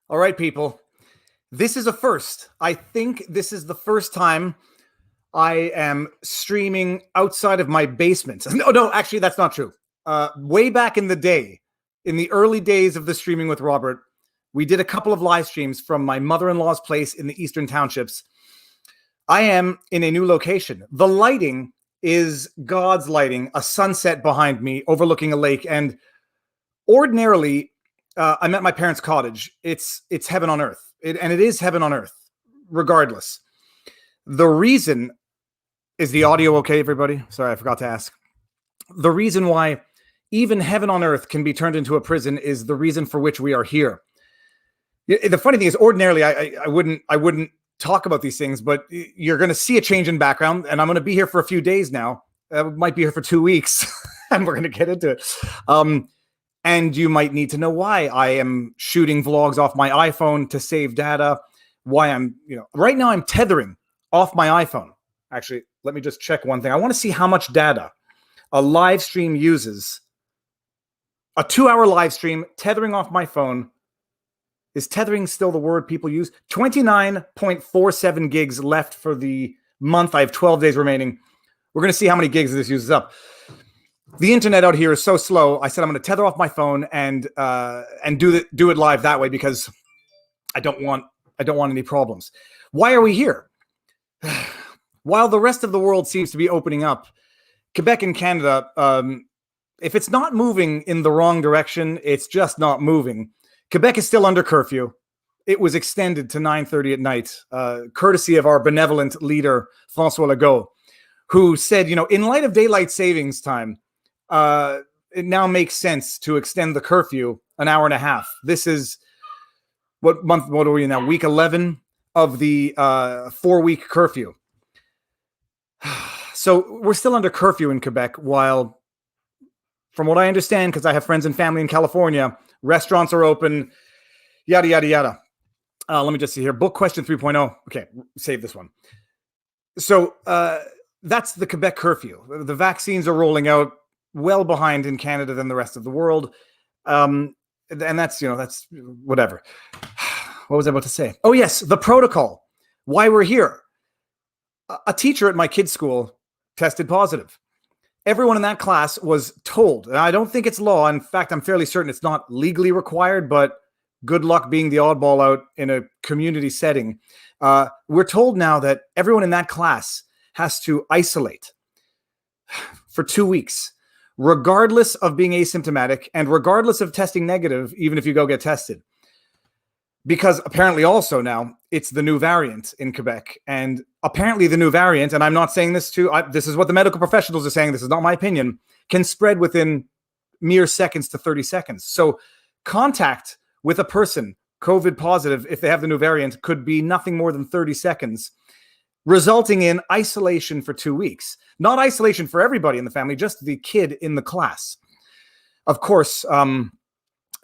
All right, people. This is a first. I think this is the first time I am streaming outside of my basement. No, actually, that's not true. Way back in the day, in the early days of the Streaming with Robert, we did a couple of live streams from my mother-in-law's place in the Eastern Townships. I am in a new location. The lighting is God's lighting, a sunset behind me overlooking a lake. And ordinarily, I'm at my parents' cottage. It's heaven on earth. And it is heaven on earth, regardless. The reason is the audio okay, everybody? Sorry, I forgot to ask. The reason why even heaven on earth can be turned into a prison is the reason for which we are here. The funny thing is, ordinarily, I wouldn't talk about these things, but you're going to see a change in background, and I'm going to be here for a few days now. I might be here for 2 weeks, and we're going to get into it. And you might need to know why I am shooting vlogs off my iPhone to save data. Why I'm, right now I'm tethering off my iPhone. Actually, let me just check one thing. I want to see how much data a live stream uses. A 2-hour live stream tethering off my phone. Is tethering still the word people use? 29.47 gigs left for the month. I have 12 days remaining. We're going to see how many gigs this uses up. The internet out here is so slow. I said I'm going to tether off my phone and do it live that way because I don't want any problems. Why are we here? While the rest of the world seems to be opening up, Quebec and Canada, if it's not moving in the wrong direction, it's just not moving. Quebec is still under curfew. It was extended to 9:30 at night, courtesy of our benevolent leader, François Legault, who said, in light of daylight savings time, it now makes sense to extend the curfew an hour and a half. This is what are we in now? Week 11 of the 4-week curfew. So we're still under curfew in Quebec, while, from what I understand, because I have friends and family in California, restaurants are open, yada, yada, yada. Let me just see here. Book question 3.0. Okay, save this one. So that's the Quebec curfew. The vaccines are rolling out well behind in Canada than the rest of the world. And that's whatever. What was I about to say? Oh, yes, the protocol. Why we're here. A teacher at my kid's school tested positive. Everyone in that class was told, and I don't think it's law. In fact, I'm fairly certain it's not legally required, but good luck being the oddball out in a community setting. We're told now that everyone in that class has to isolate for 2 weeks, regardless of being asymptomatic and regardless of testing negative, even if you go get tested. Because apparently also now it's the new variant in Quebec. And apparently the new variant, and I'm not saying this this is what the medical professionals are saying, this is not my opinion, can spread within mere seconds to 30 seconds. So contact with a person COVID positive, if they have the new variant, could be nothing more than 30 seconds, resulting in isolation for 2 weeks. Not isolation for everybody in the family, just the kid in the class. Of course,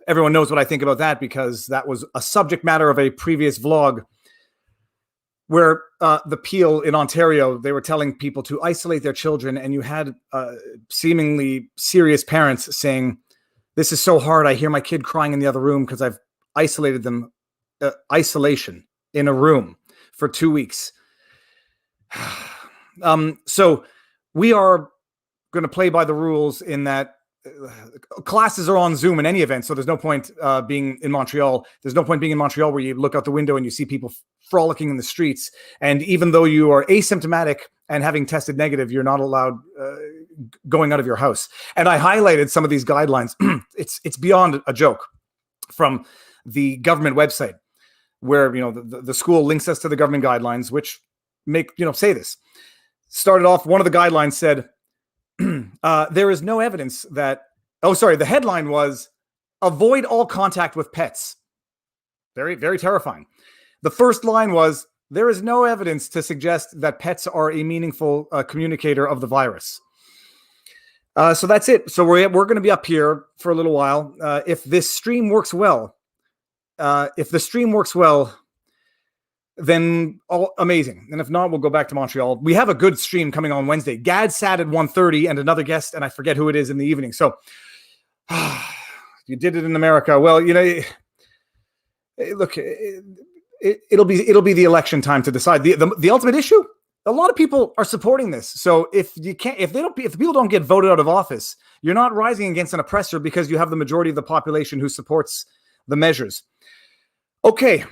everyone knows what I think about that because that was a subject matter of a previous vlog where the Peel in Ontario, they were telling people to isolate their children, and you had seemingly serious parents saying, "This is so hard. I hear my kid crying in the other room because I've isolated them." Isolation in a room for 2 weeks. So we are going to play by the rules in that classes are on Zoom in any event. So there's no point being in Montreal. There's no point being in Montreal where you look out the window and you see people frolicking in the streets. And even though you are asymptomatic and having tested negative, you're not allowed going out of your house. And I highlighted some of these guidelines. It's beyond a joke from the government website where, the school links us to the government guidelines, which say this. Started off, one of the guidelines said, there is no evidence that, the headline was, avoid all contact with pets. Very, very terrifying. The first line was, there is no evidence to suggest that pets are a meaningful communicator of the virus. So that's it. So we're going to be up here for a little while. If this stream works well, then amazing. And if not, we'll go back to Montreal. We have a good stream coming on Wednesday. Gad sat at 1:30 and another guest, and I forget who it is in the evening. So you did it in America. Well, look, it'll be the election time to decide the ultimate issue. A lot of people are supporting this. So if the people don't get voted out of office, you're not rising against an oppressor because you have the majority of the population who supports the measures. Okay.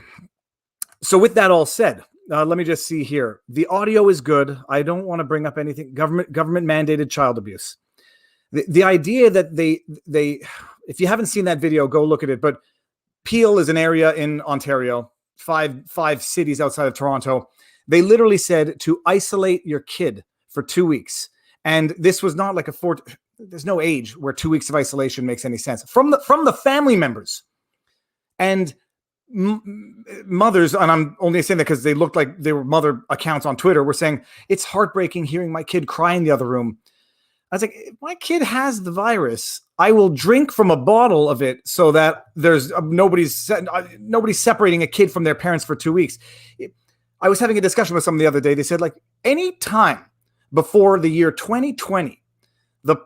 So with that all said, let me just see here. The audio is good. I don't want to bring up anything government mandated child abuse. The idea that they if you haven't seen that video, go look at it. But Peel is an area in Ontario, five cities outside of Toronto. They literally said to isolate your kid for 2 weeks. And this was not like there's no age where 2 weeks of isolation makes any sense from the family members and mothers. And I'm only saying that because they looked like they were mother accounts on Twitter were saying it's heartbreaking hearing my kid cry in the other room. I was like, if my kid has the virus, I will drink from a bottle of it so that there's nobody's separating a kid from their parents for 2 weeks. I was having a discussion with someone the other day. They said, like, any time before the year 2020, the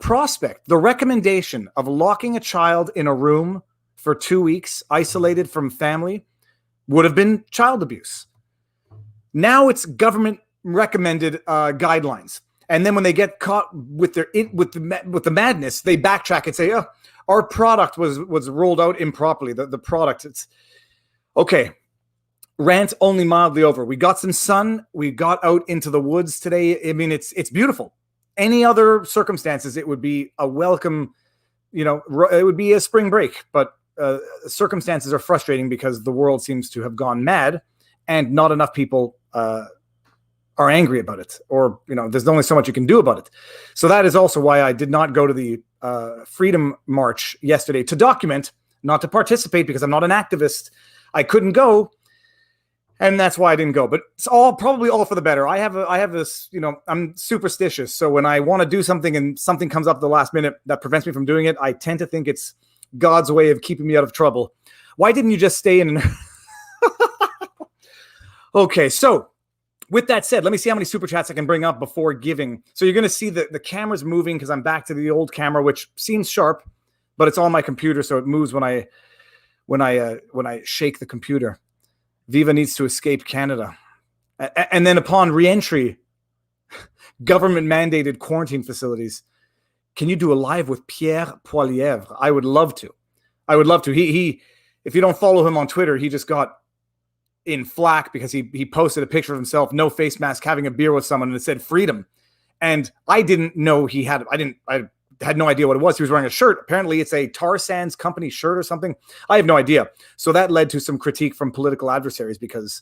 recommendation of locking a child in a room for 2 weeks, isolated from family, would have been child abuse. Now it's government recommended guidelines. And then when they get caught with the madness, they backtrack and say, "Oh, our product was rolled out improperly." The product, it's okay. Rant only mildly over. We got some sun. We got out into the woods today. I mean, it's beautiful. Any other circumstances, it would be a welcome. It would be a spring break. But circumstances are frustrating because the world seems to have gone mad, and not enough people are angry about it, or there's only so much you can do about it. So that is also why I did not go to the Freedom March yesterday to document, not to participate, because I'm not an activist. I couldn't go, and that's why I didn't go. But it's probably all for the better. I have this, I'm superstitious, so when I want to do something and something comes up at the last minute that prevents me from doing it, I tend to think it's God's way of keeping me out of trouble. Why didn't you just stay in? Okay, so. With that said, let me see how many super chats I can bring up before giving. So you're going to see the camera's moving because I'm back to the old camera, which seems sharp, but it's on my computer, so it moves when I shake the computer. Viva needs to escape Canada, and then upon reentry, government mandated quarantine facilities. Can you do a live with Pierre Poilievre? I would love to. He if you don't follow him on Twitter, he just got in flack because he posted a picture of himself, no face mask, having a beer with someone, and it said freedom. And I didn't know I had no idea what it was. He was wearing a shirt. Apparently it's a Tar Sands company shirt or something. I have no idea. So that led to some critique from political adversaries because,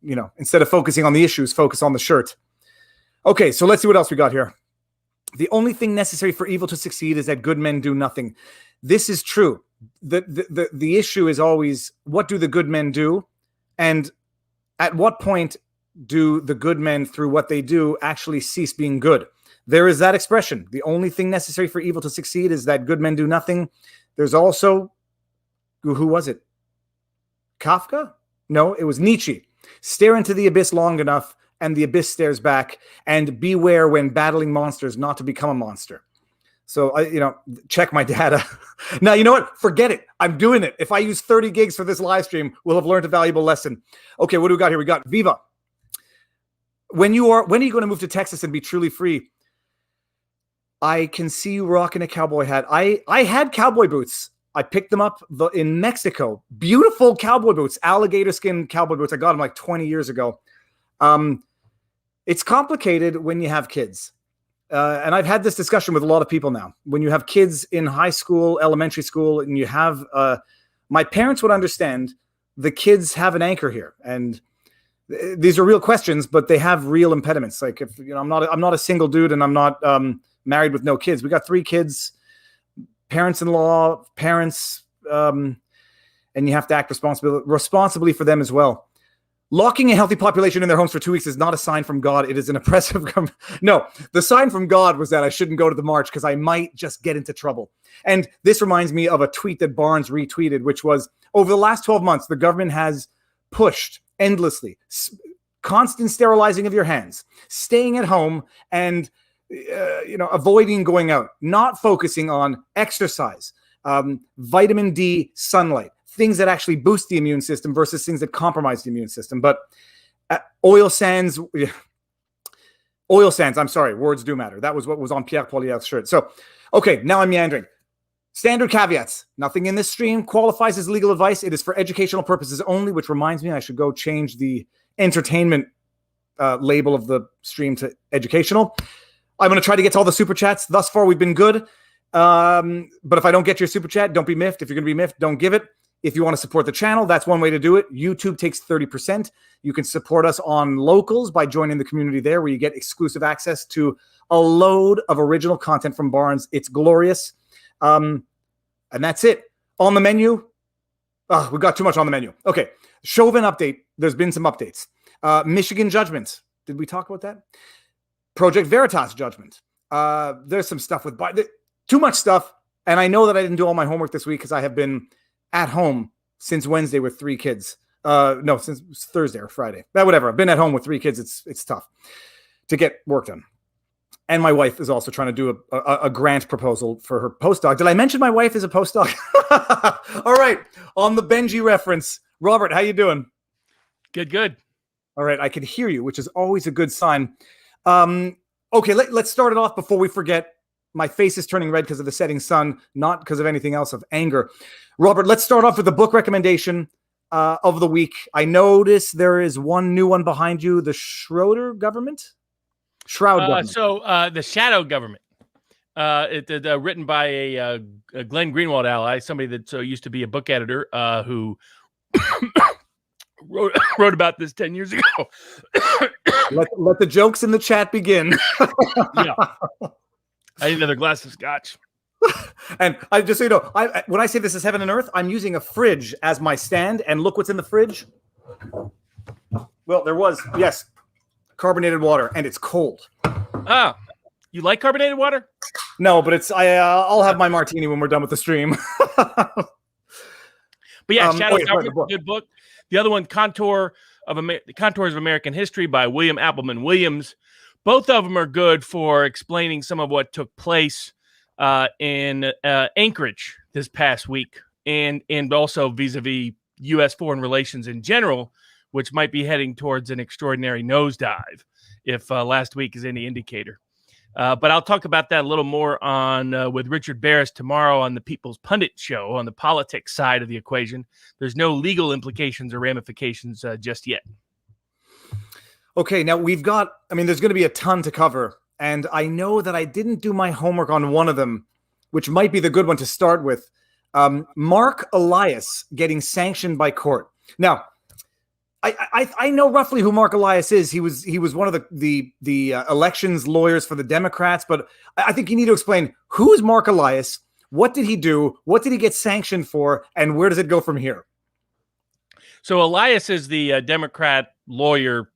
instead of focusing on the issues, focus on the shirt. Okay, so let's see what else we got here. The only thing necessary for evil to succeed is that good men do nothing. This is true. The issue is always, what do the good men do? And at what point do the good men, through what they do, actually cease being good? There is that expression. The only thing necessary for evil to succeed is that good men do nothing. There's also, who was it? Kafka? No, it was Nietzsche. Stare into the abyss long enough, and the abyss stares back, and beware when battling monsters not to become a monster. So, check my data. Now, you know what? Forget it. I'm doing it. If I use 30 gigs for this live stream, we'll have learned a valuable lesson. Okay, what do we got here? We got Viva. When are you going to move to Texas and be truly free? I can see you rocking a cowboy hat. I had cowboy boots. I picked them up in Mexico. Beautiful cowboy boots, alligator skin cowboy boots. I got them like 20 years ago. It's complicated when you have kids. And I've had this discussion with a lot of people now. When you have kids in high school, elementary school, and you have, my parents would understand the kids have an anchor here. And these are real questions, but they have real impediments. Like if, I'm not a single dude and I'm not married with no kids. We got 3 kids, parents-in-law, parents, and you have to act responsibly for them as well. Locking a healthy population in their homes for 2 weeks is not a sign from God. It is an oppressive. No, the sign from God was that I shouldn't go to the march because I might just get into trouble. And this reminds me of a tweet that Barnes retweeted, which was, over the last 12 months, the government has pushed endlessly, constant sterilizing of your hands, staying at home, and avoiding going out, not focusing on exercise, vitamin D, sunlight, things that actually boost the immune system versus things that compromise the immune system. But oil sands, I'm sorry, words do matter. That was what was on Pierre Poilievre's shirt. So, okay, now I'm meandering. Standard caveats. Nothing in this stream qualifies as legal advice. It is for educational purposes only, which reminds me I should go change the entertainment label of the stream to educational. I'm going to try to get to all the super chats. Thus far, we've been good. But if I don't get your super chat, don't be miffed. If you're going to be miffed, don't give it. If you want to support the channel, that's one way to do it. YouTube takes 30%. You can support us on Locals by joining the community there, where you get exclusive access to a load of original content from Barnes. It's glorious. And that's it. On the menu, we've got too much on the menu. Okay, Chauvin update. There's been some updates. Michigan judgment. Did we talk about that? Project Veritas judgment. There's some stuff with Biden. Too much stuff. And I know that I didn't do all my homework this week because I have been at home since Wednesday with 3 kids. No, since Thursday or Friday. Whatever. I've been at home with 3 kids. It's tough to get work done. And my wife is also trying to do a grant proposal for her postdoc. Did I mention my wife is a postdoc? All right. On the Benji reference. Robert, how you doing? Good. All right. I can hear you, which is always a good sign. Okay, let's start it off before we forget. My face is turning red because of the setting sun, not because of anything else of anger. Robert, let's start off with the book recommendation of the week. I notice there is one new one behind you, the Shroud government. So the Shadow Government. Written by a Glenn Greenwald ally, somebody that used to be a book editor who wrote about this 10 years ago. let the jokes in the chat begin. Yeah. I need another glass of scotch. And I just so you know, when I say this is heaven and earth, I'm using a fridge as my stand. And look what's in the fridge. Well, there was, yes, carbonated water, and it's cold. Ah, you like carbonated water? No, but I'll have my martini when we're done with the stream. But yeah, Shadow Government, good book. The other one, Contours of American History by William Appleman Williams. Both of them are good for explaining some of what took place in Anchorage this past week, and also vis-a-vis U.S. foreign relations in general, which might be heading towards an extraordinary nosedive if last week is any indicator. But I'll talk about that a little more on with Richard Barris tomorrow on the People's Pundit Show on the politics side of the equation. There's no legal implications or ramifications just yet. Okay, now there's going to be a ton to cover. And I know that I didn't do my homework on one of them, which might be the good one to start with. Mark Elias getting sanctioned by court. Now, I know roughly who Mark Elias is. He was one of the elections lawyers for the Democrats, but I think you need to explain who is Mark Elias, what did he do, what did he get sanctioned for, and where does it go from here? So Elias is the Democrat lawyer,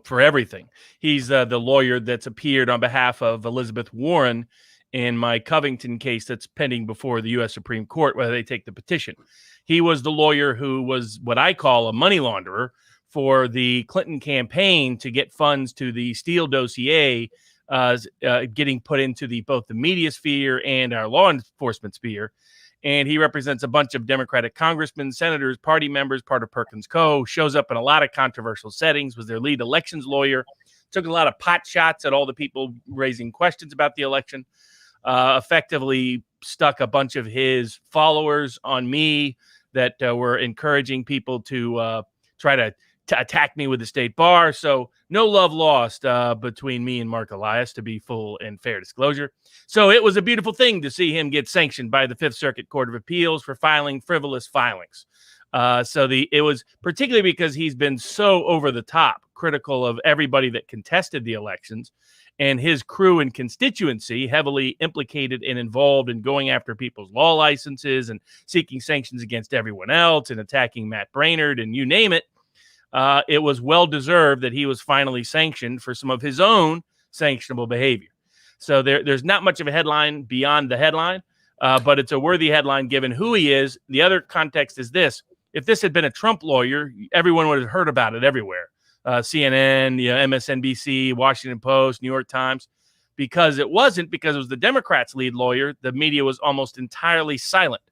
for everything. He's the lawyer that's appeared on behalf of Elizabeth Warren in my Covington case that's pending before the U.S. Supreme Court, whether they take the petition. He was the lawyer who was what I call a money launderer for the Clinton campaign to get funds to the Steele dossier getting put into both the media sphere and our law enforcement sphere. And he represents a bunch of Democratic congressmen, senators, party members, part of Perkins Co., shows up in a lot of controversial settings, was their lead elections lawyer, took a lot of pot shots at all the people raising questions about the election, effectively stuck a bunch of his followers on me that were encouraging people to try to attack me with the state bar. So no love lost between me and Mark Elias, to be full and fair disclosure. So it was a beautiful thing to see him get sanctioned by the Fifth Circuit Court of Appeals for filing frivolous filings. It was particularly because he's been so over the top critical of everybody that contested the elections, and his crew and constituency heavily implicated and involved in going after people's law licenses and seeking sanctions against everyone else and attacking Matt Brainerd and you name it. It was well-deserved that he was finally sanctioned for some of his own sanctionable behavior. So there's not much of a headline beyond the headline, but it's a worthy headline given who he is. The other context is this. If this had been a Trump lawyer, everyone would have heard about it everywhere. CNN, MSNBC, Washington Post, New York Times. Because it wasn't, because it was the Democrats' lead lawyer, the media was almost entirely silent.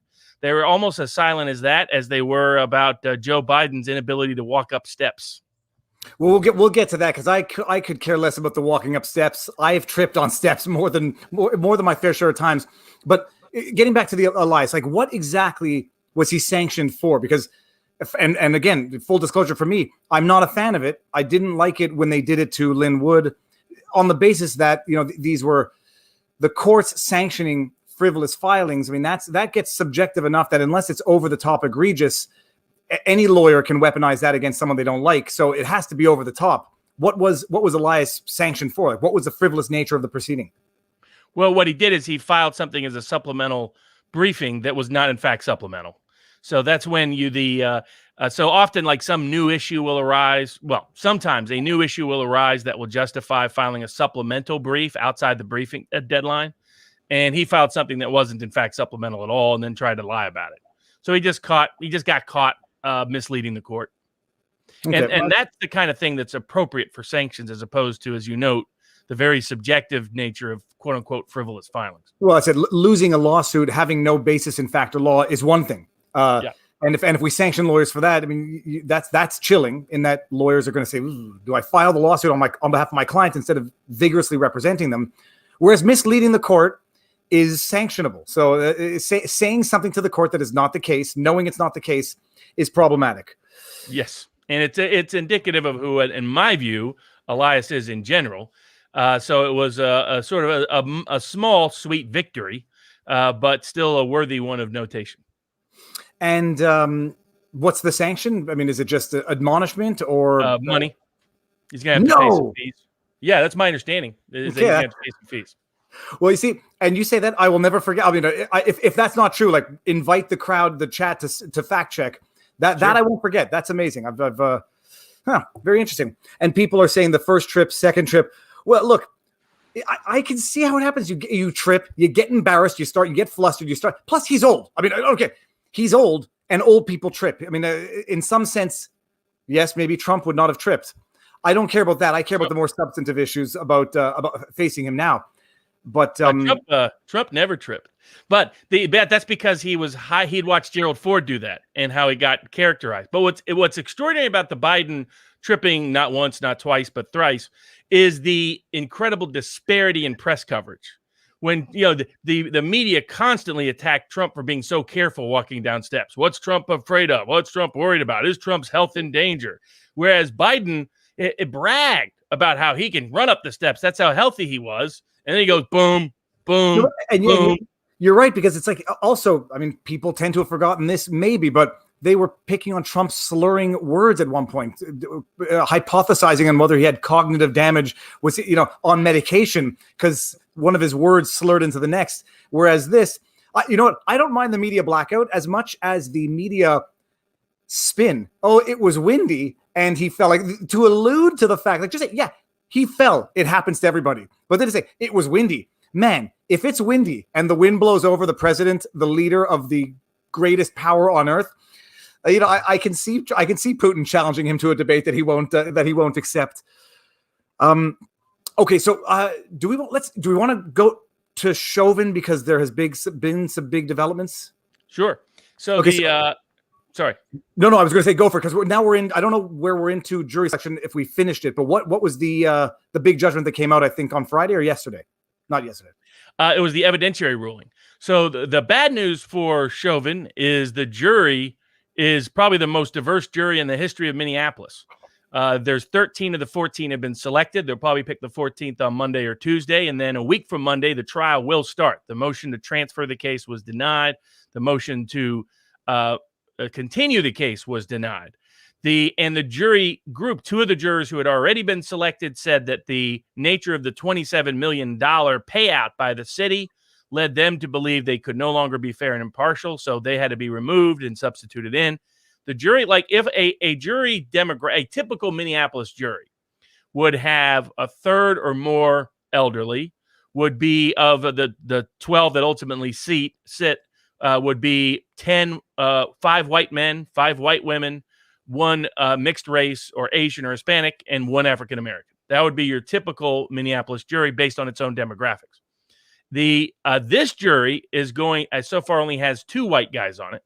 They were almost as silent as that as they were about Joe Biden's inability to walk up steps. Well, we'll get to that because I could care less about the walking up steps. I have tripped on steps more than my fair share of times. But getting back to the Elias, like what exactly was he sanctioned for? Because and again, full disclosure for me, I'm not a fan of it. I didn't like it when they did it to Lynn Wood on the basis that, you know, these were the courts sanctioning frivolous filings. I mean, that gets subjective enough that unless it's over the top egregious, any lawyer can weaponize that against someone they don't like. So it has to be over the top. What was Elias sanctioned for? Like, what was the frivolous nature of the proceeding? Well, what he did is he filed something as a supplemental briefing that was not in fact supplemental. So that's when so often like some new issue will arise. Well, sometimes a new issue will arise that will justify filing a supplemental brief outside the briefing deadline. And he filed something that wasn't in fact supplemental at all and then tried to lie about it. So he just got caught misleading the court. Okay. And that's the kind of thing that's appropriate for sanctions as opposed to, as you note, the very subjective nature of quote unquote frivolous filings. Well, I said losing a lawsuit, having no basis in fact or law is one thing. Yeah. And if we sanction lawyers for that, I mean, that's chilling in that lawyers are going to say, do I file the lawsuit on behalf of my client instead of vigorously representing them? Whereas misleading the court is sanctionable. So saying something to the court that is not the case, knowing it's not the case, is problematic. Yes. And it's indicative of who, in my view, Elias is in general. So it was a sort of a small, sweet victory, but still a worthy one of notation. And what's the sanction? I mean, is it just admonishment or money? He's going to have to pay some fees. Yeah, that's my understanding. He's going to have to pay some fees. Well, you see, and you say that, I will never forget. I mean, if that's not true, like invite the crowd, the chat to fact check. That I won't forget. That's amazing. Very interesting. And people are saying the first trip, second trip. Well, look, I can see how it happens. You trip, you get embarrassed, you get flustered, Plus, he's old. I mean, okay, he's old, and old people trip. I mean, in some sense, yes, maybe Trump would not have tripped. I don't care about that. I care about the more substantive issues about facing him now. But Trump never tripped. But that's because he was high. He'd watched Gerald Ford do that and how he got characterized. But what's extraordinary about the Biden tripping, not once, not twice, but thrice, is the incredible disparity in press coverage. When the media constantly attacked Trump for being so careful walking down steps. What's Trump afraid of? What's Trump worried about? Is Trump's health in danger? Whereas Biden it bragged about how he can run up the steps. That's how healthy he was. And then he goes, boom, boom, boom. You're right, because it's like, also, I mean, people tend to have forgotten this maybe, but they were picking on Trump's slurring words at one point, hypothesizing on whether he had cognitive damage, was on medication because one of his words slurred into the next. Whereas this, you know what? I don't mind the media blackout as much as the media spin. Oh, it was windy and he fell, like, to allude to the fact, like, just say, yeah, he fell. It happens to everybody. But then to say it was windy. Man, if it's windy and the wind blows over the president, the leader of the greatest power on earth, I can see Putin challenging him to a debate that he won't accept. Okay, so do we want to go to Chauvin because there has been some big developments? Sure. So okay, sorry. No, I was going to say go for it because we're in. I don't know where we're into jury selection if we finished it, but what was the big judgment that came out? I think on Friday or yesterday. Not yesterday. It was the evidentiary ruling. So the bad news for Chauvin is the jury is probably the most diverse jury in the history of Minneapolis. There's 13 of the 14 have been selected. They'll probably pick the 14th on Monday or Tuesday. And then a week from Monday, the trial will start. The motion to transfer the case was denied. The motion to continue the case was denied. The jury group, two of the jurors who had already been selected said that the nature of the $27 million payout by the city led them to believe they could no longer be fair and impartial, so they had to be removed and substituted in. The jury, like if a jury a typical Minneapolis jury would have a third or more elderly, would be of the 12 that ultimately sit would be 10, 5 white men, 5 white women, 1 mixed race or Asian or Hispanic, and 1 African American. That would be your typical Minneapolis jury based on its own demographics. This jury is going, so far only has 2 white guys on it,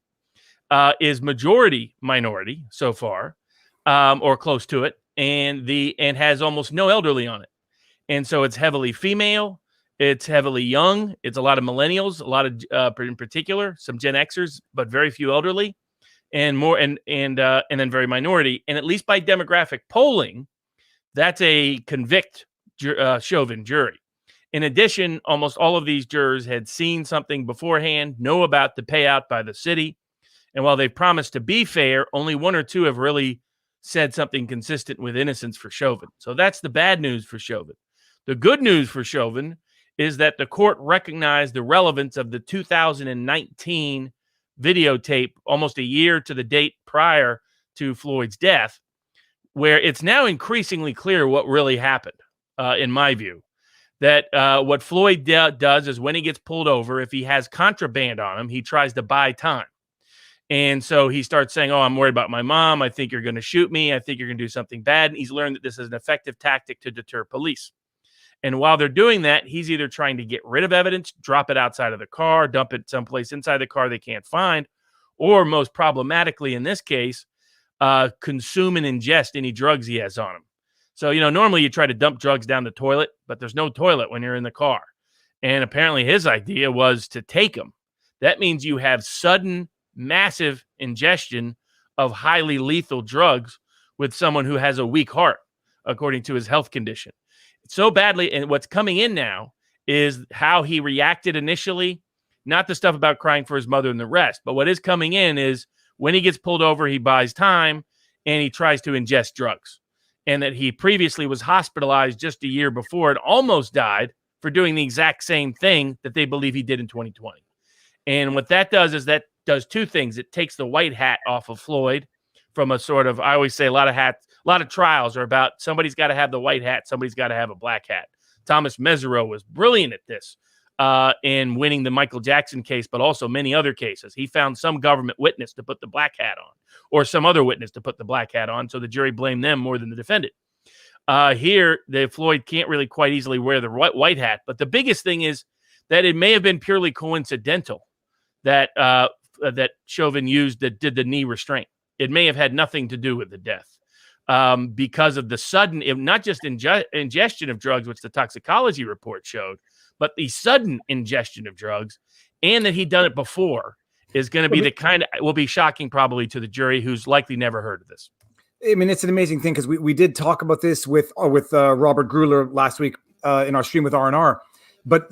is majority minority so far, or close to it, and has almost no elderly on it. And so it's heavily female, it's heavily young, it's a lot of millennials, a lot of in particular some Gen Xers, but very few elderly, and more and then very minority. And at least by demographic polling, that's a convict Chauvin jury. In addition, almost all of these jurors had seen something beforehand, know about the payout by the city. And while they've promised to be fair, only 1 or 2 have really said something consistent with innocence for Chauvin. So that's the bad news for Chauvin. The good news for Chauvin is that the court recognized the relevance of the 2019 videotape, almost a year to the date prior to Floyd's death, where it's now increasingly clear what really happened, in my view. That what Floyd does is when he gets pulled over, if he has contraband on him, he tries to buy time. And so he starts saying, oh, I'm worried about my mom. I think you're going to shoot me. I think you're going to do something bad. And he's learned that this is an effective tactic to deter police. And while they're doing that, he's either trying to get rid of evidence, drop it outside of the car, dump it someplace inside the car they can't find, or most problematically in this case, consume and ingest any drugs he has on him. So, normally you try to dump drugs down the toilet, but there's no toilet when you're in the car. And apparently his idea was to take them. That means you have sudden, massive ingestion of highly lethal drugs with someone who has a weak heart, according to his health condition. So badly, and what's coming in now is how he reacted initially, not the stuff about crying for his mother and the rest, but what is coming in is when he gets pulled over, he buys time and he tries to ingest drugs. And that he previously was hospitalized just a year before and almost died for doing the exact same thing that they believe he did in 2020. And what that does is that does 2 things. It takes the white hat off of Floyd from a sort of, I always say a lot of trials are about somebody's got to have the white hat, somebody's got to have a black hat. Thomas Mesereau was brilliant at this in winning the Michael Jackson case, but also many other cases. He found some government witness to put the black hat on, or some other witness to put the black hat on, so the jury blamed them more than the defendant. Here, Floyd can't really quite easily wear the white hat, but the biggest thing is that it may have been purely coincidental that Chauvin used that did the knee restraint. It may have had nothing to do with the death because of the sudden, not just ingestion of drugs, which the toxicology report showed, but the sudden ingestion of drugs, and that he'd done it before, is going to be the kind of, will be shocking probably to the jury who's likely never heard of this. I mean, it's an amazing thing because we did talk about this with Robert Gruler last week in our stream with R&R, but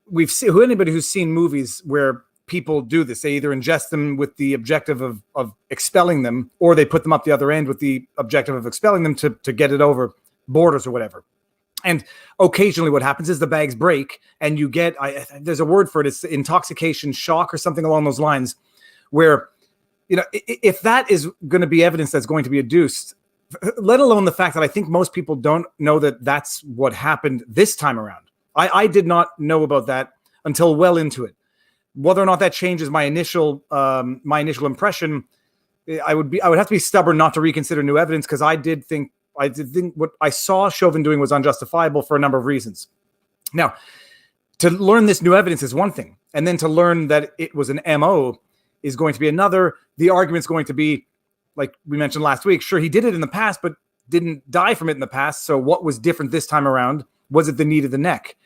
we've seen anybody who's seen movies where people do this, they either ingest them with the objective of expelling them, or they put them up the other end with the objective of expelling them to get it over borders or whatever. And occasionally what happens is the bags break and you get, there's a word for it, it's intoxication shock or something along those lines, where, if that is going to be evidence that's going to be adduced, let alone the fact that I think most people don't know that that's what happened this time around. I did not know about that until well into it. Whether or not that changes my initial impression, I would have to be stubborn not to reconsider new evidence, because I did think what I saw Chauvin doing was unjustifiable for a number of reasons. Now, to learn this new evidence is one thing, and then to learn that it was an MO is going to be another. The argument's going to be, like we mentioned last week, sure, he did it in the past, but didn't die from it in the past. So what was different this time around? Was it the knee to the neck?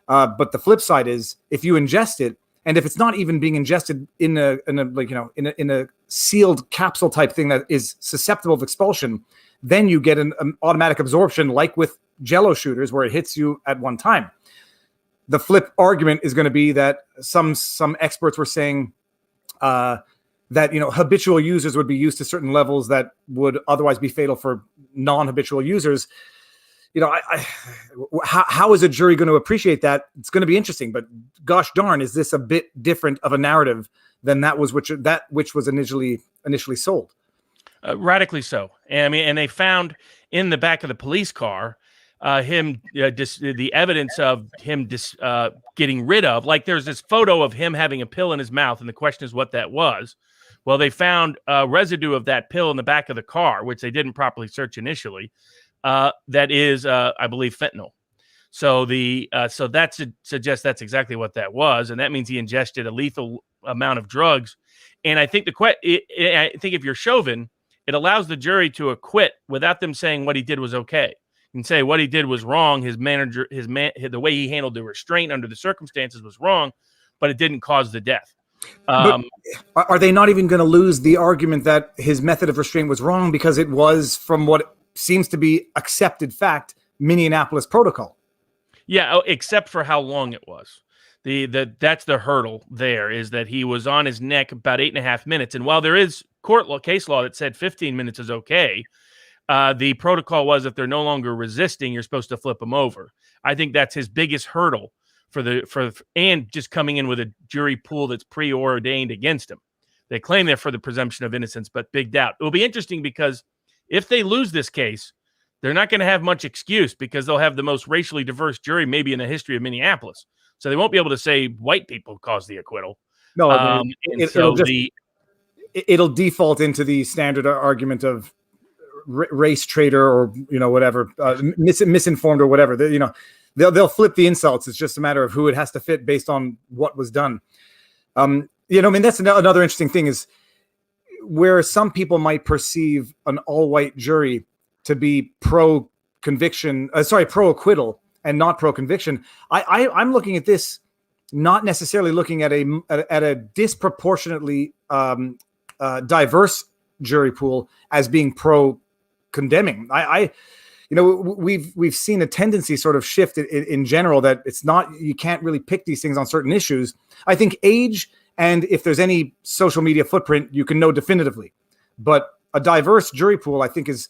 But the flip side is, if you ingest it, and if it's not even being ingested in a sealed capsule type thing that is susceptible of expulsion, then you get an automatic absorption, like with Jello shooters, where it hits you at one time. The flip argument is going to be that some experts were saying that habitual users would be used to certain levels that would otherwise be fatal for non-habitual users. How is a jury going to appreciate that? It's going to be interesting, but gosh darn, is this a bit different of a narrative than that which was initially sold? Radically so. And they found in the back of the police car the evidence of him getting rid of, like there's this photo of him having a pill in his mouth, and the question is what that was. Well, they found residue of that pill in the back of the car, which they didn't properly search initially. That is, I believe, fentanyl. So so that suggests that's exactly what that was, and that means he ingested a lethal amount of drugs. And I think I think if you're Chauvin, it allows the jury to acquit without them saying what he did was okay. You can say what he did was wrong. The way he handled the restraint under the circumstances was wrong, but it didn't cause the death. But are they not even going to lose the argument that his method of restraint was wrong because it was, from what seems to be accepted fact, Minneapolis protocol? Yeah, except for how long it was. That's the hurdle there, is that he was on his neck about 8.5 minutes. And while there is case law that said 15 minutes is okay, the protocol was if they're no longer resisting, you're supposed to flip them over. I think that's his biggest hurdle and just coming in with a jury pool that's preordained against him. They claim they're for the presumption of innocence, but big doubt. It will be interesting because if they lose this case, they're not going to have much excuse because they'll have the most racially diverse jury maybe in the history of Minneapolis. So they won't be able to say white people caused the acquittal. No, it'll default into the standard argument of race traitor or whatever, misinformed or whatever. They'll flip the insults. It's just a matter of who it has to fit based on what was done. That's another interesting thing is where some people might perceive an all-white jury to be pro-acquittal and not pro-conviction. I'm looking at this, not necessarily looking at a disproportionately diverse jury pool as being pro-condemning. We've seen a tendency sort of shift in general that it's not, you can't really pick these things on certain issues. I think age and if there's any social media footprint, you can know definitively. But a diverse jury pool, I think, is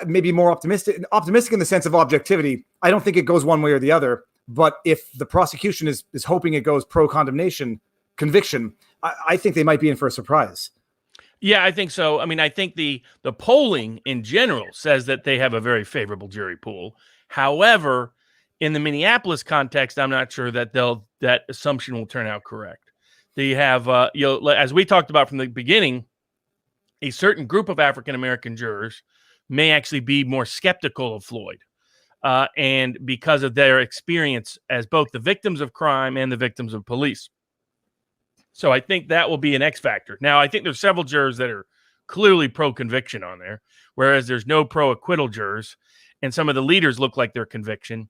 maybe more optimistic in the sense of objectivity. I don't think it goes one way or the other. But if the prosecution is hoping it goes pro-conviction, I think they might be in for a surprise. Yeah, I think so. I mean, I think the polling in general says that they have a very favorable jury pool. However, in the Minneapolis context, I'm not sure that that assumption will turn out correct. They have, as we talked about from the beginning, a certain group of African American jurors may actually be more skeptical of Floyd, and because of their experience as both the victims of crime and the victims of police. So I think that will be an X factor. Now, I think there's several jurors that are clearly pro-conviction on there, whereas there's no pro-acquittal jurors, and some of the leaders look like they're conviction.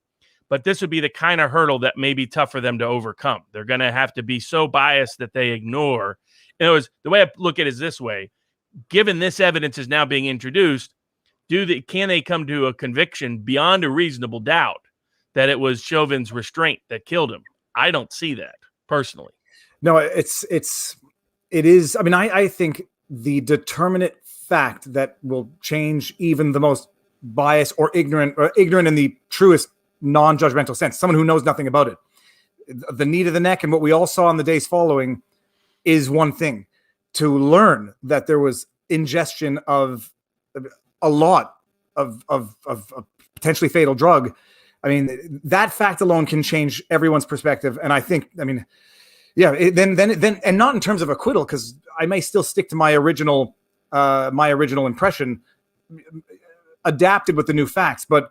But this would be the kind of hurdle that may be tough for them to overcome. They're going to have to be so biased that they ignore. In other words, the way I look at it is this way. Given this evidence is now being introduced, can they come to a conviction beyond a reasonable doubt that it was Chauvin's restraint that killed him? I don't see that personally. No, it is. I mean, I think the determinate fact that will change even the most biased or ignorant in the truest non-judgmental sense, someone who knows nothing about it, the need of the neck and what we all saw in the days following is one thing. To learn that there was ingestion of a lot of potentially fatal drug, I mean, that fact alone can change everyone's perspective. And I think, then, and not in terms of acquittal, because I may still stick to my original impression, adapted with the new facts, but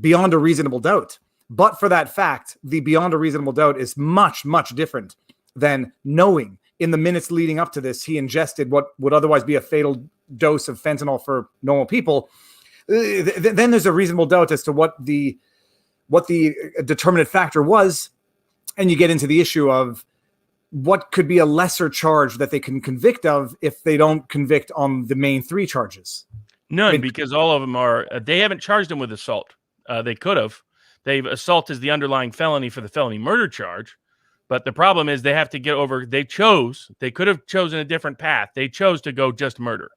beyond a reasonable doubt. But for that fact, the beyond a reasonable doubt is much, much different than knowing in the minutes leading up to this, he ingested what would otherwise be a fatal dose of fentanyl for normal people. Then there's a reasonable doubt as to what the determinate factor was. And you get into the issue of what could be a lesser charge that they can convict of if they don't convict on the main three charges. None, because all of them they haven't charged him with assault. They could have. Assault is the underlying felony for the felony murder charge. But the problem is they have to get over, they could have chosen a different path. They chose to go just murder.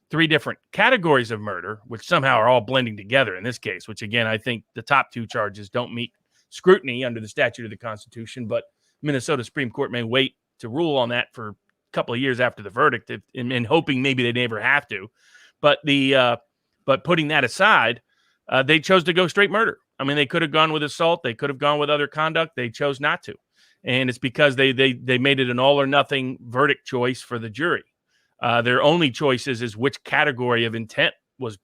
3 different categories of murder, which somehow are all blending together in this case, which again, I think the top 2 charges don't meet scrutiny under the statute of the Constitution, but Minnesota Supreme Court may wait to rule on that for a couple of years after the verdict and hoping maybe they never have to. But but putting that aside, they chose to go straight murder. I mean, they could have gone with assault. They could have gone with other conduct. They chose not to. And it's because they made it an all or nothing verdict choice for the jury. Their only choices is which category of intent was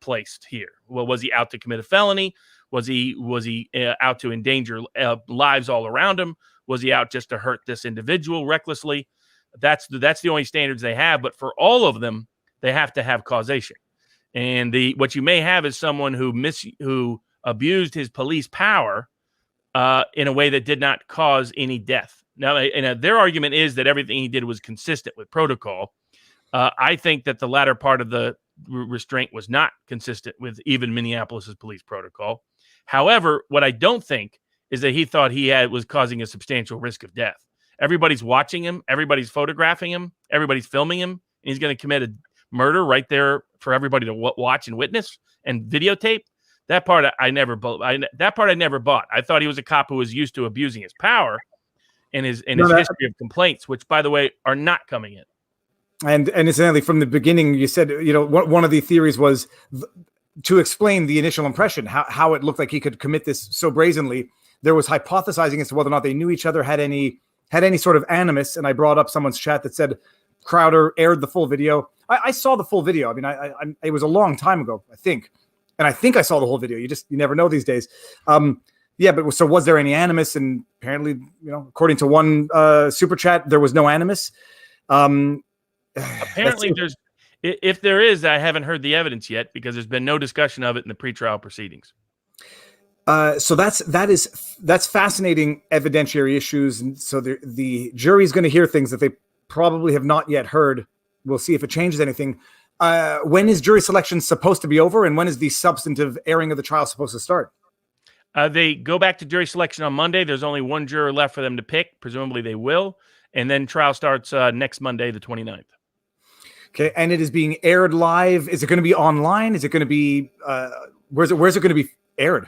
placed here. Well, was he out to commit a felony? Was he out to endanger lives all around him? Was he out just to hurt this individual recklessly? That's the only standards they have. But for all of them, they have to have causation. And what you may have is someone who abused his police power in a way that did not cause any death. Now, their argument is that everything he did was consistent with protocol. I think that the latter part of the restraint was not consistent with even Minneapolis's police protocol. However, what I don't think is that he thought he was causing a substantial risk of death. Everybody's watching him. Everybody's photographing him. Everybody's filming him. And he's going to commit a murder right there for everybody to watch and witness and videotape. That part I never bought. I thought he was a cop who was used to abusing his power and his history of complaints, which, by the way, are not coming in. And incidentally, from the beginning, you said, one of the theories was to explain the initial impression, how it looked like he could commit this so brazenly. There was hypothesizing as to whether or not they knew each other, had any sort of animus. And I brought up someone's chat that said Crowder aired the full video. I saw the full video. I mean, it was a long time ago, I think. And I think I saw the whole video. You never know these days. Yeah, but so was there any animus? And apparently, according to one super chat, there was no animus. Apparently, if there is, I haven't heard the evidence yet because there's been no discussion of it in the pretrial proceedings. So that's fascinating evidentiary issues, and so the jury's going to hear things that they probably have not yet heard. We'll see if it changes anything. When is jury selection supposed to be over, and when is the substantive airing of the trial supposed to start? They go back to jury selection on Monday. There's only one juror left for them to pick. Presumably they will. And then trial starts next Monday, the 29th. Okay, and it is being aired live. Is it going to be online? Is it going to be where's it going to be aired?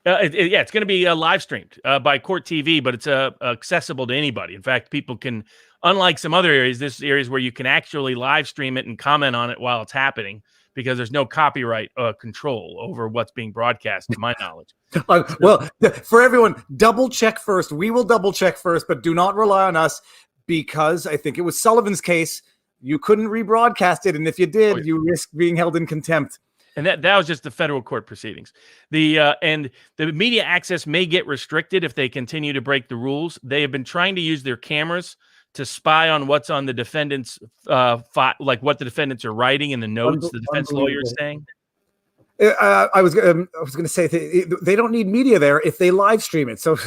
It's going to be live streamed by Court TV, but it's accessible to anybody. In fact, people can, unlike some other areas, this areas where you can actually live stream it and comment on it while it's happening because there's no copyright control over what's being broadcast, to my knowledge. Well, for everyone, double check first. We will double check first, but do not rely on us because I think it was Sullivan's case. You couldn't rebroadcast it, and if you did, you risk being held in contempt. And that was just the federal court proceedings. And the media access may get restricted if they continue to break the rules. They have been trying to use their cameras to spy on what's on the defendants, like what the defendants are writing in the notes. The defense lawyer is saying. I was going to say they don't need media there if they live stream it. So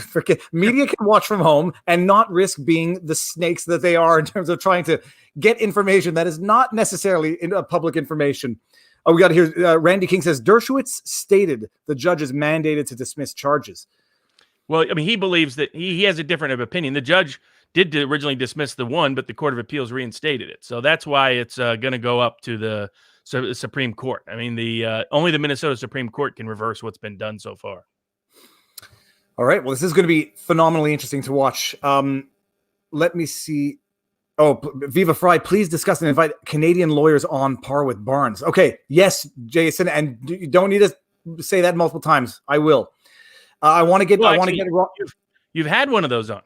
media can watch from home and not risk being the snakes that they are in terms of trying to get information that is not necessarily public information. We got to hear Randy King says Dershowitz stated the judge is mandated to dismiss charges. Well, I mean, he believes that he has a different opinion. The judge did originally dismiss the one, but the Court of Appeals reinstated it. So that's why it's going to go up to the Supreme Court. I mean, only the Minnesota Supreme Court can reverse what's been done so far. All right. Well, this is going to be phenomenally interesting to watch. Let me see. Oh, Viva Fry, please discuss and invite Canadian lawyers on par with Barnes. Okay. Yes, Jason. And you don't need to say that multiple times. I will. I want to get it wrong. You've had one of those on.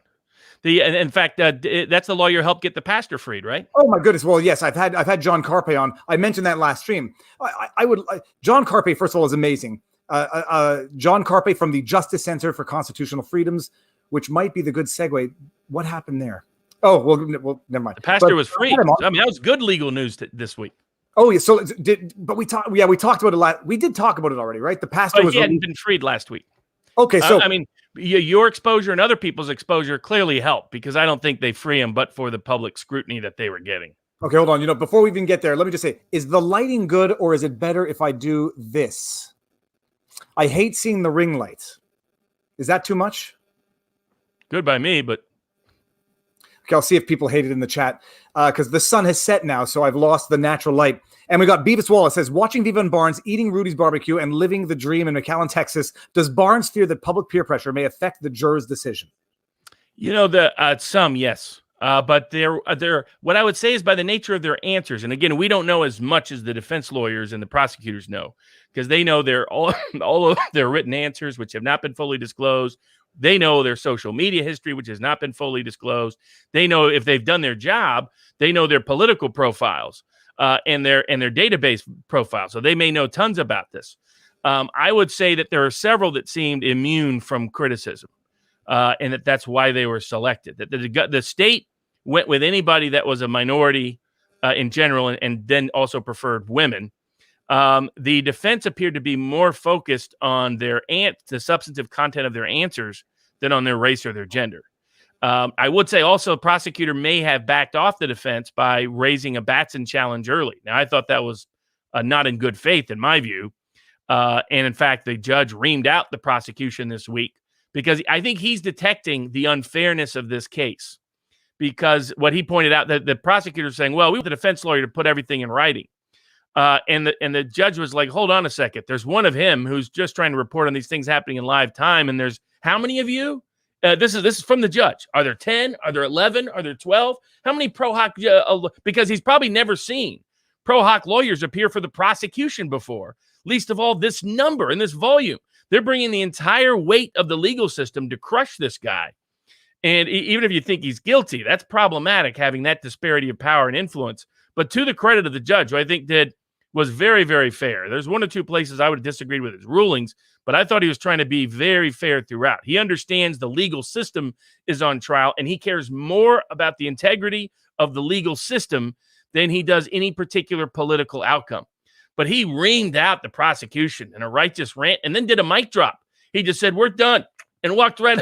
In fact, that's the lawyer who helped get the pastor freed, right? Oh my goodness! Well, yes, I've had John Carpe on. I mentioned that last stream. John Carpe, first of all, is amazing. John Carpe from the Justice Center for Constitutional Freedoms, which might be the good segue. What happened there? Oh well, never mind. The pastor was free. I mean, that was good legal news this week. Oh yeah, so we talked. Yeah, we talked about it. We did talk about it already, right? The pastor he hadn't been freed last week. Okay, so I mean, your exposure and other people's exposure clearly helped because I don't think they free him, but for the public scrutiny that they were getting. Okay, hold on. Before we even get there, let me just say: is the lighting good, or is it better if I do this? I hate seeing the ring light. Is that too much? Good by me, but okay, I'll see if people hate it in the chat because the sun has set now, so I've lost the natural light. And we got Beavis Wallace says, watching Viva and Barnes eating Rudy's barbecue and living the dream in McAllen, Texas. Does Barnes fear that public peer pressure may affect the juror's decision? Some, yes. But they're what I would say is by the nature of their answers. And again, we don't know as much as the defense lawyers and the prosecutors know because they know all of their written answers, which have not been fully disclosed. They know their social media history, which has not been fully disclosed. They know if they've done their job, they know their political profiles and their database profile. So they may know tons about this. I would say that there are several that seemed immune from criticism, and that's why they were selected. That the state went with anybody that was a minority in general, and then also preferred women. The defense appeared to be more focused on the substantive content of their answers than on their race or their gender. I would say also the prosecutor may have backed off the defense by raising a Batson challenge early. Now, I thought that was not in good faith, in my view. And in fact, the judge reamed out the prosecution this week because I think he's detecting the unfairness of this case. Because what he pointed out, that the prosecutor is saying, well, we want the defense lawyer to put everything in writing. And the judge was like, hold on a second. There's one of him who's just trying to report on these things happening in live time. And there's how many of you? This is from the judge. Are there 10? Are there 11? Are there 12? How many pro hoc? Because he's probably never seen pro hoc lawyers appear for the prosecution before, least of all this number and this volume. They're bringing the entire weight of the legal system to crush this guy. And even if you think he's guilty, that's problematic, having that disparity of power and influence. But to the credit of the judge, who I think was very, very fair. There's one or two places I would have disagreed with his rulings, but I thought he was trying to be very fair throughout. He understands the legal system is on trial, and he cares more about the integrity of the legal system than he does any particular political outcome. But he reamed out the prosecution in a righteous rant and then did a mic drop. He just said, we're done, and walked right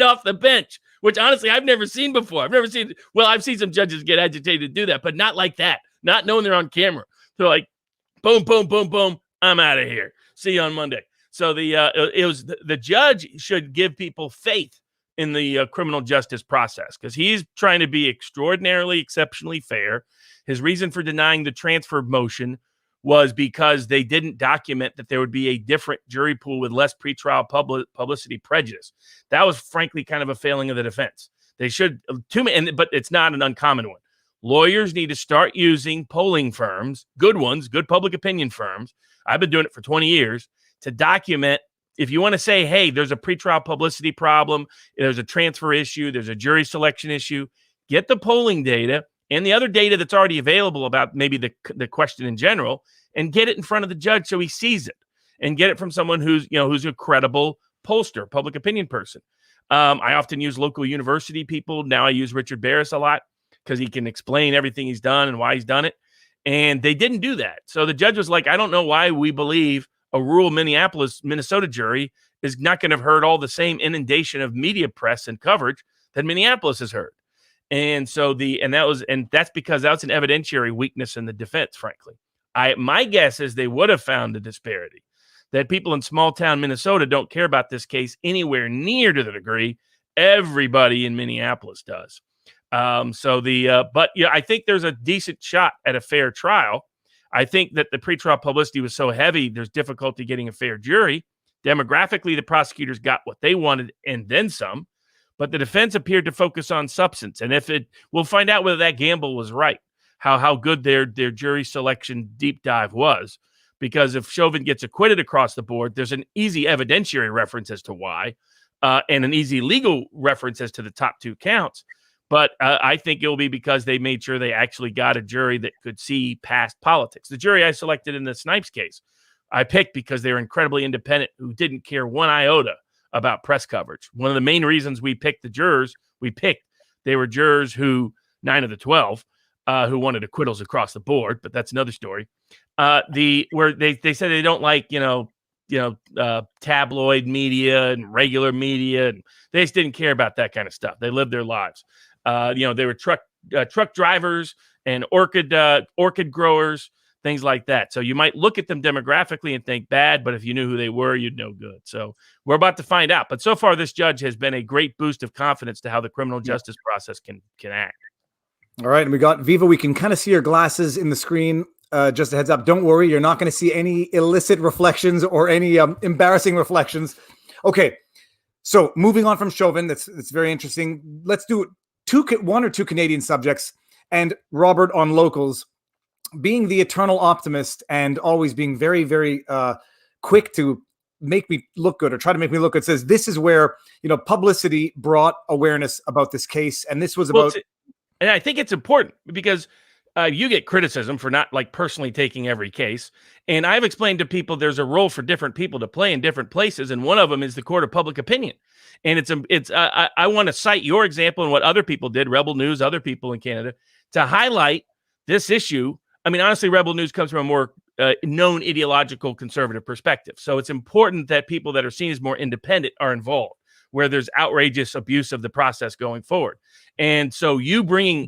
off the bench, which honestly I've never seen before. I've seen some judges get agitated to do that, but not like that, not knowing they're on camera. They're like, boom, boom, boom, boom, I'm out of here. See you on Monday. So the judge should give people faith in the criminal justice process because he's trying to be extraordinarily, exceptionally fair. His reason for denying the transfer motion was because they didn't document that there would be a different jury pool with less pretrial publicity prejudice. That was frankly kind of a failing of the defense. They should, but it's not an uncommon one. Lawyers need to start using polling firms, good ones, good public opinion firms. I've been doing it for 20 years to document. If you want to say, hey, there's a pretrial publicity problem, there's a transfer issue, there's a jury selection issue, get the polling data and the other data that's already available about maybe the question in general and get it in front of the judge so he sees it and get it from someone who's a credible pollster, public opinion person. I often use local university people. Now I use Richard Barris a lot because he can explain everything he's done and why he's done it. And they didn't do that. So the judge was like, I don't know why we believe a rural Minnesota jury is not going to have heard all the same inundation of media press and coverage that Minneapolis has heard. And so that's because that's an evidentiary weakness in the defense, frankly. My guess is they would have found a disparity that people in small town Minnesota don't care about this case anywhere near to the degree everybody in Minneapolis does. But I think there's a decent shot at a fair trial. I think that the pretrial publicity was so heavy, there's difficulty getting a fair jury. Demographically, the prosecutors got what they wanted and then some, but the defense appeared to focus on substance. And we'll find out whether that gamble was right, how good their jury selection deep dive was. Because if Chauvin gets acquitted across the board, there's an easy evidentiary reference as to why, and an easy legal reference as to the top two counts. But I think it'll be because they made sure they actually got a jury that could see past politics. The jury I selected in the Snipes case, I picked because they were incredibly independent, who didn't care one iota about press coverage. One of the main reasons we picked the jurors they were jurors who, 9 of the 12, who wanted acquittals across the board, but that's another story. Where they said they don't like, tabloid media and regular media, and they just didn't care about that kind of stuff. They lived their lives. They were truck drivers and orchid growers, things like that. So you might look at them demographically and think bad, but if you knew who they were, you'd know good. So we're about to find out. But so far, this judge has been a great boost of confidence to how the criminal justice process can act. All right, and we got Viva. We can kind of see your glasses in the screen. Just a heads up, don't worry, you're not going to see any illicit reflections or any embarrassing reflections. Okay, so moving on from Chauvin, that's very interesting. Let's do one or two Canadian subjects, and Robert on locals. Being the eternal optimist and always being very, very quick to make me look good or try to make me look good, says this is where publicity brought awareness about this case, and this was about. And I think it's important because You get criticism for not like personally taking every case. And I've explained to people there's a role for different people to play in different places. And one of them is the court of public opinion. And I want to cite your example and what other people did, Rebel News, other people in Canada, to highlight this issue. I mean, honestly, Rebel News comes from a more known ideological conservative perspective. So it's important that people that are seen as more independent are involved, where there's outrageous abuse of the process going forward. And so you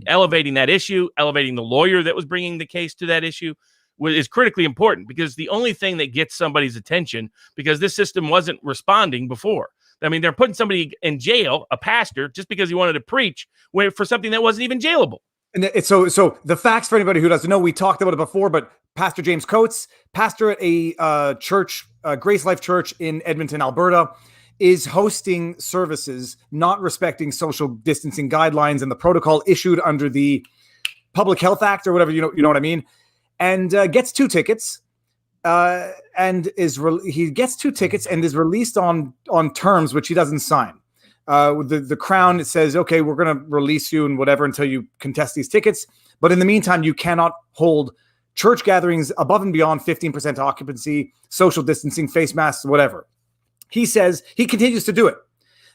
elevating that issue, elevating the lawyer that was bringing the case to that issue is critically important, because the only thing that gets somebody's attention, because this system wasn't responding before. I mean, they're putting somebody in jail, a pastor, just because he wanted to preach for something that wasn't even jailable. And so the facts for anybody who doesn't know, we talked about it before, but Pastor James Coates, pastor at a church, Grace Life Church in Edmonton, Alberta, is hosting services not respecting social distancing guidelines and the protocol issued under the Public Health Act or whatever, you know what I mean, and gets 2 tickets. He gets 2 tickets and is released on terms which he doesn't sign. The Crown, it says, okay, we're going to release you and whatever until you contest these tickets. But in the meantime, you cannot hold church gatherings above and beyond 15% occupancy, social distancing, face masks, whatever. He says he continues to do it.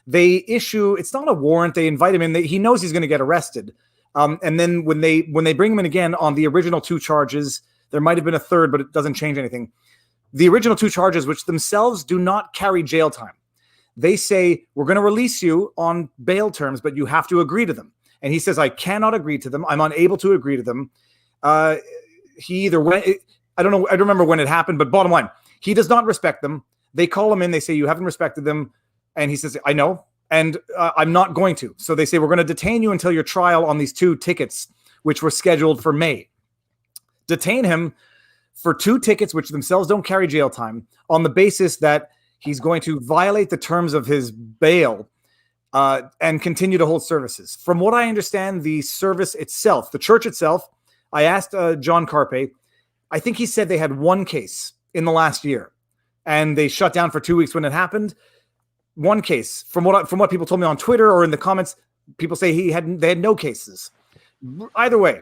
They issue, it's not a warrant. They invite him in. He knows he's going to get arrested. And then when they bring him in again on the original 2 charges, there might have been a third, but it doesn't change anything. The original 2 charges, which themselves do not carry jail time. They say, we're going to release you on bail terms, but you have to agree to them. And he says, I cannot agree to them. I'm unable to agree to them. He either went, I don't know, I don't remember when it happened, but bottom line, he does not respect them. They call him in. They say, you haven't respected them. And he says, I know. And I'm not going to. So they say, we're going to detain you until your trial on these 2 tickets, which were scheduled for May. Detain him for 2 tickets, which themselves don't carry jail time, on the basis that he's going to violate the terms of his bail and continue to hold services. From what I understand, the service itself, the church itself, I asked John Carpe, I think he said they had 1 case in the last year, and they shut down for 2 weeks when it happened. 1 case. From what people told me on Twitter or in the comments, people say they had no cases. Either way.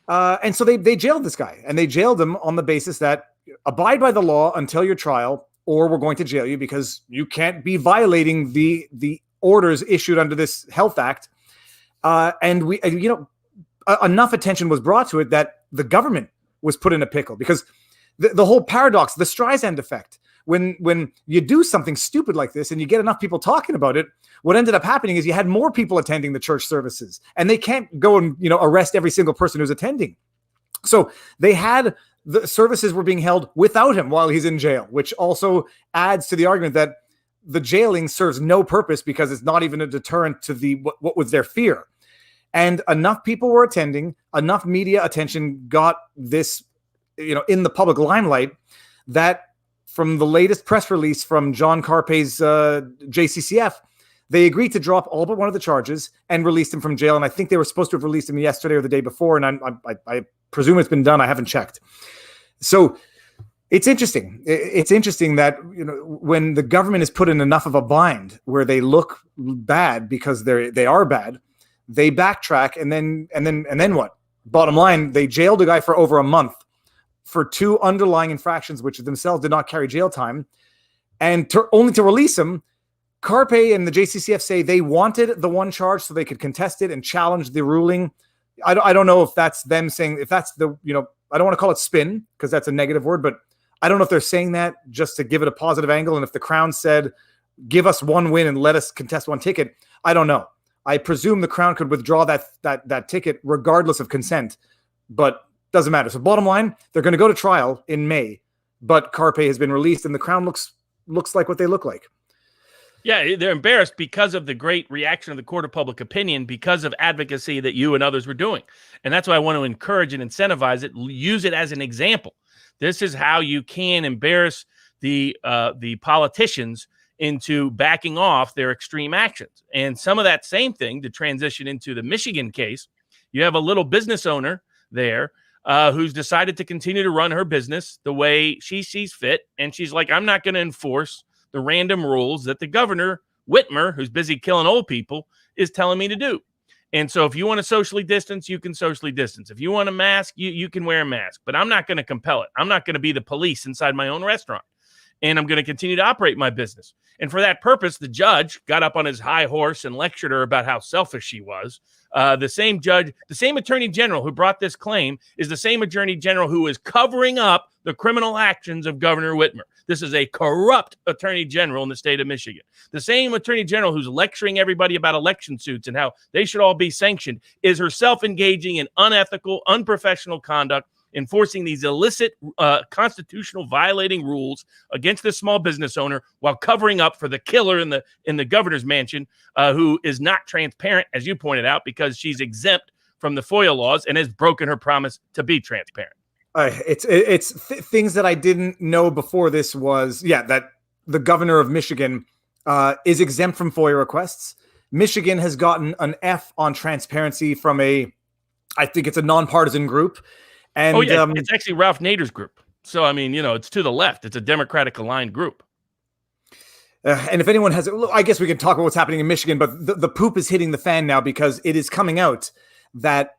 And so they jailed this guy, and they jailed him on the basis that abide by the law until your trial, or we're going to jail you because you can't be violating the orders issued under this Health Act. Enough attention was brought to it that the government was put in a pickle, because the whole paradox, the Streisand effect, when you do something stupid like this and you get enough people talking about it, what ended up happening is you had more people attending the church services, and they can't go and arrest every single person who's attending. So they had the services were being held without him while he's in jail, which also adds to the argument that the jailing serves no purpose because it's not even a deterrent to what was their fear. And enough people were attending, enough media attention got this, in the public limelight, that from the latest press release from John Carpe's JCCF, they agreed to drop all but 1 of the charges and released him from jail. And I think they were supposed to have released him yesterday or the day before. And I presume it's been done. I haven't checked. So it's interesting. It's interesting that when the government is put in enough of a bind where they look bad because they are bad, they backtrack and then what? Bottom line, they jailed a guy for over a month for 2 underlying infractions, which themselves did not carry jail time, and only to release him. Carpe and the JCCF say they wanted the 1 charge so they could contest it and challenge the ruling. I don't know if that's them saying, if that's I don't want to call it spin because that's a negative word, but I don't know if they're saying that just to give it a positive angle. And if the Crown said, give us 1 win and let us contest 1 ticket, I don't know. I presume the Crown could withdraw that ticket regardless of consent, but doesn't matter. So bottom line, they're going to go to trial in May, but Carpe has been released and the Crown looks like what they look like. Yeah, they're embarrassed because of the great reaction of the court of public opinion, because of advocacy that you and others were doing. And that's why I want to encourage and incentivize it. Use it as an example. This is how you can embarrass the politicians into backing off their extreme actions. And some of that same thing, to transition into the Michigan case, you have a little business owner there who's decided to continue to run her business the way she sees fit. And she's like, I'm not going to enforce the random rules that the governor, Whitmer, who's busy killing old people, is telling me to do. And so if you want to socially distance, you can socially distance. If you want a mask, you can wear a mask. But I'm not going to compel it. I'm not going to be the police inside my own restaurant. And I'm going to continue to operate my business. And for that purpose, the judge got up on his high horse and lectured her about how selfish she was. The same judge, the same attorney general who brought this claim is the same attorney general who is covering up the criminal actions of Governor Whitmer. This is a corrupt attorney general in the state of Michigan. The same attorney general who's lecturing everybody about election suits and how they should all be sanctioned is herself engaging in unethical, unprofessional conduct, enforcing these illicit constitutional violating rules against this small business owner while covering up for the killer in the governor's mansion, who is not transparent, as you pointed out, because she's exempt from the FOIA laws and has broken her promise to be transparent. Things that I didn't know before this was, that the governor of Michigan is exempt from FOIA requests. Michigan has gotten an F on transparency from I think it's a nonpartisan group. And it's actually Ralph Nader's group. So, I mean, it's to the left. It's a Democratic aligned group. And if anyone has, I guess we can talk about what's happening in Michigan, but the poop is hitting the fan now because it is coming out that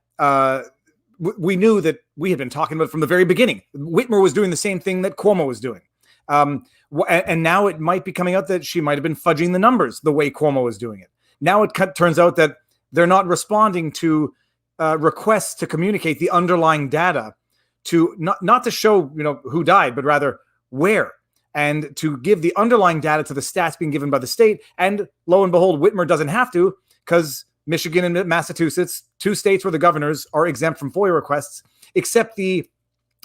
we knew that we had been talking about from the very beginning. Whitmer was doing the same thing that Cuomo was doing. And now it might be coming out that she might have been fudging the numbers the way Cuomo was doing it. Now it turns out that they're not responding to requests to communicate the underlying data to not to show, who died, but rather where, and to give the underlying data to the stats being given by the state. And lo and behold, Whitmer doesn't have to, because Michigan and Massachusetts, two states where the governors are exempt from FOIA requests, except the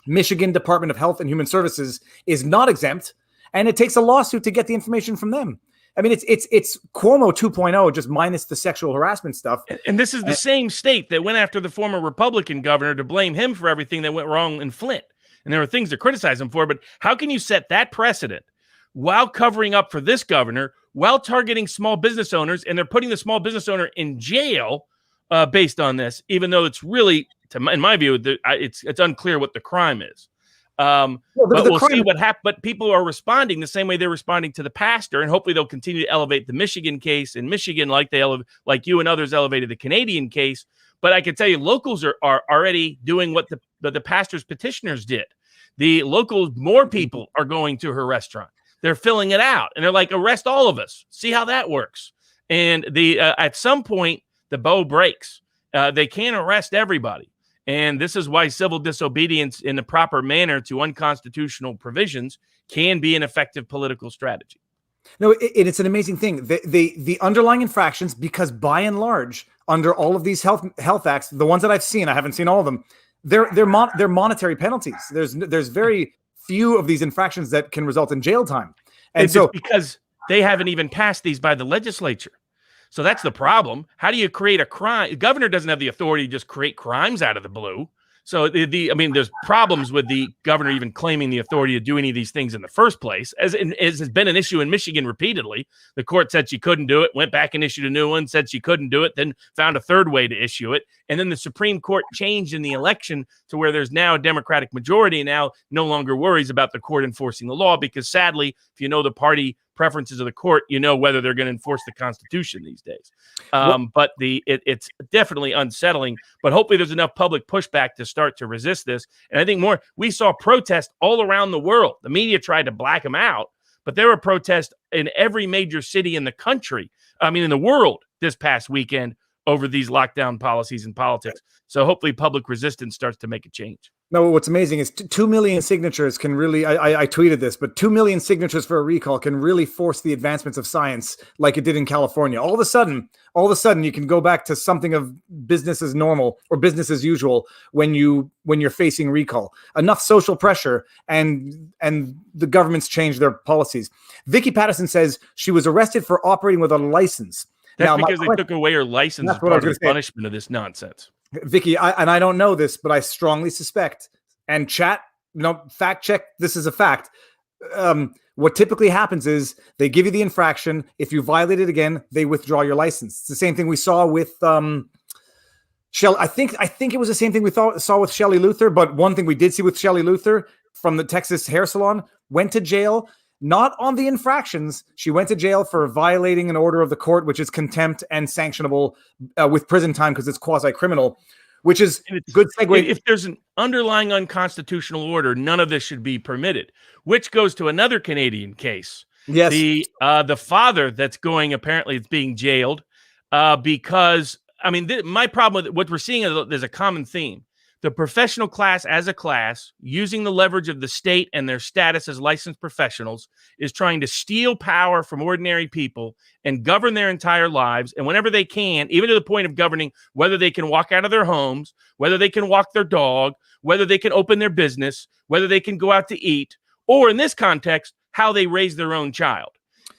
Michigan Department of Health and Human Services is not exempt, and it takes a lawsuit to get the information from them. I mean, it's Cuomo 2.0, just minus the sexual harassment stuff. And this is the same state that went after the former Republican governor to blame him for everything that went wrong in Flint. And there were things to criticize him for, but how can you set that precedent while covering up for this governor, while targeting small business owners, and they're putting the small business owner in jail based on this, even though it's really, in my view, it's unclear what the crime is. But we'll see what happens. But people are responding the same way they're responding to the pastor, and hopefully they'll continue to elevate the Michigan case in Michigan, like like you and others elevated the Canadian case. But I can tell you, locals are already doing what the pastor's petitioners did. The locals, more people are going to her restaurant. They're filling it out, and they're like, arrest all of us. See how that works. And at some point, the bow breaks. They can't arrest everybody. And this is why civil disobedience in the proper manner to unconstitutional provisions can be an effective political strategy. No, it's an amazing thing. The underlying infractions, because by and large, under all of these health acts, the ones that I've seen, I haven't seen all of them, they're monetary penalties. There's very few of these infractions that can result in jail time. And it's just because they haven't even passed these by the legislature. So that's the problem. How do you create a crime? The governor doesn't have the authority to just create crimes out of the blue. So there's problems with the governor even claiming the authority to do any of these things in the first place, as has been an issue in Michigan repeatedly. The court said she couldn't do it, went back and issued a new one, said she couldn't do it, then found a third way to issue it. And then the Supreme Court changed in the election to where there's now a Democratic majority, and now no longer worries about the court enforcing the law, because sadly, if you know the party preferences of the court, you know whether they're going to enforce the Constitution these days. But it's definitely unsettling. But hopefully there's enough public pushback to start to resist this. And I think we saw protests all around the world. The media tried to black them out, but there were protests in every major city in the country, in the world this past weekend over these lockdown policies and politics. So hopefully public resistance starts to make a change. No, what's amazing is 2 million signatures can really, I tweeted this, but 2 million signatures for a recall can really force the advancements of science like it did in California. All of a sudden, you can go back to something of business as normal or business as usual when you're facing recall. Enough social pressure and the government's changed their policies. Vicky Patterson says she was arrested for operating without a license. That's because they took away her license as part of the punishment of this nonsense. Vicky, I don't know this, but I strongly suspect, and chat, fact check, this is a fact. What typically happens is they give you the infraction. If you violate it again, they withdraw your license. It's the same thing we saw with Shelley. I think it was the same thing we saw with Shelley Luther. But one thing we did see with Shelley Luther from the Texas hair salon, went to jail, not on the infractions. She went to jail for violating an order of the court, which is contempt and sanctionable with prison time because it's quasi-criminal, which is good segue. If there's an underlying unconstitutional order, none of this should be permitted, which goes to another Canadian case. Yes. The father that's apparently it's being jailed because, I mean, my problem with what we're seeing is there's a common theme. The professional class as a class, using the leverage of the state and their status as licensed professionals, is trying to steal power from ordinary people and govern their entire lives. And whenever they can, even to the point of governing whether they can walk out of their homes, whether they can walk their dog, whether they can open their business, whether they can go out to eat, or in this context, how they raise their own child.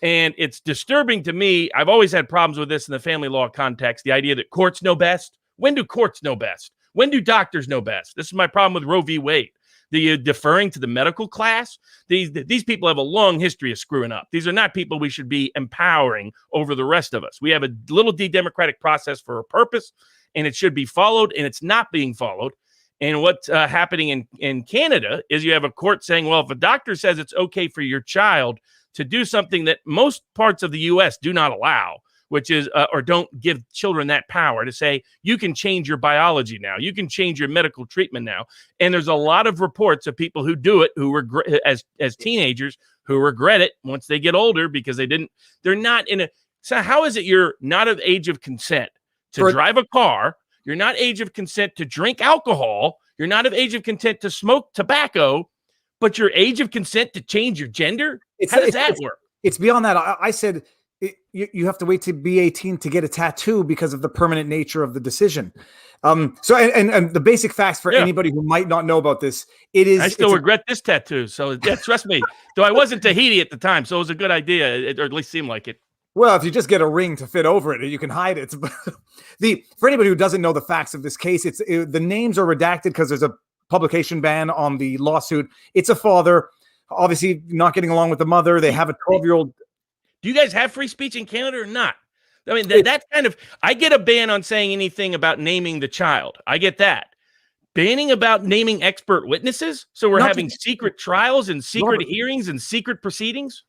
And it's disturbing to me. I've always had problems with this in the family law context, the idea that courts know best. When do courts know best? When do doctors know best? This is my problem with Roe v. Wade. The deferring to the medical class. These people have a long history of screwing up. These are not people we should be empowering over the rest of us. We have a little de-democratic process for a purpose, and it should be followed, and it's not being followed. And what's happening in Canada is you have a court saying, well, if a doctor says it's okay for your child to do something that most parts of the U.S. do not allow, which is, or don't give children that power to say, you can change your biology now, you can change your medical treatment now. And there's a lot of reports of people who do it, who regret as teenagers, who regret it once they get older because they're not in a, so how is it you're not of age of consent to drive a car? You're not age of consent to drink alcohol. You're not of age of consent to smoke tobacco, but you're age of consent to change your gender? How does that work? It's beyond that. I said, you have to wait to be 18 to get a tattoo because of the permanent nature of the decision. So, and the basic facts for anybody who might not know about this, I still regret this tattoo. So trust me, though I was in Tahiti at the time, so it was a good idea, or at least seemed like it. Well, if you just get a ring to fit over it, you can hide it. For anybody who doesn't know the facts of this case, the names are redacted because there's a publication ban on the lawsuit. It's a father, obviously not getting along with the mother. They have a 12-year-old. Do you guys have free speech in Canada or not? I mean, that's kind of, I get a ban on saying anything about naming the child. I get that. Banning about naming expert witnesses? So we're having secret trials and secret hearings and secret proceedings?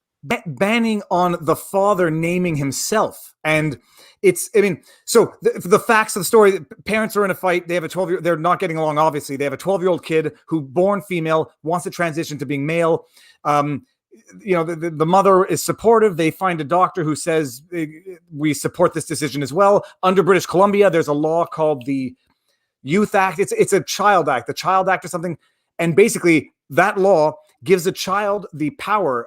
Banning on the father naming himself. And so the facts of the story, parents are in a fight. They have a 12-year-old, they're not getting along, obviously. They have a 12-year-old kid who, born female, wants to transition to being male. The mother is supportive. They find a doctor who says, we support this decision as well. Under British Columbia, there's a law called the Youth Act. It's a child act, the Child Act or something. And basically that law gives a child the power,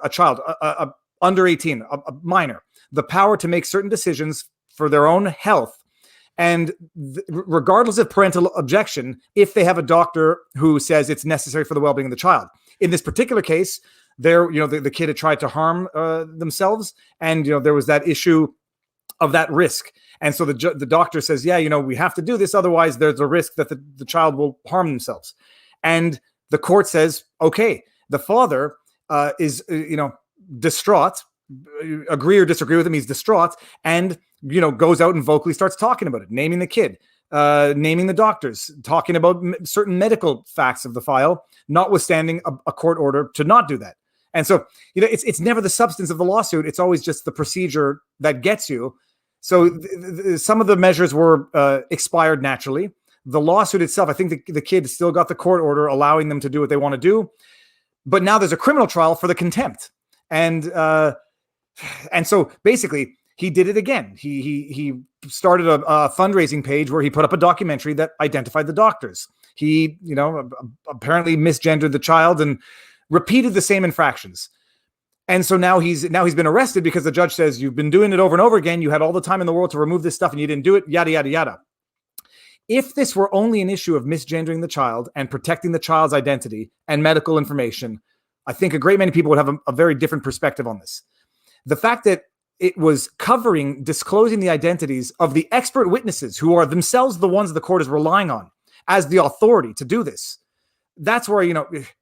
under 18, a minor, the power to make certain decisions for their own health. And regardless of parental objection, if they have a doctor who says it's necessary for the well-being of the child. In this particular case, the kid had tried to harm themselves, and there was that issue of that risk. And so the doctor says, we have to do this, otherwise there's a risk that the child will harm themselves. And the court says, okay, the father is distraught, agree or disagree with him, he's distraught, and goes out and vocally starts talking about it, naming the kid, naming the doctors, talking about certain medical facts of the file, notwithstanding a court order to not do that. And so, it's never the substance of the lawsuit. It's always just the procedure that gets you. So some of the measures were expired naturally. The lawsuit itself, I think the kid still got the court order allowing them to do what they want to do. But now there's a criminal trial for the contempt. And so basically he did it again. He started a fundraising page where he put up a documentary that identified the doctors. He, apparently misgendered the child and repeated the same infractions. And so now he's been arrested because the judge says, you've been doing it over and over again. You had all the time in the world to remove this stuff and you didn't do it, yada, yada, yada. If this were only an issue of misgendering the child and protecting the child's identity and medical information, I think a great many people would have a very different perspective on this. The fact that it was disclosing the identities of the expert witnesses who are themselves the ones the court is relying on as the authority to do this. That's where,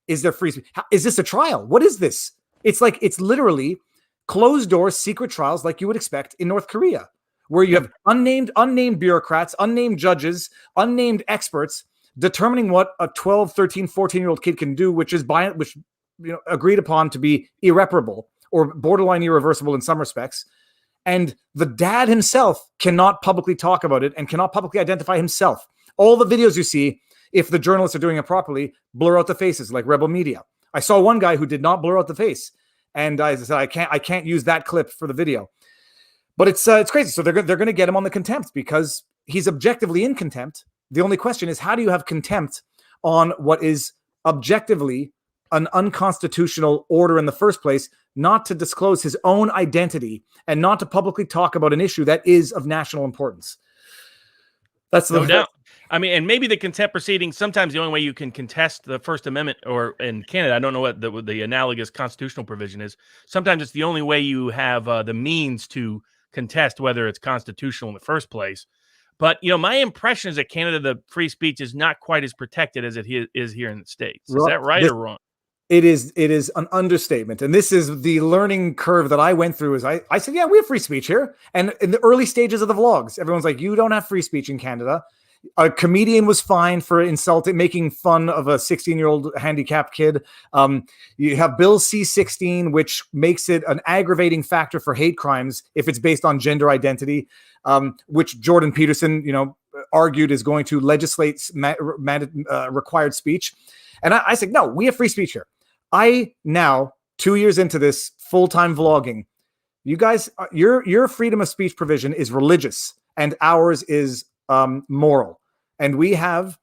is there free speech? Is this a trial? What is this? It's literally closed door secret trials like you would expect in North Korea, where you have unnamed bureaucrats, unnamed judges, unnamed experts determining what a 12, 13, 14-year-old kid can do, which agreed upon to be irreparable. or borderline irreversible in some respects. And the dad himself cannot publicly talk about it and cannot publicly identify himself. All the videos you see, if the journalists are doing it properly, blur out the faces like Rebel Media. I saw one guy who did not blur out the face, and I said I can't use that clip for the video. But it's crazy. So they're going to get him on the contempt because he's objectively in contempt. The only question is, how do you have contempt on what is objectively an unconstitutional order in the first place, not to disclose his own identity and not to publicly talk about an issue that is of national importance? That's no doubt. I mean, and maybe the contempt proceedings, sometimes the only way you can contest the First Amendment, or in Canada, I don't know what the analogous constitutional provision is. Sometimes it's the only way you have the means to contest whether it's constitutional in the first place. But, my impression is that Canada, the free speech is not quite as protected as it is here in the States. Is that right or wrong? It is an understatement. And this is the learning curve that I went through. Is I said, yeah, we have free speech here. And in the early stages of the vlogs, everyone's like, you don't have free speech in Canada. A comedian was fined for making fun of a 16-year-old handicapped kid. You have Bill C-16, which makes it an aggravating factor for hate crimes if it's based on gender identity, which Jordan Peterson, argued is going to legislate required speech. And I said, no, we have free speech here. I now, 2 years into this full-time vlogging, you guys, your freedom of speech provision is religious and ours is moral. And we have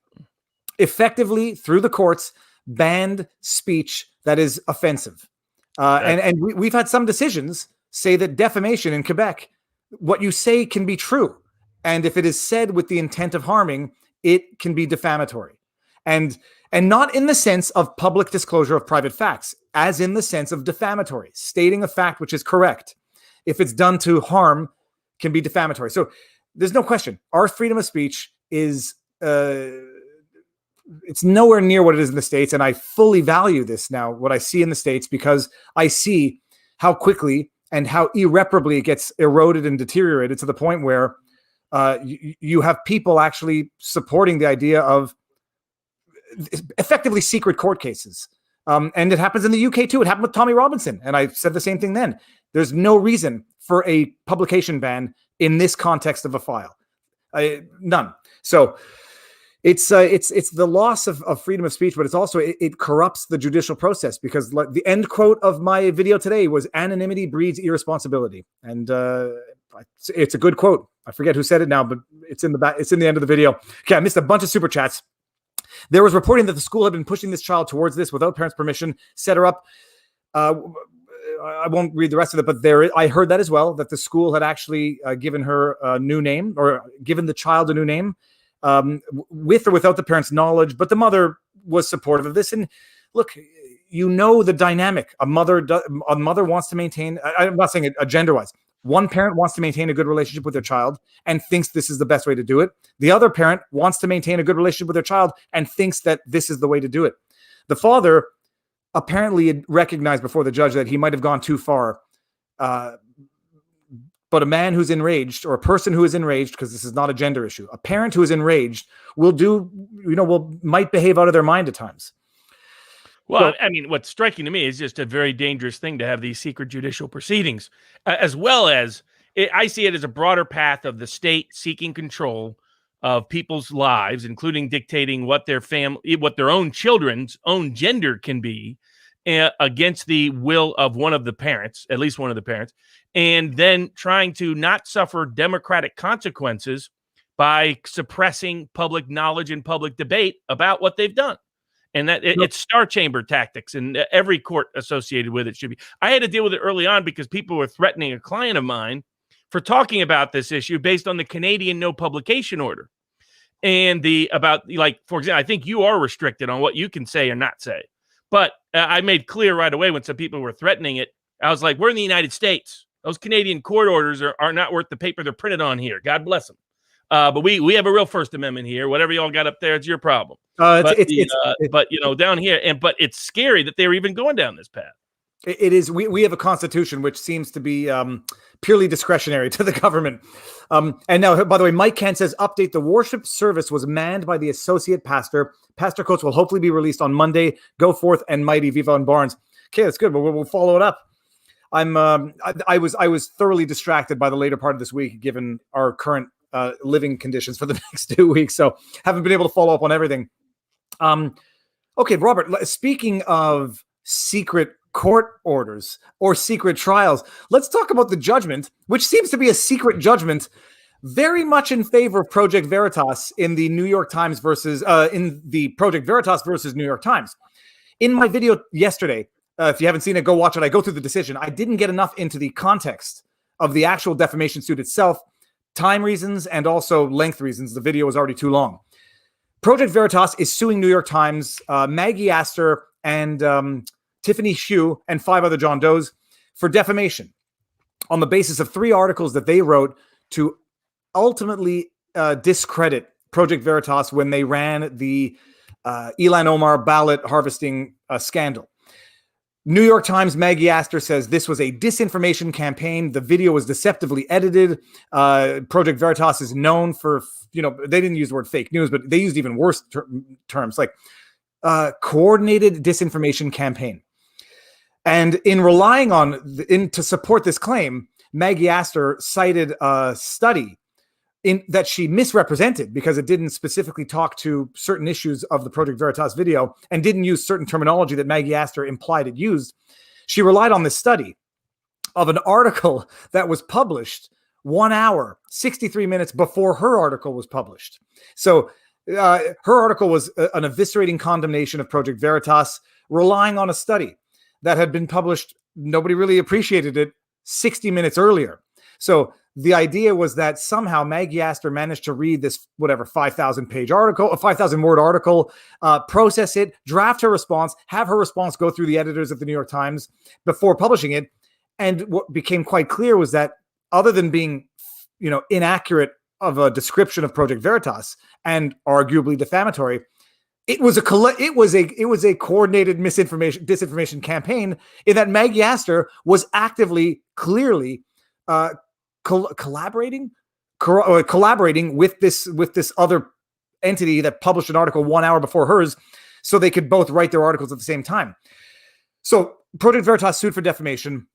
effectively, through the courts, banned speech that is offensive. And we've had some decisions say that defamation in Quebec, what you say can be true. And if it is said with the intent of harming, it can be defamatory. And not in the sense of public disclosure of private facts, as in the sense of defamatory, stating a fact which is correct. If it's done to harm, can be defamatory. So there's no question. Our freedom of speech is, it's nowhere near what it is in the States. And I fully value this now, what I see in the States, because I see how quickly and how irreparably it gets eroded and deteriorated to the point where you have people actually supporting the idea of effectively secret court cases. And it happens in the UK too. It happened with Tommy Robinson. And I said the same thing then. There's no reason for a publication ban in this context of a file. None. So it's the loss of freedom of speech, but it's also, it corrupts the judicial process, because like the end quote of my video today was, anonymity breeds irresponsibility. And it's a good quote. I forget who said it now, but it's in the end of the video. Okay, I missed a bunch of super chats. There was reporting that the school had been pushing this child towards this without parents' permission, set her up. I won't read the rest of it, but I heard that as well, that the school had actually given her a new name, or given the child a new name, with or without the parents' knowledge. But the mother was supportive of this. And look, the dynamic. A mother wants to maintain, I'm not saying it gender-wise. One parent wants to maintain a good relationship with their child and thinks this is the best way to do it. The other parent wants to maintain a good relationship with their child and thinks that this is the way to do it. The father apparently had recognized before the judge that he might have gone too far. But a man who's enraged, or a person who is enraged, because this is not a gender issue, a parent who is enraged might behave out of their mind at times. Well, I mean, what's striking to me is just a very dangerous thing to have these secret judicial proceedings, as well as I see it as a broader path of the state seeking control of people's lives, including dictating what their own children's own gender can be, against the will of one of the parents, at least one of the parents, and then trying to not suffer democratic consequences by suppressing public knowledge and public debate about what they've done. And that it's star chamber tactics, and every court associated with it should be. I had to deal with it early on because people were threatening a client of mine for talking about this issue based on the Canadian no publication order. And for example, I think you are restricted on what you can say or not say. But I made clear right away when some people were threatening it, I was like, we're in the United States. Those Canadian court orders are not worth the paper they're printed on here. God bless them. But we have a real First Amendment here. Whatever y'all got up there, it's your problem. But down here, but it's scary that they're even going down this path. It is. We have a constitution which seems to be purely discretionary to the government. And now, by the way, Mike Kent says, update: the worship service was manned by the associate pastor. Pastor Coates will hopefully be released on Monday. Go forth and mighty, Viva and Barnes. Okay, that's good. But we'll follow it up. I was thoroughly distracted by the later part of this week, given our current living conditions for the next 2 weeks. So haven't been able to follow up on everything. Okay, Robert, speaking of secret court orders or secret trials, let's talk about the judgment, which seems to be a secret judgment very much in favor of Project Veritas in the New York Times versus in the Project Veritas versus New York Times. In my video yesterday, if you haven't seen it, go watch it. I go through the decision. I didn't get enough into the context of the actual defamation suit itself, time reasons, and also length reasons. The video was already too long. Project Veritas is suing New York Times, Maggie Astor, and Tiffany Hsu, and 5 other John Does for defamation on the basis of 3 articles that they wrote to ultimately discredit Project Veritas when they ran the Ilhan Omar ballot harvesting scandal. New York Times, Maggie Astor says this was a disinformation campaign. The video was deceptively edited. Project Veritas is known for, they didn't use the word fake news, but they used even worse terms like coordinated disinformation campaign. And in relying on, to support this claim, Maggie Astor cited a study that she misrepresented because it didn't specifically talk to certain issues of the Project Veritas video and didn't use certain terminology that Maggie Astor implied it used. She relied on this study of an article that was published 1 hour, 63 minutes before her article was published. So her article was an eviscerating condemnation of Project Veritas, relying on a study that had been published. Nobody really appreciated it 60 minutes earlier. So the idea was that somehow Maggie Astor managed to read this, 5,000 page article, a 5,000 word article, process it, draft her response, have her response go through the editors of the New York Times before publishing it. And what became quite clear was that other than being, inaccurate of a description of Project Veritas and arguably defamatory, it was a coordinated disinformation campaign in that Maggie Astor was actively, clearly, collaborating with this other entity that published an article 1 hour before hers, so they could both write their articles at the same time. So Project Veritas sued for defamation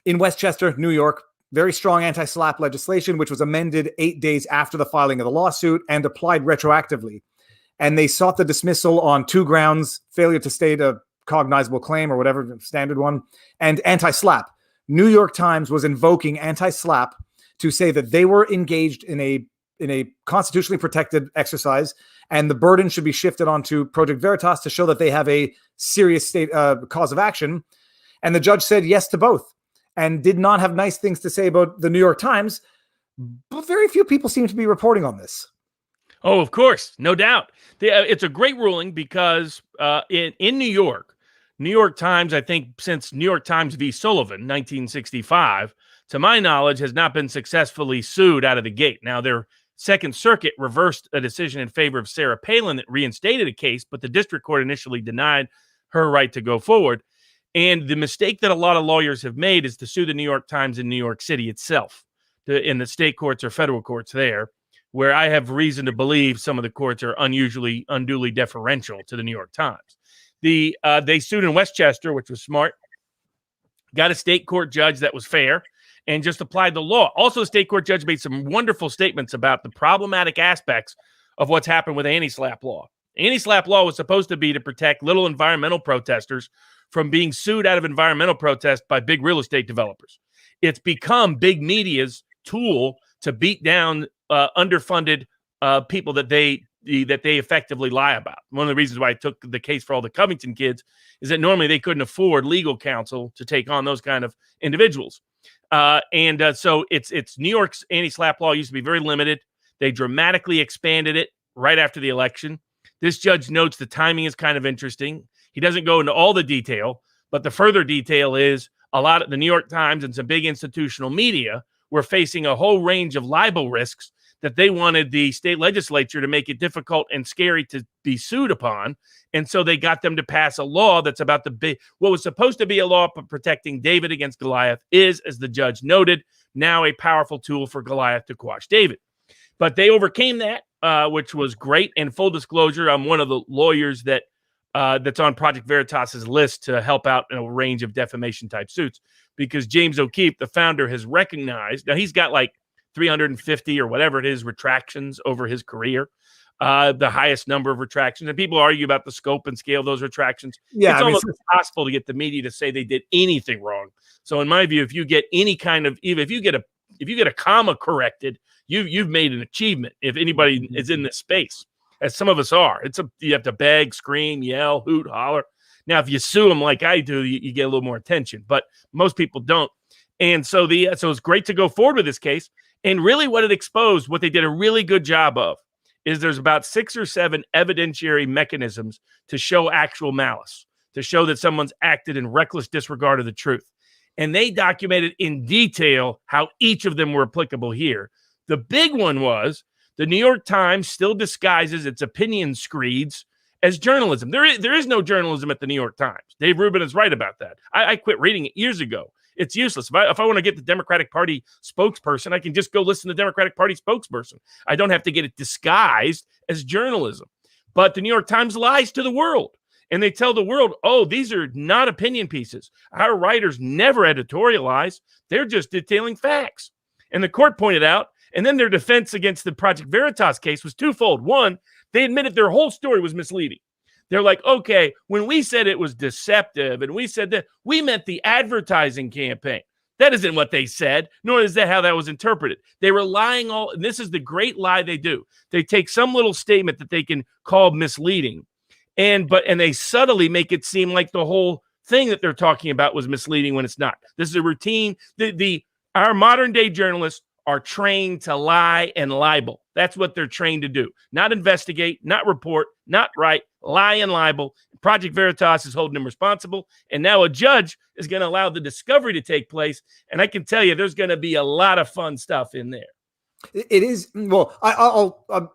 in Westchester, New York. Very strong anti-SLAPP legislation, which was amended 8 days after the filing of the lawsuit and applied retroactively. And they sought the dismissal on 2 grounds: failure to state a cognizable claim or whatever standard one, and anti-SLAPP. New York Times was invoking anti-SLAPP to say that they were engaged in a constitutionally protected exercise, and the burden should be shifted onto Project Veritas to show that they have a serious state cause of action. And the judge said yes to both, and did not have nice things to say about the New York Times. But very few people seem to be reporting on this. Oh, of course, no doubt. It's a great ruling because in New York Times, I think since New York Times v. Sullivan, 1965, to my knowledge, has not been successfully sued out of the gate. Now, their Second Circuit reversed a decision in favor of Sarah Palin that reinstated a case, but the district court initially denied her right to go forward. And the mistake that a lot of lawyers have made is to sue the New York Times in New York City itself, in the state courts or federal courts there, where I have reason to believe some of the courts are unduly deferential to the New York Times. They sued in Westchester, which was smart, got a state court judge that was fair, and just applied the law. Also, the state court judge made some wonderful statements about the problematic aspects of what's happened with anti-SLAPP law. Anti-SLAPP law was supposed to be to protect little environmental protesters from being sued out of environmental protest by big real estate developers. It's become big media's tool to beat down underfunded people that they effectively lie about. One of the reasons why I took the case for all the Covington kids is that normally they couldn't afford legal counsel to take on those kind of individuals. So it's New York's anti-SLAPP law used to be very limited. They dramatically expanded it right after the election. This judge notes the timing is kind of interesting. He doesn't go into all the detail, but the further detail is a lot of the New York Times and some big institutional media were facing a whole range of libel risks that they wanted the state legislature to make it difficult and scary to be sued upon. And so they got them to pass a law that's about what was supposed to be a law protecting David against Goliath is, as the judge noted, now a powerful tool for Goliath to quash David. But they overcame that, which was great. And full disclosure, I'm one of the lawyers that's on Project Veritas's list to help out in a range of defamation type suits. because James O'Keefe, the founder, has recognized, now he's got like 350 or whatever it is retractions over his career, the highest number of retractions. And people argue about the scope and scale of those retractions. Yeah, it's almost impossible to get the media to say they did anything wrong. So in my view, if you get any kind of, if you get a comma corrected, you've made an achievement. If anybody is in this space, as some of us are, you have to beg, scream, yell, hoot, holler. Now, if you sue them like I do, you get a little more attention, but most people don't. And so so it's great to go forward with this case. And really what it exposed, what they did a really good job of, is there's about 6 or 7 evidentiary mechanisms to show actual malice, to show that someone's acted in reckless disregard of the truth. And they documented in detail how each of them were applicable here. The big one was the New York Times still disguises its opinion screeds as journalism. There is no journalism at the New York Times. Dave Rubin is right about that. I quit reading it years ago. It's useless. If I want to get the Democratic Party spokesperson, I can just go listen to the Democratic Party spokesperson. I don't have to get it disguised as journalism. But the New York Times lies to the world. And they tell the world, oh, these are not opinion pieces. Our writers never editorialize. They're just detailing facts. And the court pointed out, and then their defense against the Project Veritas case was twofold. One, they admitted their whole story was misleading. They're like, okay, when we said it was deceptive and we said that, we meant the advertising campaign. That isn't what they said, nor is that how that was interpreted. They were lying and this is the great lie they do. They take some little statement that they can call misleading, and they subtly make it seem like the whole thing that they're talking about was misleading when it's not. This is a routine. Our modern day journalists are trained to lie and libel. That's what they're trained to do. Not investigate, not report, not write, lie and libel. Project Veritas is holding them responsible. And now a judge is going to allow the discovery to take place. And I can tell you, there's going to be a lot of fun stuff in there. It is. Well, I'll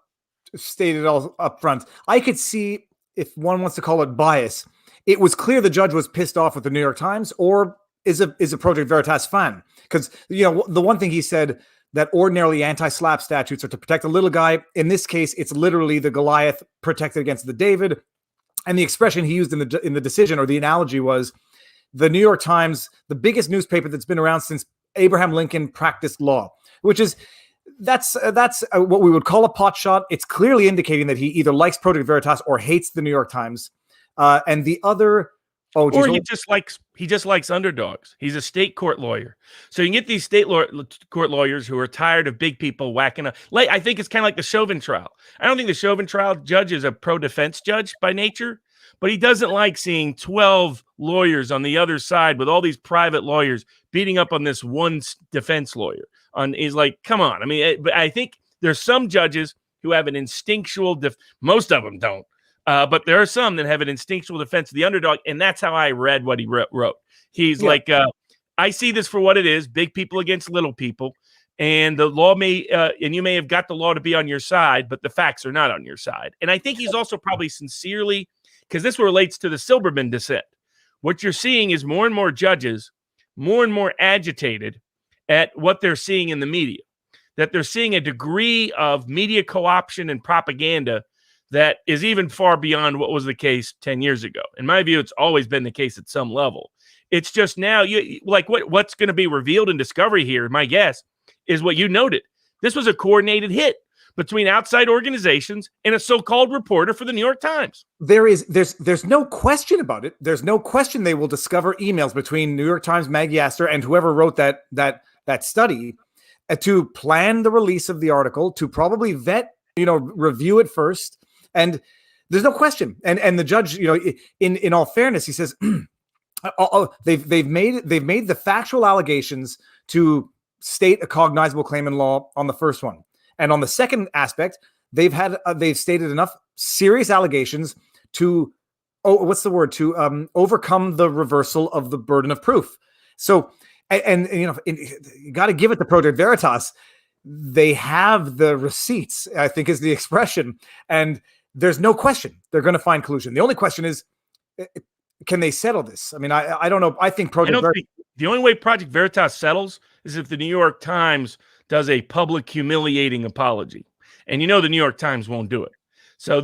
state it all up front. I could see, if one wants to call it bias, it was clear the judge was pissed off with the New York Times or is a Project Veritas fan. Because, the one thing he said, that ordinarily anti-SLAPP statutes are to protect the little guy. In this case, it's literally the Goliath protected against the David. And the expression he used in the decision, or the analogy, was the New York Times, the biggest newspaper that's been around since Abraham Lincoln practiced law, which is that's what we would call a pot shot. It's clearly indicating that he either likes Project Veritas or hates the New York Times. And the other, he just likes underdogs. He's a state court lawyer, so you can get these state court lawyers who are tired of big people whacking up. Like, I think it's kind of like the Chauvin trial. I don't think the Chauvin trial judge is a pro-defense judge by nature, but he doesn't like seeing 12 lawyers on the other side with all these private lawyers beating up on this one defense lawyer. He's like, come on. I mean, I think there's some judges who have an instinctual most of them don't. But there are some that have an instinctual defense of the underdog, and that's how I read what he wrote. He's like, I see this for what it is, big people against little people, and the law and you may have got the law to be on your side, but the facts are not on your side. And I think he's also probably sincerely, because this relates to the Silberman dissent. What you're seeing is more and more judges, more and more agitated at what they're seeing in the media, that they're seeing a degree of media co-option and propaganda that is even far beyond what was the case 10 years ago. In my view, it's always been the case at some level. It's just now, what's going to be revealed in discovery here, my guess, is what you noted. This was a coordinated hit between outside organizations and a so-called reporter for the New York Times. There's no question about it. There's no question they will discover emails between New York Times, Maggie Astor, and whoever wrote that study to plan the release of the article, to probably vet, review it first. And there's no question. And the judge, in all fairness, he says, they've made the factual allegations to state a cognizable claim in law on the first one. And on the second aspect, they've stated enough serious allegations to, overcome the reversal of the burden of proof. So, and you got to give it to Project Veritas. They have the receipts, I think is the expression. And there's no question they're going to find collusion. The only question is, can they settle this? I mean, I don't know. I think the only way Project Veritas settles is if the New York Times does a public humiliating apology, and the New York Times won't do it. So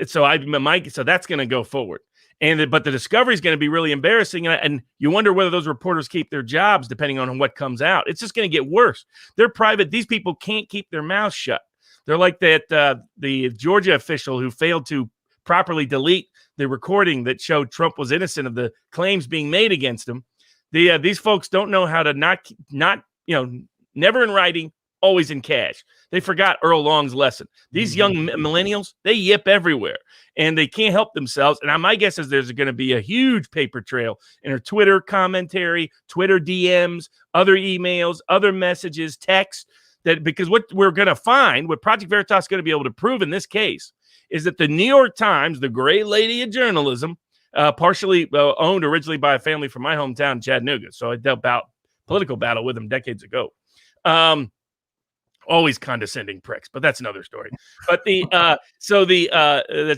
so that's going to go forward. But the discovery is going to be really embarrassing, and you wonder whether those reporters keep their jobs depending on what comes out. It's just going to get worse. They're private. These people can't keep their mouths shut. They're like that the Georgia official who failed to properly delete the recording that showed Trump was innocent of the claims being made against him. These folks don't know how to not never in writing, always in cash. They forgot Earl Long's lesson. These young millennials, they yip everywhere, and they can't help themselves. And my guess is there's going to be a huge paper trail in her Twitter commentary, Twitter DMs, other emails, other messages, text. Because what we're going to find, what Project Veritas is going to be able to prove in this case, is that the New York Times, the great lady of journalism, partially owned originally by a family from my hometown, Chattanooga. So I dealt political battle with them decades ago. Always condescending pricks, but that's another story. But that's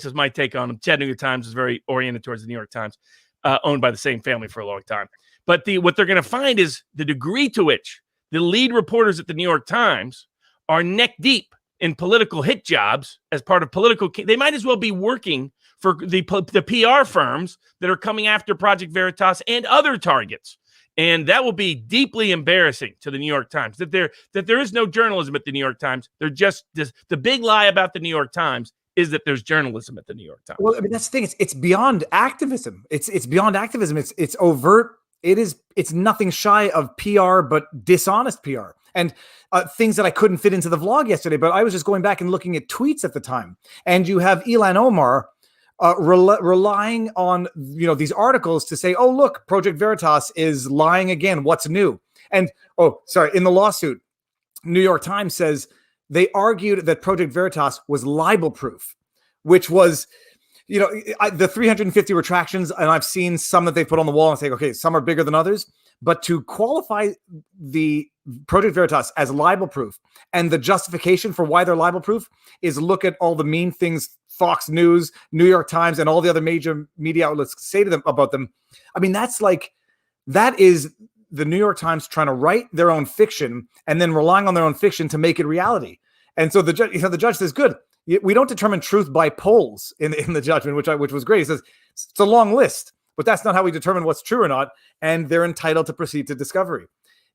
just my take on them. Chattanooga Times is very oriented towards the New York Times, owned by the same family for a long time. But what they're going to find is the degree to which the lead reporters at the New York Times are neck deep in political hit jobs as part of political. They might as well be working for the PR firms that are coming after Project Veritas and other targets. And that will be deeply embarrassing to the New York Times that there is no journalism at the New York Times. They're just the big lie about the New York Times is that there's journalism at the New York Times. Well, I mean, that's the thing. It's beyond activism. It's beyond activism. It's overt. It's nothing shy of PR, but dishonest PR. And things that I couldn't fit into the vlog yesterday, but I was just going back and looking at tweets at the time. And you have Ilhan Omar relying on these articles to say, oh, look, Project Veritas is lying again. What's new? And in the lawsuit, New York Times says they argued that Project Veritas was libel proof, which was the 350 retractions, and I've seen some that they put on the wall and say, okay, some are bigger than others, but to qualify the Project Veritas as libel proof, and the justification for why they're libel proof is look at all the mean things Fox News, New York Times, and all the other major media outlets say to them about them. I mean, that is the New York Times trying to write their own fiction and then relying on their own fiction to make it reality. And so the judge says, good. We don't determine truth by polls in the judgment, which was great. He says it's a long list, but that's not how we determine what's true or not. And they're entitled to proceed to discovery.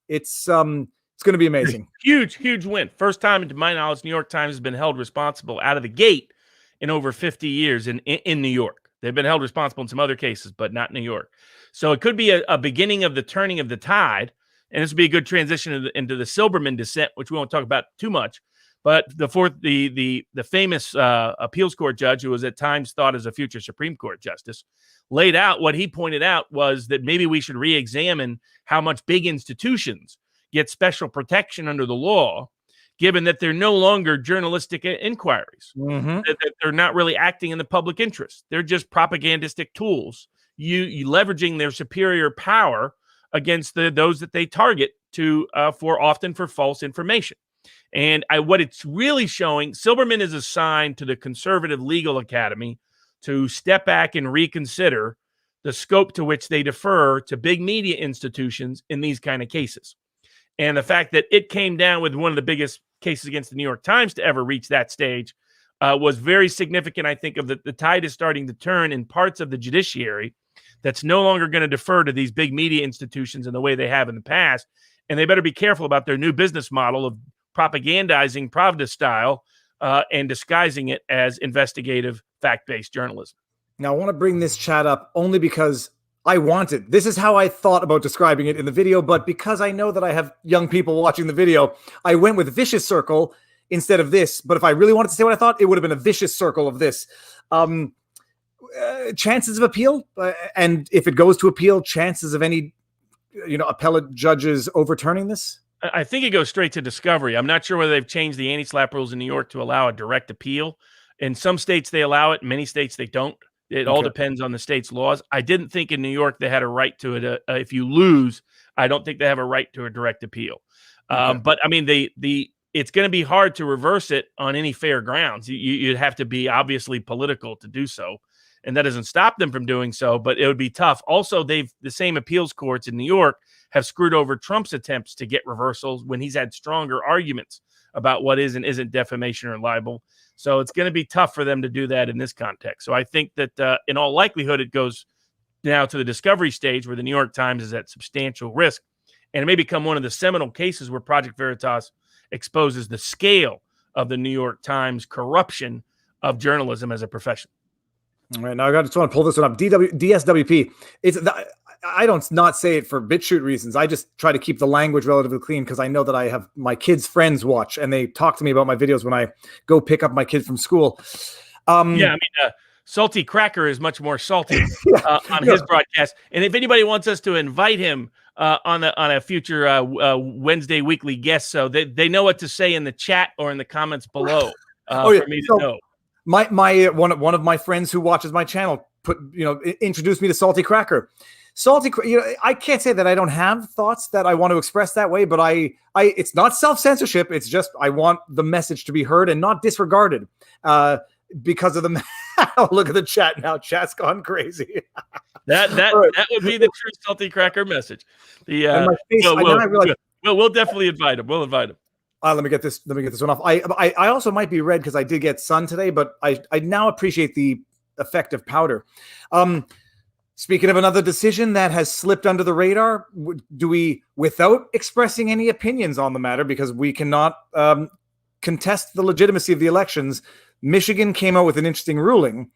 It's going to be amazing. Huge win. First time, to my knowledge, New York Times has been held responsible out of the gate in over 50 years in New York. They've been held responsible in some other cases, but not New York. So it could be a beginning of the turning of the tide, and this would be a good transition into the Silberman dissent, which we won't talk about too much. But the famous appeals court judge, who was at times thought as a future Supreme Court justice, laid out what he pointed out was that maybe we should re-examine how much big institutions get special protection under the law, given that they're no longer journalistic inquiries, that they're not really acting in the public interest. They're just propagandistic tools, you leveraging their superior power against those that they target often for false information. And what it's really showing, Silberman is assigned to the Conservative Legal Academy to step back and reconsider the scope to which they defer to big media institutions in these kind of cases. And the fact that it came down with one of the biggest cases against the New York Times to ever reach that stage was very significant, I think, of the tide is starting to turn in parts of the judiciary that's no longer going to defer to these big media institutions in the way they have in the past. And they better be careful about their new business model of propagandizing Pravda style and disguising it as investigative, fact-based journalism. Now, I want to bring this chat up only because this is how I thought about describing it in the video, but because I know that I have young people watching the video, I went with vicious circle instead of this. But if I really wanted to say what I thought, it would have been a vicious circle of this. Chances of appeal, and if it goes to appeal, chances of any appellate judges overturning this? I think it goes straight to discovery. I'm not sure whether they've changed the anti-SLAPP rules in New York to allow a direct appeal. In some states, they allow it. In many states, they don't. It all depends on the state's laws. I didn't think in New York they had a right to it. If you lose, I don't think they have a right to a direct appeal. But I mean, it's going to be hard to reverse it on any fair grounds. You'd have to be obviously political to do so, and that doesn't stop them from doing so. But it would be tough. Also, the same appeals courts in New York have screwed over Trump's attempts to get reversals when he's had stronger arguments about what is and isn't defamation or libel. So it's going to be tough for them to do that in this context. So I think that in all likelihood, it goes now to the discovery stage where the New York Times is at substantial risk. And it may become one of the seminal cases where Project Veritas exposes the scale of the New York Times corruption of journalism as a profession. All right, now I just want to pull this one up. DSWP. I don't not say it for BitChute reasons. I just try to keep the language relatively clean because I know that I have my kids' friends watch and they talk to me about my videos when I go pick up my kid from school. Salty Cracker is much more salty on his broadcast. And if anybody wants us to invite him on a future Wednesday weekly guest, so they know what to say in the chat or in the comments below for me to know. My one of my friends who watches my channel introduced me to Salty Cracker. I can't say that I don't have thoughts that I want to express that way, but it's not self-censorship. It's just I want the message to be heard and not disregarded because of the. Look at the chat now. Chat's gone crazy. That would be the true Salty Cracker message. We'll definitely invite him. We'll invite him. Let me get this one off. I also might be red because I did get sun today, but I now appreciate the effect of powder. Speaking of another decision that has slipped under the radar, do we, without expressing any opinions on the matter, because we cannot contest the legitimacy of the elections, Michigan came out with an interesting ruling.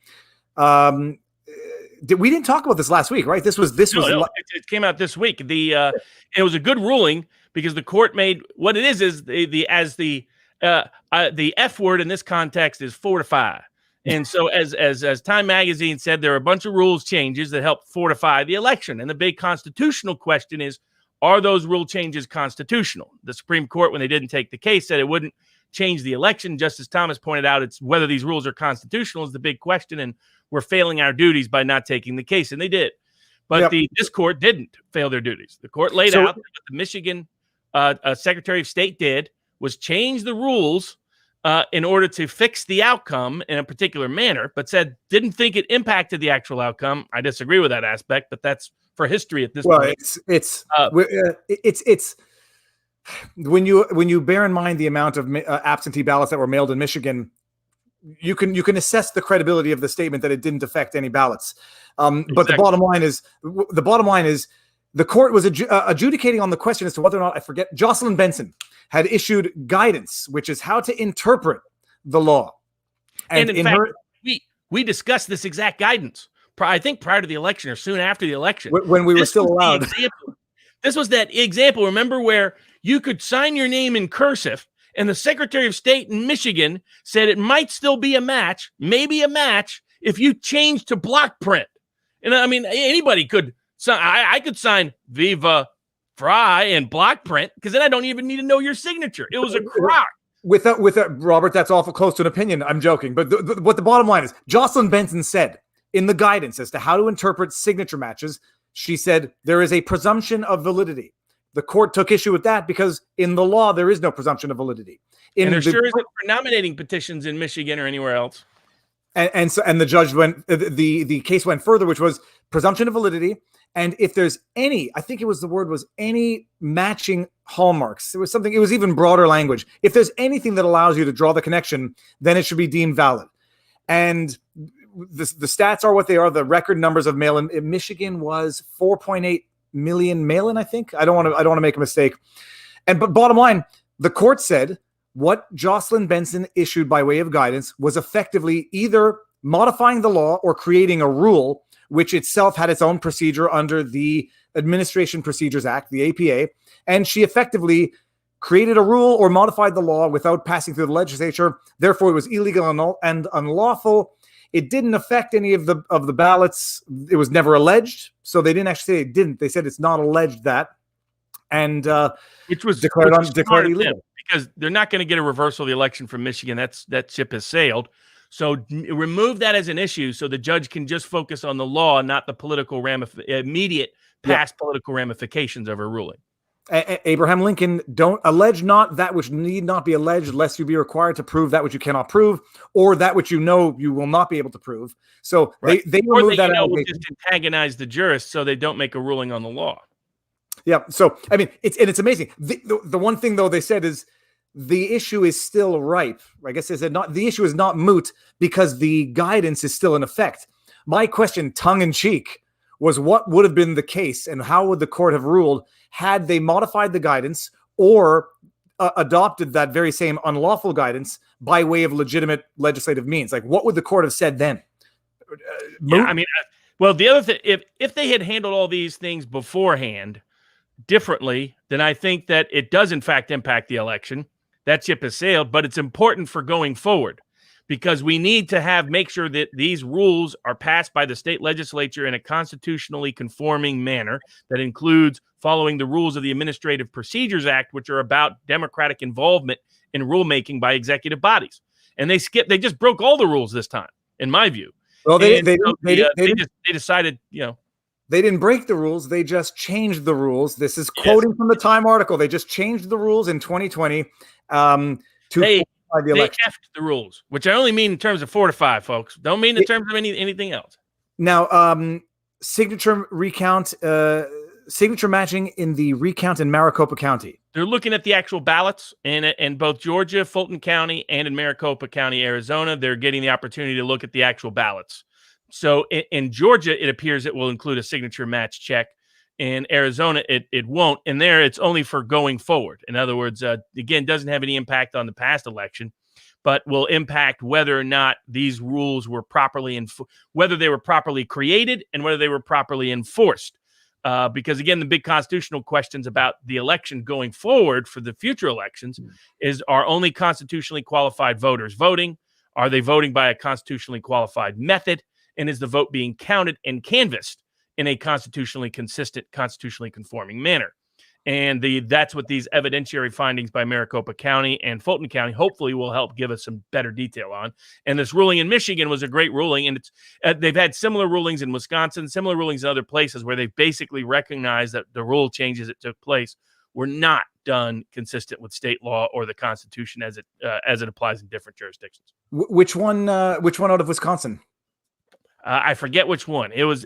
We didn't talk about this last week, right? It came out this week. It was a good ruling because the court made what it is the F word in this context is fortify. And so as Time Magazine said, there are a bunch of rules changes that help fortify the election. And the big constitutional question is, are those rule changes constitutional? The Supreme Court, when they didn't take the case, said it wouldn't change the election. Justice Thomas pointed out it's whether these rules are constitutional is the big question, and we're failing our duties by not taking the case. And they did. But this court didn't fail their duties. The court laid out that what the Michigan Secretary of State did was change the rules in order to fix the outcome in a particular manner, but didn't think it impacted the actual outcome. I disagree with that aspect, but that's for history at this point. It's when you bear in mind the amount of absentee ballots that were mailed in Michigan, you can assess the credibility of the statement that it didn't affect any ballots. But the bottom line is the court was adjudicating on the question as to whether or not, I forget, Jocelyn Benson had issued guidance, which is how to interpret the law. And in fact, we discussed this exact guidance, I think prior to the election or soon after the election. When we were still allowed. This was that example, remember, where you could sign your name in cursive, and the Secretary of State in Michigan said it might still be a match, maybe a match, if you change to block print. And I mean, anybody could. So I could sign Viva Fry and block print because then I don't even need to know your signature. It was a crock. With that, Robert, that's awful close to an opinion. I'm joking. But what the bottom line is, Jocelyn Benson said in the guidance as to how to interpret signature matches, she said there is a presumption of validity. The court took issue with that because in the law, there is no presumption of validity. And there sure isn't for nominating petitions in Michigan or anywhere else. And the judge the case went further, which was presumption of validity. And if there's any, I think any matching hallmarks. It was even broader language. If there's anything that allows you to draw the connection, then it should be deemed valid. And the stats are what they are. The record numbers of mail-in in Michigan was 4.8 million mail-in, I think. I don't want to make a mistake. But bottom line, the court said what Jocelyn Benson issued by way of guidance was effectively either modifying the law or creating a rule, which itself had its own procedure under the Administration Procedures Act, the APA. And she effectively created a rule or modified the law without passing through the legislature. Therefore, it was illegal and unlawful. It didn't affect any of the ballots. It was never alleged. So they didn't actually say it didn't. They said it's not alleged that. And which was declared illegal. Because they're not going to get a reversal of the election from Michigan. That ship has sailed. So remove that as an issue so the judge can just focus on the law, not the political immediate past political ramifications of her ruling. Abraham Lincoln, don't allege not that which need not be alleged, lest you be required to prove that which you cannot prove, or that which you know you will not be able to prove. So they removed that. Will just antagonize the jurists so they don't make a ruling on the law. Yeah. So, I mean, it's amazing. The one thing though they said is the issue is still ripe. I guess they said not the issue is not moot because the guidance is still in effect. My question, tongue in cheek, was what would have been the case and how would the court have ruled had they modified the guidance or adopted that very same unlawful guidance by way of legitimate legislative means? Like, what would the court have said then? Yeah, I mean, well, the other thing, if they had handled all these things beforehand differently, then I think that it does in fact impact the election. That ship has sailed, but it's important for going forward because we need to make sure that these rules are passed by the state legislature in a constitutionally conforming manner that includes following the rules of the Administrative Procedures Act, which are about democratic involvement in rulemaking by executive bodies. And they just broke all the rules this time, in my view. Well, they decided, you know, they didn't break the rules. They just changed the rules. This is quoting from the Time article. They just changed the rules in 2020 to fortify the election. They effed the rules, which I only mean in terms of fortify, folks. Don't mean in terms of anything else. Now, signature matching in the recount in Maricopa County. They're looking at the actual ballots in both Georgia, Fulton County, and in Maricopa County, Arizona. They're getting the opportunity to look at the actual ballots. So in Georgia, it appears it will include a signature match check. In Arizona, it won't. And there, it's only for going forward. In other words, again, doesn't have any impact on the past election, but will impact whether or not these rules were properly whether they were properly created and whether they were properly enforced. Because again, the big constitutional questions about the election going forward for the future elections are only constitutionally qualified voters voting? Are they voting by a constitutionally qualified method? And is the vote being counted and canvassed in a constitutionally consistent, constitutionally conforming manner? And that's what these evidentiary findings by Maricopa County and Fulton County hopefully will help give us some better detail on. And this ruling in Michigan was a great ruling. And they've had similar rulings in Wisconsin, similar rulings in other places where they've basically recognized that the rule changes that took place were not done consistent with state law or the Constitution as it applies in different jurisdictions. Which one out of Wisconsin? I forget which one. It was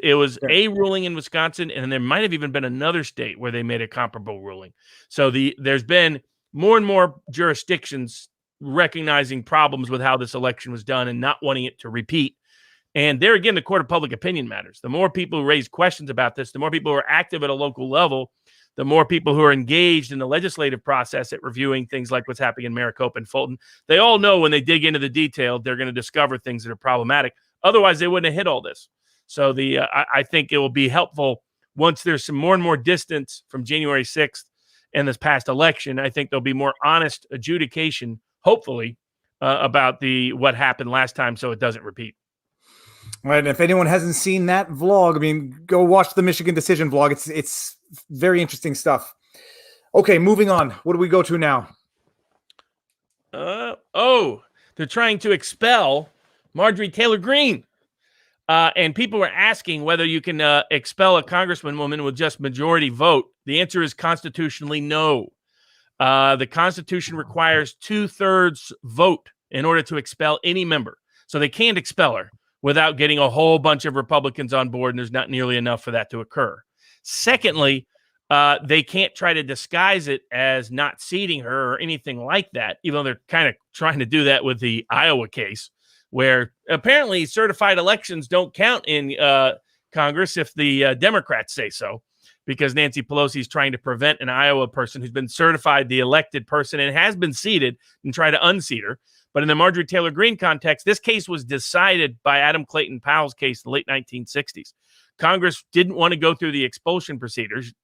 a ruling in Wisconsin, and there might have even been another state where they made a comparable ruling. So there's been more and more jurisdictions recognizing problems with how this election was done and not wanting it to repeat. And there again, the court of public opinion matters. The more people who raise questions about this, the more people who are active at a local level, the more people who are engaged in the legislative process at reviewing things like what's happening in Maricopa and Fulton. They all know when they dig into the detail, they're going to discover things that are problematic. Otherwise, they wouldn't have hit all this. So I think it will be helpful once there's some more and more distance from January 6th and this past election. I think there'll be more honest adjudication, hopefully, about what happened last time so it doesn't repeat. All right. And if anyone hasn't seen that vlog, I mean, go watch the Michigan Decision vlog. It's very interesting stuff. Okay, moving on. What do we go to now? They're trying to expel Marjorie Taylor Greene. And people were asking whether you can expel a congresswoman with just majority vote. The answer is constitutionally no. The Constitution requires 2/3 vote in order to expel any member. So they can't expel her without getting a whole bunch of Republicans on board, and there's not nearly enough for that to occur. Secondly, they can't try to disguise it as not seating her or anything like that, even though they're kind of trying to do that with the Iowa case, where apparently certified elections don't count in Congress if the Democrats say so, because Nancy Pelosi is trying to prevent an Iowa person who's been certified the elected person and has been seated and try to unseat her. But in the Marjorie Taylor Greene context, this case was decided by Adam Clayton Powell's case in the late 1960s. Congress didn't want to go through the expulsion procedures,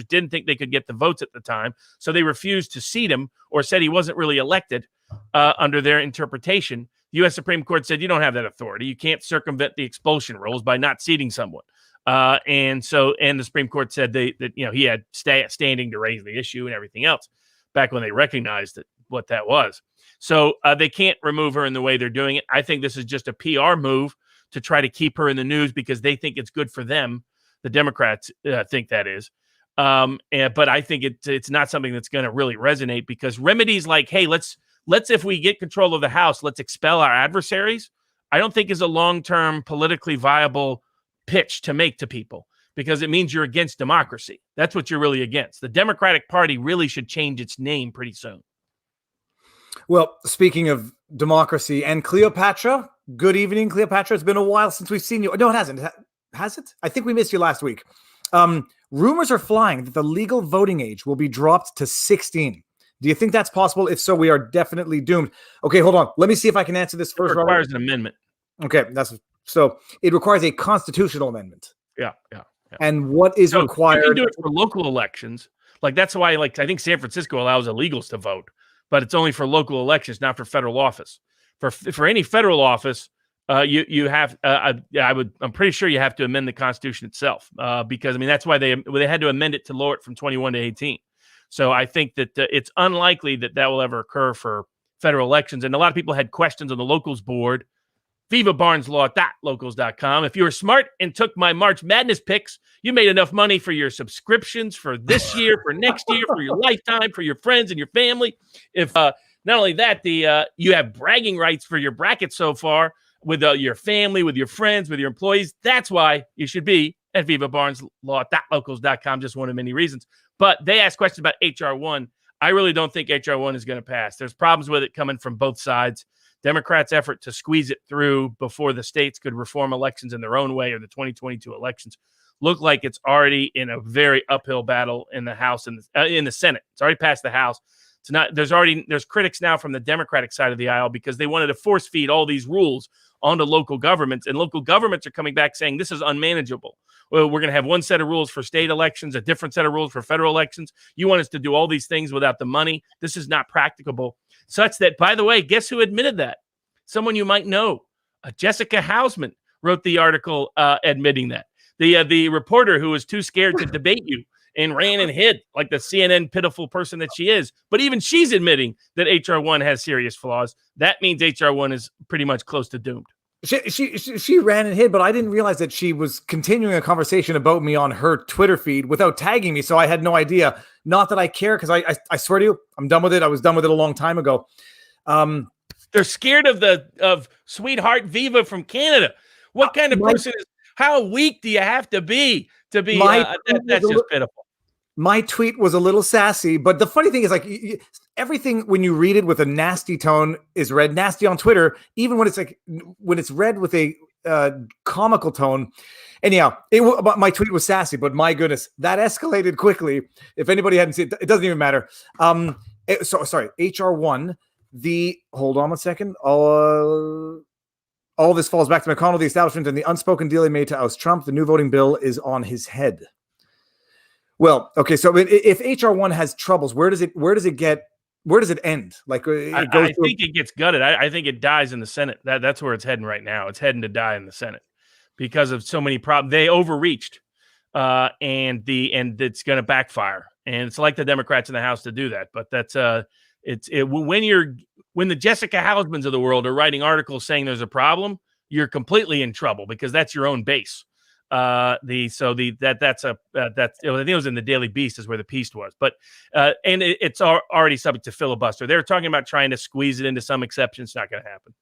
didn't think they could get the votes at the time, so they refused to seat him or said he wasn't really elected under their interpretation. The U.S. Supreme Court said you don't have that authority. You can't circumvent the expulsion rules by not seating someone. And the Supreme Court said that he had standing to raise the issue and everything else back when they recognized what that was. So they can't remove her in the way they're doing it. I think this is just a PR move to try to keep her in the news because they think it's good for them. The Democrats think that is. But I think it's not something that's going to really resonate, because remedies like, hey, let's if we get control of the House, let's expel our adversaries, I don't think is a long-term politically viable pitch to make to people, because it means you're against democracy. That's what you're really against. The Democratic Party really should change its name pretty soon. Well, speaking of democracy and Cleopatra, good evening, Cleopatra. It's been a while since we've seen you. No, it hasn't. Has it? I think we missed you last week. Rumors are flying that the legal voting age will be dropped to 16. Do you think that's possible? If so, we are definitely doomed. Okay, hold on. Let me see if I can answer this first. It requires an amendment. Okay, so it requires a constitutional amendment. Yeah. And what is required? You can do it for local elections. Like that's why, I think San Francisco allows illegals to vote, but it's only for local elections, not for federal office. For any federal office, you have. I'm pretty sure you have to amend the Constitution itself, because that's why they had to amend it to lower it from 21 to 18. So I think that it's unlikely that will ever occur for federal elections. And a lot of people had questions on the locals board. VivaBarnesLaw.locals.com. If you were smart and took my March Madness picks, you made enough money for your subscriptions for this year, for next year, for your lifetime, for your friends and your family. If not only that, you have bragging rights for your bracket so far with your family, with your friends, with your employees. That's why you should be at VivaBarnesLaw.locals.com. Just one of many reasons. But they asked questions about HR 1. I really don't think HR 1 is going to pass. There's problems with it coming from both sides. Democrats' effort to squeeze it through before the states could reform elections in their own way, or the 2022 elections, look like it's already in a very uphill battle in the House and in the Senate. It's already passed the House. It's not. There's critics now from the Democratic side of the aisle because they wanted to force feed all these rules onto local governments, and local governments are coming back saying this is unmanageable. Well, we're going to have one set of rules for state elections, a different set of rules for federal elections. You want us to do all these things without the money. This is not practicable. Such that, by the way, guess who admitted that? Someone you might know. Jessica Hausman wrote the article admitting that. The reporter who was too scared to debate you and ran and hid like the CNN pitiful person that she is. But even she's admitting that HR 1 has serious flaws. That means HR 1 is pretty much close to doomed. She ran and hid, but I didn't realize that she was continuing a conversation about me on her Twitter feed without tagging me, so I had no idea. Not that I care, because I swear to you, I'm done with it. I was done with it a long time ago. They're scared of sweetheart Viva from Canada. What kind of person is? How weak do you have to be that's just pitiful. My tweet was a little sassy, but the funny thing is, everything when you read it with a nasty tone is read nasty on Twitter, even when it's read with a comical tone. Anyhow, my tweet was sassy, but my goodness, that escalated quickly. If anybody hadn't seen it, it doesn't even matter. Sorry, HR 1. Hold on one second. All this falls back to McConnell, the establishment, and the unspoken deal he made to oust Trump. The new voting bill is on his head. Well, okay. So if HR 1 has troubles, where does it end? I think it gets gutted. I think it dies in the Senate. That's where it's heading right now. It's heading to die in the Senate because of so many problems. They overreached, and it's going to backfire. And it's like the Democrats in the House to do that. But that's when the Jessica Hausmans of the world are writing articles saying there's a problem, you're completely in trouble because that's your own base. I think it was in the Daily Beast is where the piece was, but and it's already subject to filibuster. They're talking about trying to squeeze it into some exceptions. It's not going to happen.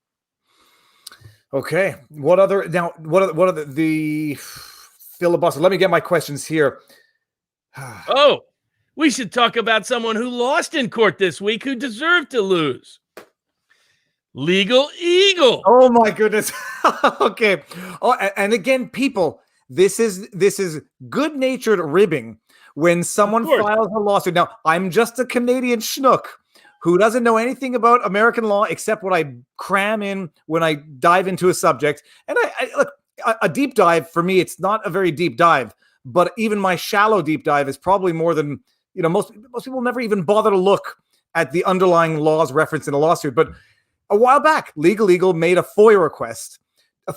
Okay. What are the filibuster? Let me get my questions here. We should talk about someone who lost in court this week who deserved to lose. Legal Eagle. Oh my goodness. Okay. Oh, and again, people, this is good-natured ribbing when someone files a lawsuit. Now, I'm just a Canadian schnook who doesn't know anything about American law except what I cram in when I dive into a subject. And I look, a deep dive for me, it's not a very deep dive, but even my shallow deep dive is probably more than, most people never even bother to look at the underlying laws referenced in a lawsuit. But a while back, Legal Eagle made a FOIA request.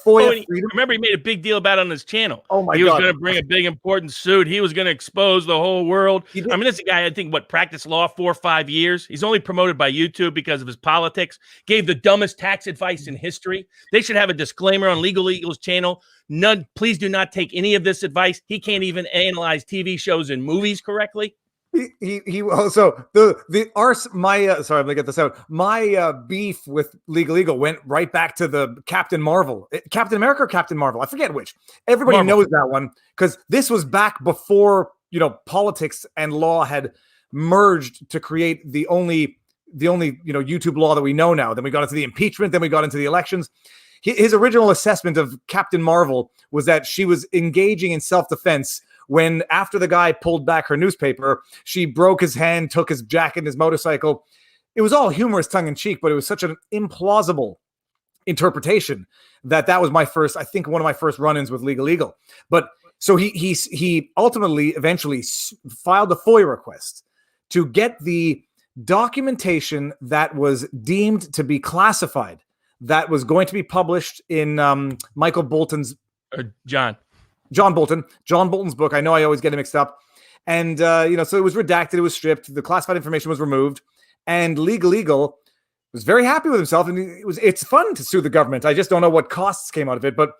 Remember, he made a big deal about it on his channel. Oh my God! He was going to bring a big important suit. He was going to expose the whole world. This is a guy I think practiced law 4 or 5 years. He's only promoted by YouTube because of his politics. Gave the dumbest tax advice in history. They should have a disclaimer on Legal Eagle's channel. Please do not take any of this advice. He can't even analyze TV shows and movies correctly. he also the arse my sorry, I'm gonna get this out. My beef with Legal Eagle went right back to the Captain Marvel, Captain America or Captain Marvel, I forget which. Everybody Marvel. knows that one because this was back before politics and law had merged to create the only YouTube law that we know now. Then we got into the impeachment, then we got into the elections. His original assessment of Captain Marvel was that she was engaging in self-defense when, after the guy pulled back her newspaper, she broke his hand, took his jacket and his motorcycle. It was all humorous, tongue-in-cheek, but it was such an implausible interpretation that was my first, I think, one of my first run-ins with Legal Eagle. But so he ultimately, eventually filed a FOIA request to get the documentation that was deemed to be classified, that was going to be published in Michael Bolton's John Bolton's book. I know I always get it mixed up. And so it was redacted, it was stripped, the classified information was removed, and Legal Eagle was very happy with himself. And it's fun to sue the government. I just don't know what costs came out of it, but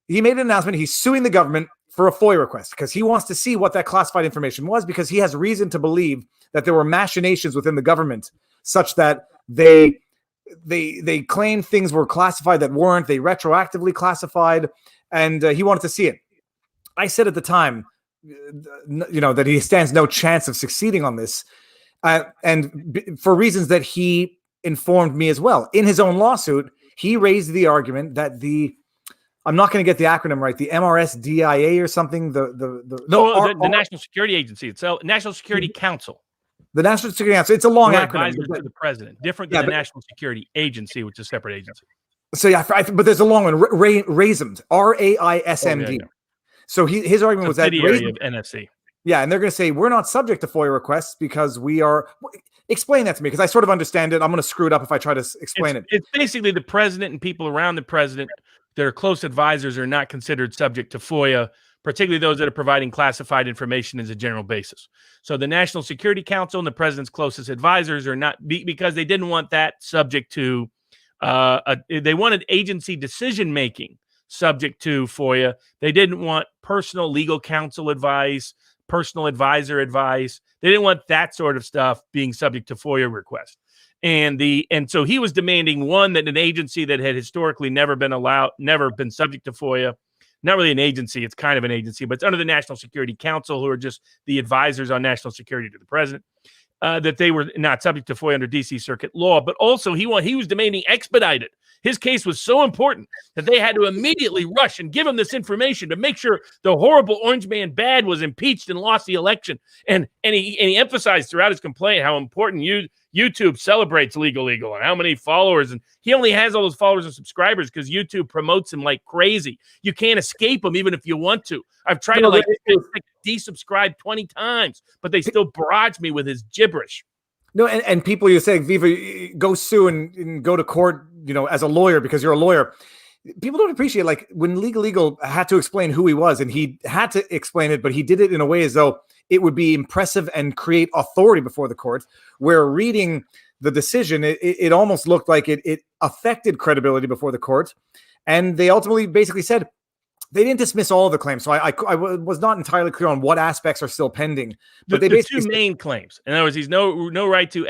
he made an announcement. He's suing the government for a FOIA request because he wants to see what that classified information was, because he has reason to believe that there were machinations within the government such that they claimed things were classified that weren't. They retroactively classified, and he wanted to see it. I said at the time, that he stands no chance of succeeding on this, for reasons that he informed me as well. In his own lawsuit, he raised the argument that I'm not going to get the acronym right, the MRSDIA or something. The National Security Agency itself, National Security Council. The National Security Council. It's a long acronym. Advisors to the president, different than the National Security Agency, which is a separate agency. So yeah, but there's a long one. RAISMD, RAISMD. Yeah. So his argument was that subsidiary of NFC. Yeah, and they're going to say we're not subject to FOIA requests because we are. Explain that to me, because I sort of understand it. I'm going to screw it up if I try to explain it. It's basically the president and people around the president that are close advisors are not considered subject to FOIA, particularly those that are providing classified information as a general basis. So the National Security Council and the president's closest advisors are not, because they didn't want that subject to, they wanted agency decision-making subject to FOIA. They didn't want personal legal counsel advice, personal advisor advice. They didn't want that sort of stuff being subject to FOIA requests. And so he was demanding, one, that an agency that had historically never been subject to FOIA, not really an agency, it's kind of an agency, but it's under the National Security Council, who are just the advisors on national security to the president, that they were not subject to FOIA under DC Circuit law. But also he was demanding expedited. His case was so important that they had to immediately rush and give him this information to make sure the horrible Orange Man bad was impeached and lost the election. And he emphasized throughout his complaint how important YouTube celebrates Legal Eagle and how many followers. And he only has all those followers and subscribers because YouTube promotes him like crazy. You can't escape him even if you want to. I've tried to desubscribe 20 times, but they still barrage me with his gibberish. No, and people, you're saying, Viva, go sue and go to court, as a lawyer because you're a lawyer. People don't appreciate, like, when Legal Eagle had to explain who he was, and he had to explain it, but he did it in a way as though it would be impressive and create authority before the court, where reading the decision, it almost looked like it affected credibility before the court. And they ultimately basically said, they didn't dismiss all of the claims, so I was not entirely clear on what aspects are still pending. But they basically two main claims. In other words, he's no right to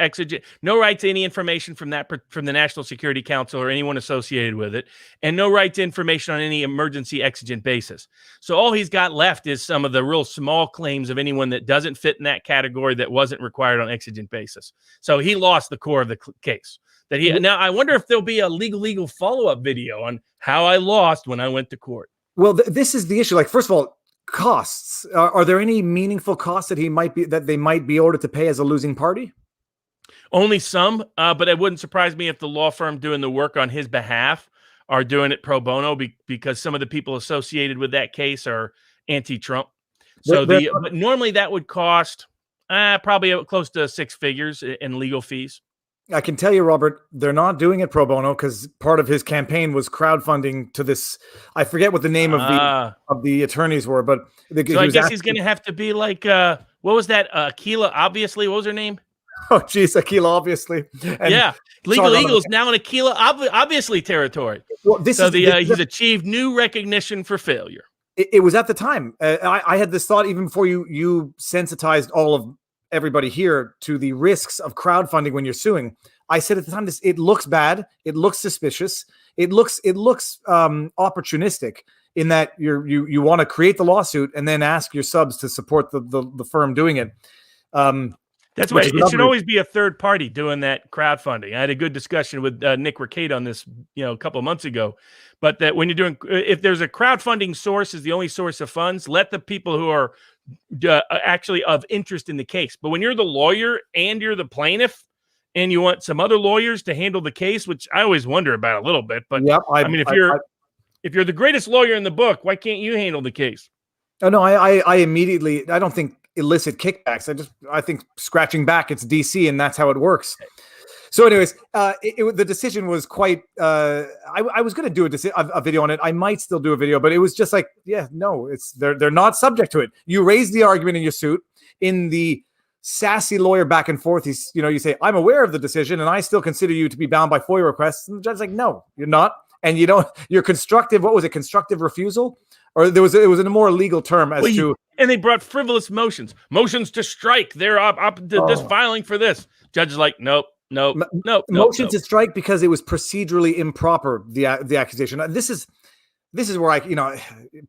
no right to any information from the National Security Council or anyone associated with it, and no right to information on any emergency exigent basis. So all he's got left is some of the real small claims of anyone that doesn't fit in that category that wasn't required on exigent basis. So he lost the core of the case. Now I wonder if there'll be a Legal follow-up video on how I lost when I went to court. Well, this is the issue. Like, first of all, costs. Are there any meaningful costs that they might be ordered to pay as a losing party? Only some, but it wouldn't surprise me if the law firm doing the work on his behalf are doing it pro bono because some of the people associated with that case are anti-Trump. So but normally that would cost probably close to six figures in legal fees. I can tell you, Robert, they're not doing it pro bono because part of his campaign was crowdfunding to this. I forget what the name of the attorneys were, but so I guess he's going to have to be like, what was that? Akila, obviously. What was her name? Oh, geez, Akila, obviously. And yeah, Legal Eagle is now in Akila, obviously territory. Well, he's achieved new recognition for failure. It was at the time. I had this thought even before you sensitized all of everybody here to the risks of crowdfunding when you're suing. I said at the time, it looks bad. It looks suspicious. It looks opportunistic in that you want to create the lawsuit and then ask your subs to support the firm doing it. That's why it should always be a third party doing that crowdfunding. I had a good discussion with Nick Ricade on this, a couple of months ago. But that when you're doing, if there's a crowdfunding source is the only source of funds, let the people who are actually of interest in the case. But when you're the lawyer and you're the plaintiff, and you want some other lawyers to handle the case, which I always wonder about a little bit. But yep, if you're the greatest lawyer in the book, why can't you handle the case? Oh no, I immediately, I don't think illicit kickbacks. I think scratching back, it's DC, and that's how it works. So, anyways, the decision was quite. I was going to do a video on it. I might still do a video, but it was just like, no, they're not subject to it. You raise the argument in your suit in the sassy lawyer back and forth. You say, I'm aware of the decision, and I still consider you to be bound by FOIA requests. And the judge's like, no, you're not, and you don't. You're constructive. What was it? Constructive refusal, or it was a more legal term as to. And they brought frivolous motions to strike. They're up this filing for this. Judge is like, nope. Motion to strike because it was procedurally improper. The accusation. This is where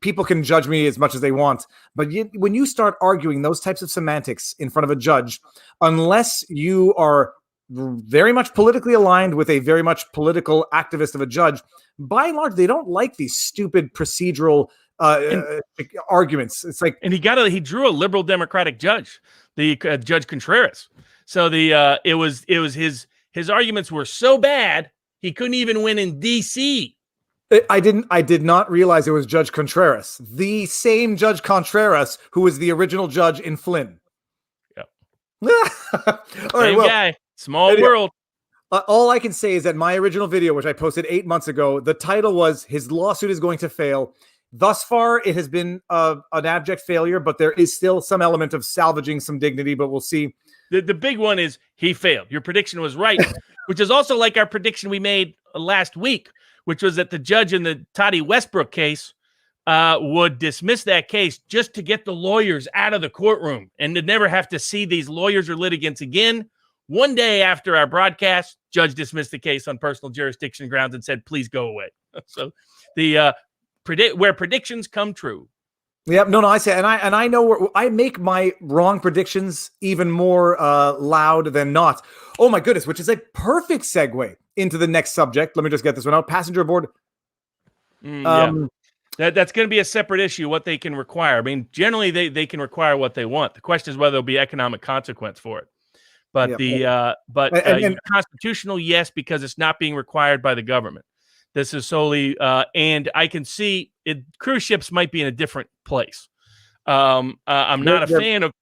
people can judge me as much as they want, but when you start arguing those types of semantics in front of a judge, unless you are very much politically aligned with a very much political activist of a judge, by and large, they don't like these stupid procedural arguments. It's like, and he drew a liberal Democratic judge, the Judge Contreras. So it was his arguments were so bad he couldn't even win in DC. I did not realize it was Judge Contreras, the same Judge Contreras who was the original judge in Flynn. Yeah. Same guy. Small world. All I can say is that my original video, which I posted 8 months ago, the title was "His lawsuit is going to fail." Thus far, it has been an abject failure, but there is still some element of salvaging some dignity. But we'll see. The big one is he failed. Your prediction was right, which is also like our prediction we made last week, which was that the judge in the Toddy Westbrook case would dismiss that case just to get the lawyers out of the courtroom and to never have to see these lawyers or litigants again. One day after our broadcast, judge dismissed the case on personal jurisdiction grounds and said, please go away. So where predictions come true. Yeah, no, I say, and I know where I make my wrong predictions even more loud than not. Oh my goodness, which is a perfect segue into the next subject. Let me just get this one out. Passenger aboard. That's going to be a separate issue, what they can require. I mean, generally they can require what they want. The question is whether there'll be economic consequence for it. But constitutional, yes, because it's not being required by the government. This is solely, and I can see it. Cruise ships might be in a different place. I'm not a fan of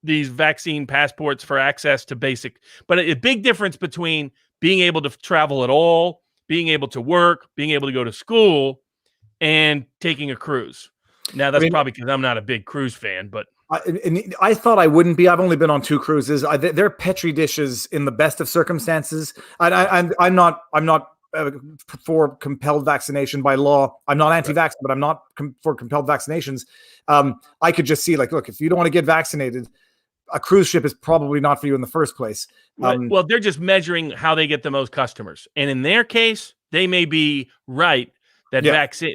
these vaccine passports for access to basic, but a big difference between being able to travel at all, being able to work, being able to go to school, and taking a cruise. Now, that's probably because I'm not a big cruise fan, but I thought I wouldn't be. I've only been on 2 cruises. They're Petri dishes in the best of circumstances. I'm not for compelled vaccination by law. I'm not anti-vax, but I'm not for compelled vaccinations. I could just see, look, if you don't want to get vaccinated, a cruise ship is probably not for you in the first place. Well, they're just measuring how they get the most customers. And in their case, they may be right that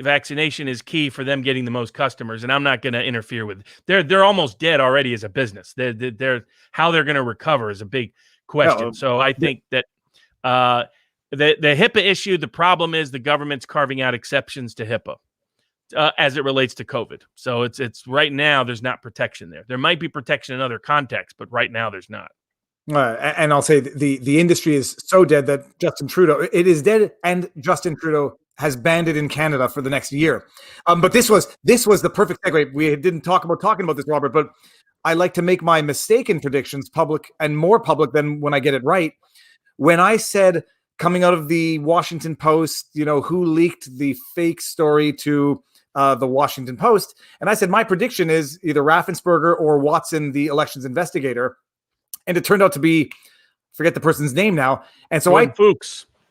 vaccination is key for them getting the most customers. And I'm not going to interfere with they're almost dead already as a business. They're how they're going to recover is a big question. So I think that the HIPAA issue, the problem is the government's carving out exceptions to HIPAA as it relates to COVID. So it's right now there's not protection there. There might be protection in other contexts, but right now there's not. And I'll say the industry is so dead that Justin Trudeau, it is dead, and Justin Trudeau has banned it in Canada for the next year. But this was the perfect segue. We didn't talk about talking about this, Robert, but I like to make my mistaken predictions public and more public than when I get it right. When I said coming out of the Washington Post, who leaked the fake story to the Washington Post, and I said my prediction is either Raffensperger or Watson, the elections investigator, and it turned out to be, forget the person's name now, and so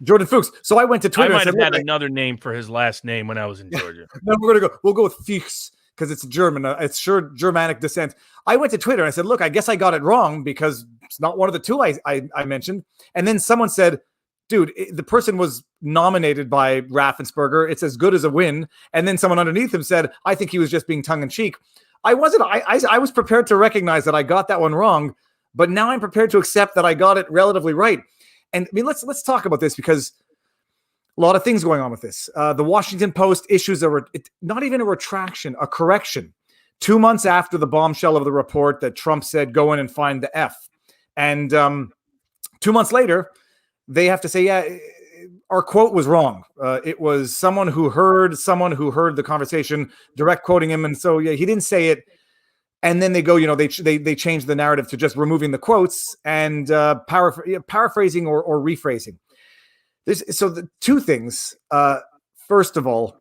Jordan Fuchs. So I went to Twitter. I might have had another name for his last name when I was in Georgia. No, we'll go with Fuchs. because it's German. It's sure Germanic descent. I went to Twitter and I said, look, I guess I got it wrong because it's not one of the two I mentioned. And then someone said, dude, the person was nominated by Raffensperger. It's as good as a win. And then someone underneath him said, I think he was just being tongue in cheek. I wasn't. I was prepared to recognize that I got that one wrong, but now I'm prepared to accept that I got it relatively right. And I mean, let's talk about this because a lot of things going on with this. The Washington Post issues not even a retraction, a correction, 2 months after the bombshell of the report that Trump said, go in and find the F. And 2 months later, they have to say, yeah, our quote was wrong. It was someone who heard the conversation, direct quoting him. And so, yeah, he didn't say it. And then they go, they change the narrative to just removing the quotes and paraphrasing or rephrasing. So the two things. First of all,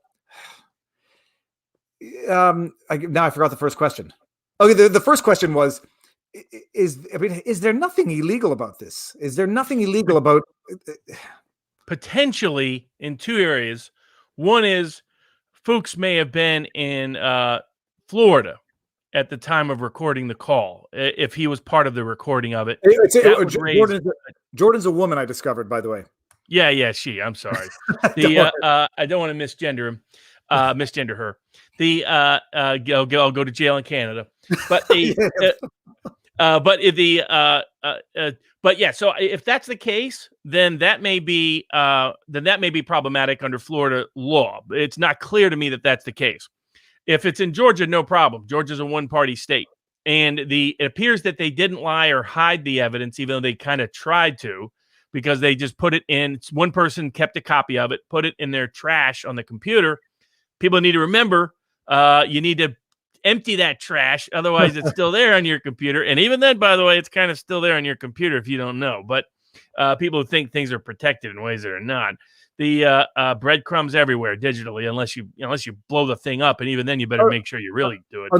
now I forgot the first question. Okay, the first question was, is there nothing illegal about this? Is there nothing illegal about? Potentially in two areas. One is Fuchs may have been in Florida at the time of recording the call. If he was part of the recording of it, Jordan's a woman. I discovered, by the way. Yeah, she. I'm sorry. I don't want to misgender him, misgender her. I'll go to jail in Canada. But but yeah. So if that's the case, then that may be problematic under Florida law. It's not clear to me that that's the case. If it's in Georgia, no problem. Georgia's a one-party state, and it appears that they didn't lie or hide the evidence, even though they kind of tried to. Because they just put it in, one person kept a copy of it, put it in their trash on the computer. People need to remember, you need to empty that trash. Otherwise, it's still there on your computer. And even then, by the way, it's kind of still there on your computer if you don't know. But people who think things are protected in ways that are not. The breadcrumbs everywhere digitally, unless you blow the thing up, and even then you better make sure you really do it.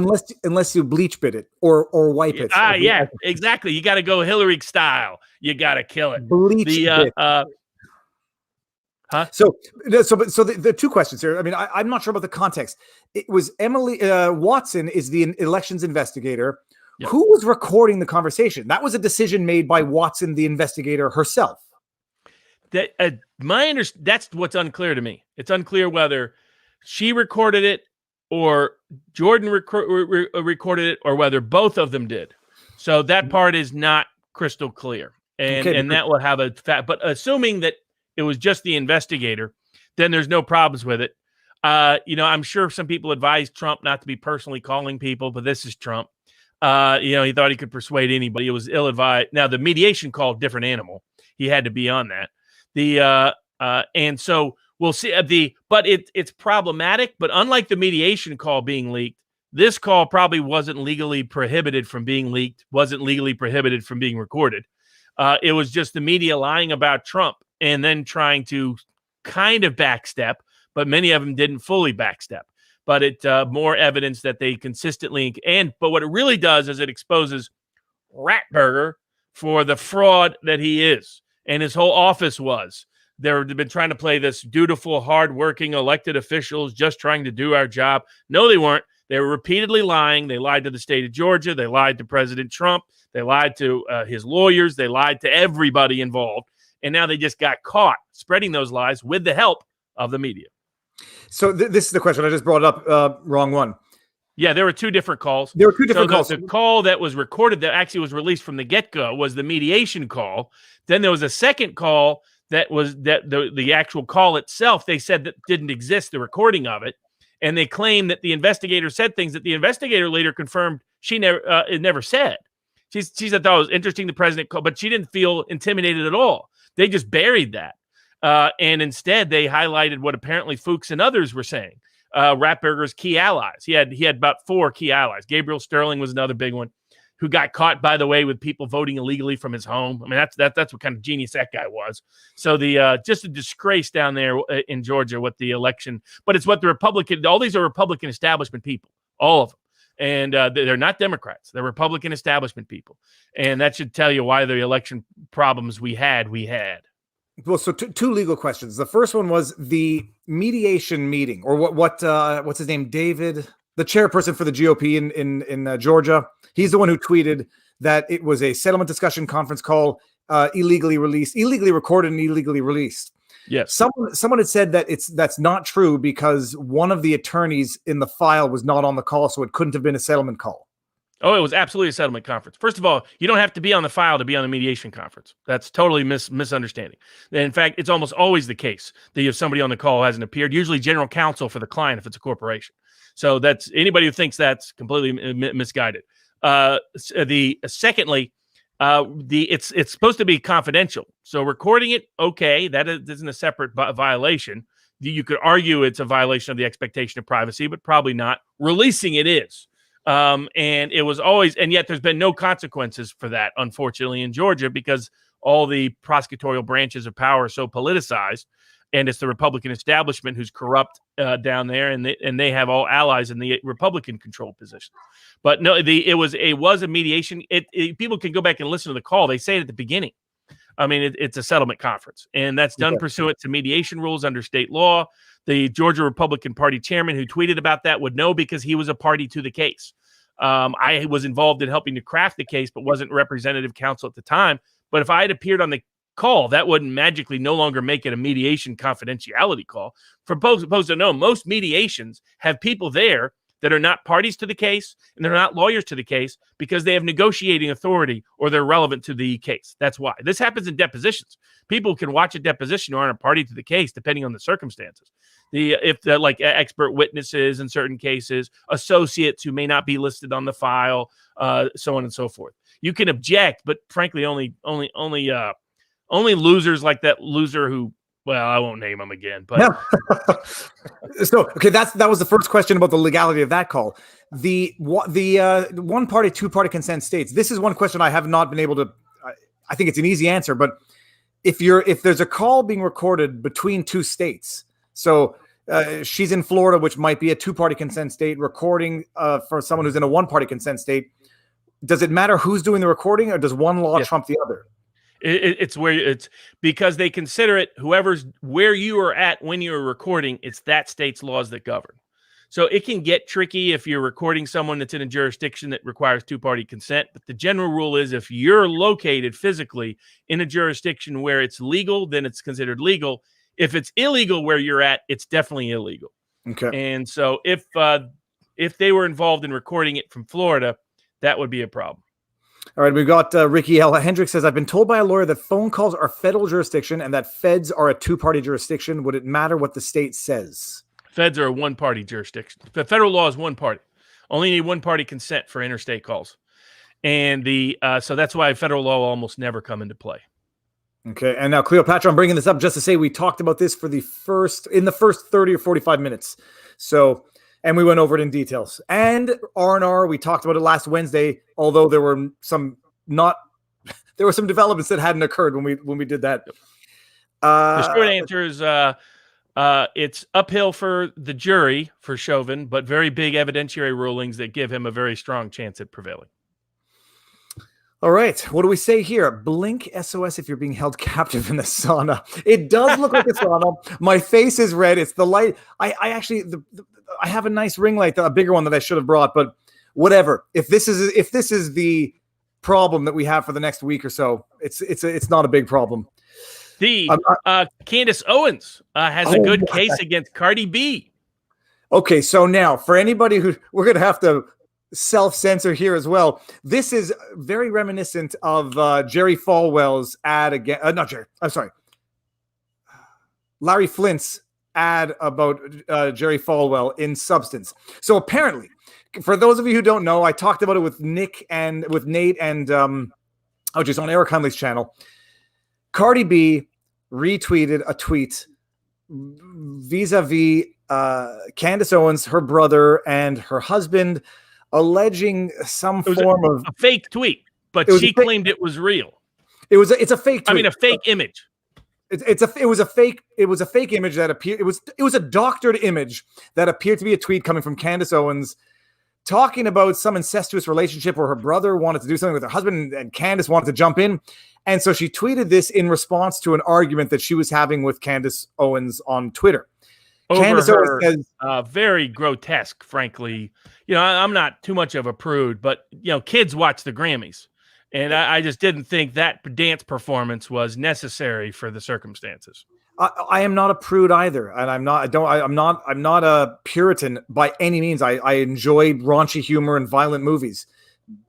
Unless you bleach bit it or wipe it. Yeah, exactly. You got to go Hillary style. You got to kill it. Bleach bit. So the two questions here. I mean, I'm not sure about the context. It was Emily Watson is the elections investigator. Yep. Who was recording the conversation? That was a decision made by Watson, the investigator herself. That's what's unclear to me. It's unclear whether she recorded it or Jordan recorded it or whether both of them did. So that part is not crystal clear. And that will have a fact. But assuming that it was just the investigator, then there's no problems with it. I'm sure some people advised Trump not to be personally calling people, but this is Trump. He thought he could persuade anybody. It was ill-advised. Now, the mediation call, different animal. He had to be on that. And so we'll see but it's problematic, but unlike the mediation call being leaked, this call probably wasn't legally prohibited from being leaked, wasn't legally prohibited from being recorded. It was just the media lying about Trump and then trying to kind of backstep, but many of them didn't fully backstep. But it more evidence that they consistently but what it really does is it exposes Ratburger for the fraud that he is. And his whole office was. They've been trying to play this dutiful, hardworking elected officials just trying to do our job. No, they weren't. They were repeatedly lying. They lied to the state of Georgia. They lied to President Trump. They lied to his lawyers. They lied to everybody involved. And now they just got caught spreading those lies with the help of the media. So this is the question. I just brought it up. Wrong one. Yeah, there were two different calls. Calls. The call that was recorded that actually was released from the get-go was the mediation call. Then there was a second call that was the actual call itself. They said that didn't exist, the recording of it. And they claimed that the investigator said things that the investigator later confirmed it never said. She said that was interesting, the president called, but she didn't feel intimidated at all. They just buried that. And instead, they highlighted what apparently Fuchs and others were saying. Ratburger's key allies. He had about 4 key allies. Gabriel Sterling was another big one, who got caught, by the way, with people voting illegally from his home. I mean, that's what kind of genius that guy was. So just a disgrace down there in Georgia with the election. But it's what all these are Republican establishment people, all of them. And they're not Democrats. They're Republican establishment people. And that should tell you why the election problems we had. Well, so two legal questions. The first one was the mediation meeting, or what's his name? David. the chairperson for the GOP in Georgia. He's the one who tweeted that it was a settlement discussion conference call, illegally recorded and illegally released. Yes. Someone had said that that's not true because one of the attorneys in the file was not on the call, so it couldn't have been a settlement call. Oh, it was absolutely a settlement conference. First of all, you don't have to be on the file to be on a mediation conference. That's totally misunderstanding. In fact, it's almost always the case that you have somebody on the call who hasn't appeared, usually general counsel for the client if it's a corporation. So that's anybody who thinks that's completely misguided. Secondly, it's supposed to be confidential. So recording it, okay, that isn't a separate violation. You could argue it's a violation of the expectation of privacy, but probably not. Releasing it is. And it was always, and yet there's been no consequences for that, unfortunately, in Georgia, because all the prosecutorial branches of power are so politicized, and it's the Republican establishment who's corrupt down there, and they have all allies in the Republican-controlled position. But no, it was a mediation. People can go back and listen to the call. They say it at the beginning. I mean, it's a settlement conference, and that's done pursuant to mediation rules under state law. The Georgia Republican Party chairman who tweeted about that would know because he was a party to the case. I was involved in helping to craft the case, but wasn't representative counsel at the time. But if I had appeared on the call, that wouldn't magically no longer make it a mediation confidentiality call. For opposed to no, most mediations have people there that are not parties to the case and they're not lawyers to the case because they have negotiating authority or they're relevant to the case. That's why. This happens in depositions. People can watch a deposition who aren't a party to the case depending on the circumstances. If they're like expert witnesses in certain cases, associates who may not be listed on the file, so on and so forth. You can object, but frankly, only losers like that loser who, well, I won't name him again, but so okay, that was the first question about the legality of that call. The one party, two party consent states. This is one question I have not been able to. I think it's an easy answer, but if there's a call being recorded between two states, so she's in Florida, which might be a two party consent state, recording for someone who's in a one party consent state. Does it matter who's doing the recording, or does one law trump the other? It's because they consider it whoever's where you are at when you're recording, it's that state's laws that govern. So it can get tricky if you're recording someone that's in a jurisdiction that requires two-party consent. But the general rule is if you're located physically in a jurisdiction where it's legal, then it's considered legal. If it's illegal where you're at, it's definitely illegal. Okay. And so if they were involved in recording it from Florida, that would be a problem. All right, we've got Ricky L. Hendricks says, I've been told by a lawyer that phone calls are federal jurisdiction and that feds are a two-party jurisdiction. Would it matter what the state says? Feds are a one-party jurisdiction. The federal law is one party. Only need one-party consent for interstate calls. And so that's why federal law will almost never come into play. Okay, and now Cleopatra, I'm bringing this up just to say we talked about this in the first 30 or 45 minutes. So... and we went over it in details. And R&R, we talked about it last Wednesday, although there were some developments that hadn't occurred when we did that. The short answer is it's uphill for the jury for Chauvin, but very big evidentiary rulings that give him a very strong chance at prevailing. All right. What do we say here? Blink SOS if you're being held captive in the sauna. It does look like a sauna. My face is red. It's the light. I have a nice ring light, a bigger one that I should have brought, but whatever. If this is the problem that we have for the next week or so, it's not a big problem. Candace Owens has a good case against Cardi B. Okay, so now for anybody who we're going to have to self-censor here as well. This is very reminiscent of Jerry Falwell's ad again. Not Jerry. I'm sorry. Larry Flint's ad about Jerry Falwell in substance. So apparently, for those of you who don't know, I talked about it with Nick and with Nate and just on Eric Hunley's channel. Cardi B retweeted a tweet vis-a-vis Candace Owens, her brother, and her husband, alleging some form of a fake tweet, but she claimed it was real. It's a fake tweet. I mean, a fake image. It was a fake image that appeared. It was a doctored image that appeared to be a tweet coming from Candace Owens talking about some incestuous relationship where her brother wanted to do something with her husband and Candace wanted to jump in. And so she tweeted this in response to an argument that she was having with Candace Owens on Twitter. over Candace Owens her says, very grotesque, frankly. I'm not too much of a prude, but, kids watch the Grammys. And I just didn't think that dance performance was necessary for the circumstances. I am not a prude either, and I'm not a Puritan by any means. I enjoy raunchy humor and violent movies.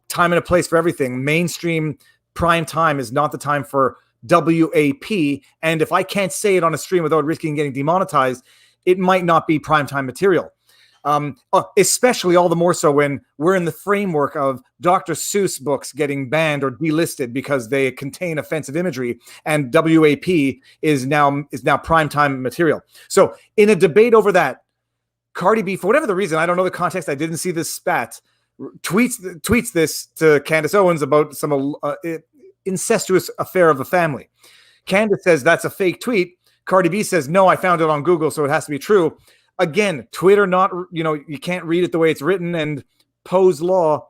Time and a place for everything. Mainstream prime time is not the time for WAP. And if I can't say it on a stream without risking getting demonetized, it might not be primetime material. Especially all the more so when we're in the framework of Dr. Seuss books getting banned or delisted because they contain offensive imagery, and WAP is now primetime material. So in a debate over that, Cardi B, for whatever the reason, I don't know the context, I didn't see this spat, tweets this to Candace Owens about some incestuous affair of a family. Candace says that's a fake tweet. Cardi B says, no, I found it on Google, so it has to be true. Again, Twitter, you can't read it the way it's written. And Poe's law,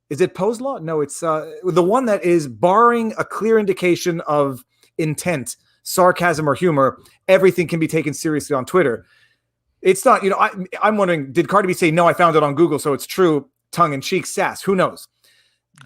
is it Poe's law? No, it's the one that is barring a clear indication of intent, sarcasm, or humor. Everything can be taken seriously on Twitter. It's not, I'm wondering, did Cardi B say, no, I found it on Google, so it's true, tongue in cheek sass? Who knows?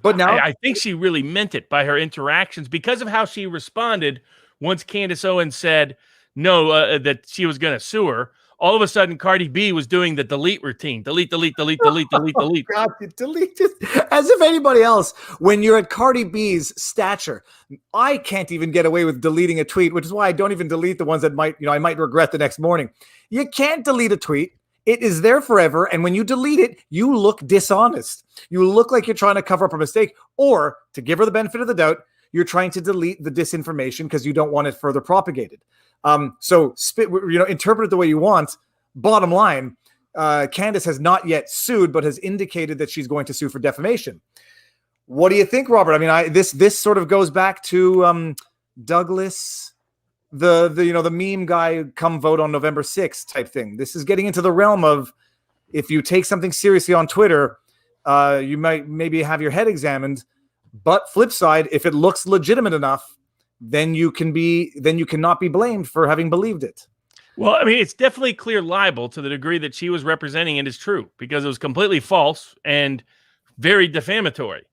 But now I think she really meant it by her interactions because of how she responded once Candace Owens said no, that she was going to sue her. All of a sudden, Cardi B was doing the delete routine. Delete. God, you delete it. As if anybody else, when you're at Cardi B's stature, I can't even get away with deleting a tweet, which is why I don't even delete the ones that I might regret the next morning. You can't delete a tweet. It is there forever. And when you delete it, you look dishonest. You look like you're trying to cover up a mistake, or to give her the benefit of the doubt, you're trying to delete the disinformation because you don't want it further propagated. So interpret it the way you want. Bottom line, Candace has not yet sued, but has indicated that she's going to sue for defamation. What do you think, Robert? I mean, this sort of goes back to Douglas, the meme guy, come vote on November 6th type thing. This is getting into the realm of, if you take something seriously on Twitter, you might maybe have your head examined. But flip side, if it looks legitimate enough, then you cannot be blamed for having believed it. Well, I mean, it's definitely clear libel to the degree that she was representing it is true, because it was completely false and very defamatory.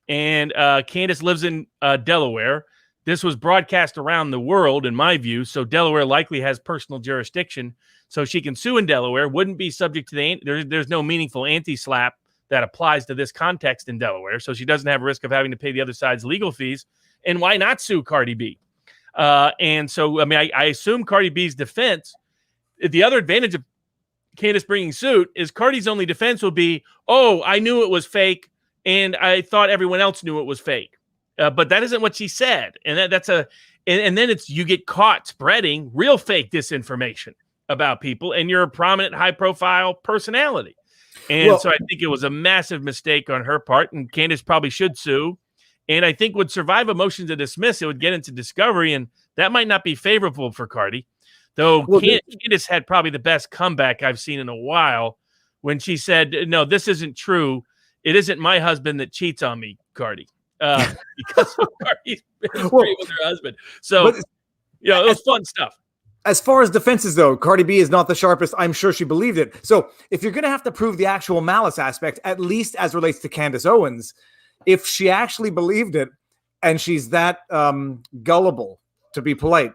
And Candace lives in Delaware. This was broadcast around the world, in my view, so Delaware likely has personal jurisdiction, so she can sue in Delaware, wouldn't be subject to there's no meaningful anti-slap that applies to this context in Delaware, so she doesn't have a risk of having to pay the other side's legal fees. And why not sue Cardi B? And so, I mean, I assume Cardi B's defense, the other advantage of Candace bringing suit is Cardi's only defense will be, oh, I knew it was fake, and I thought everyone else knew it was fake. But that isn't what she said. And and then you get caught spreading real fake disinformation about people, and you're a prominent, high-profile personality. And so I think it was a massive mistake on her part, and Candace probably should sue. And I think would survive a motion to dismiss, it would get into discovery, and that might not be favorable for Cardi. Though Candace had probably the best comeback I've seen in a while when she said, no, this isn't true. It isn't my husband that cheats on me, Cardi. Because Cardi's great with her husband. So, it was fun stuff. As far as defenses, though, Cardi B is not the sharpest. I'm sure she believed it. So if you're going to have to prove the actual malice aspect, at least as relates to Candace Owens, if she actually believed it and she's that gullible, to be polite,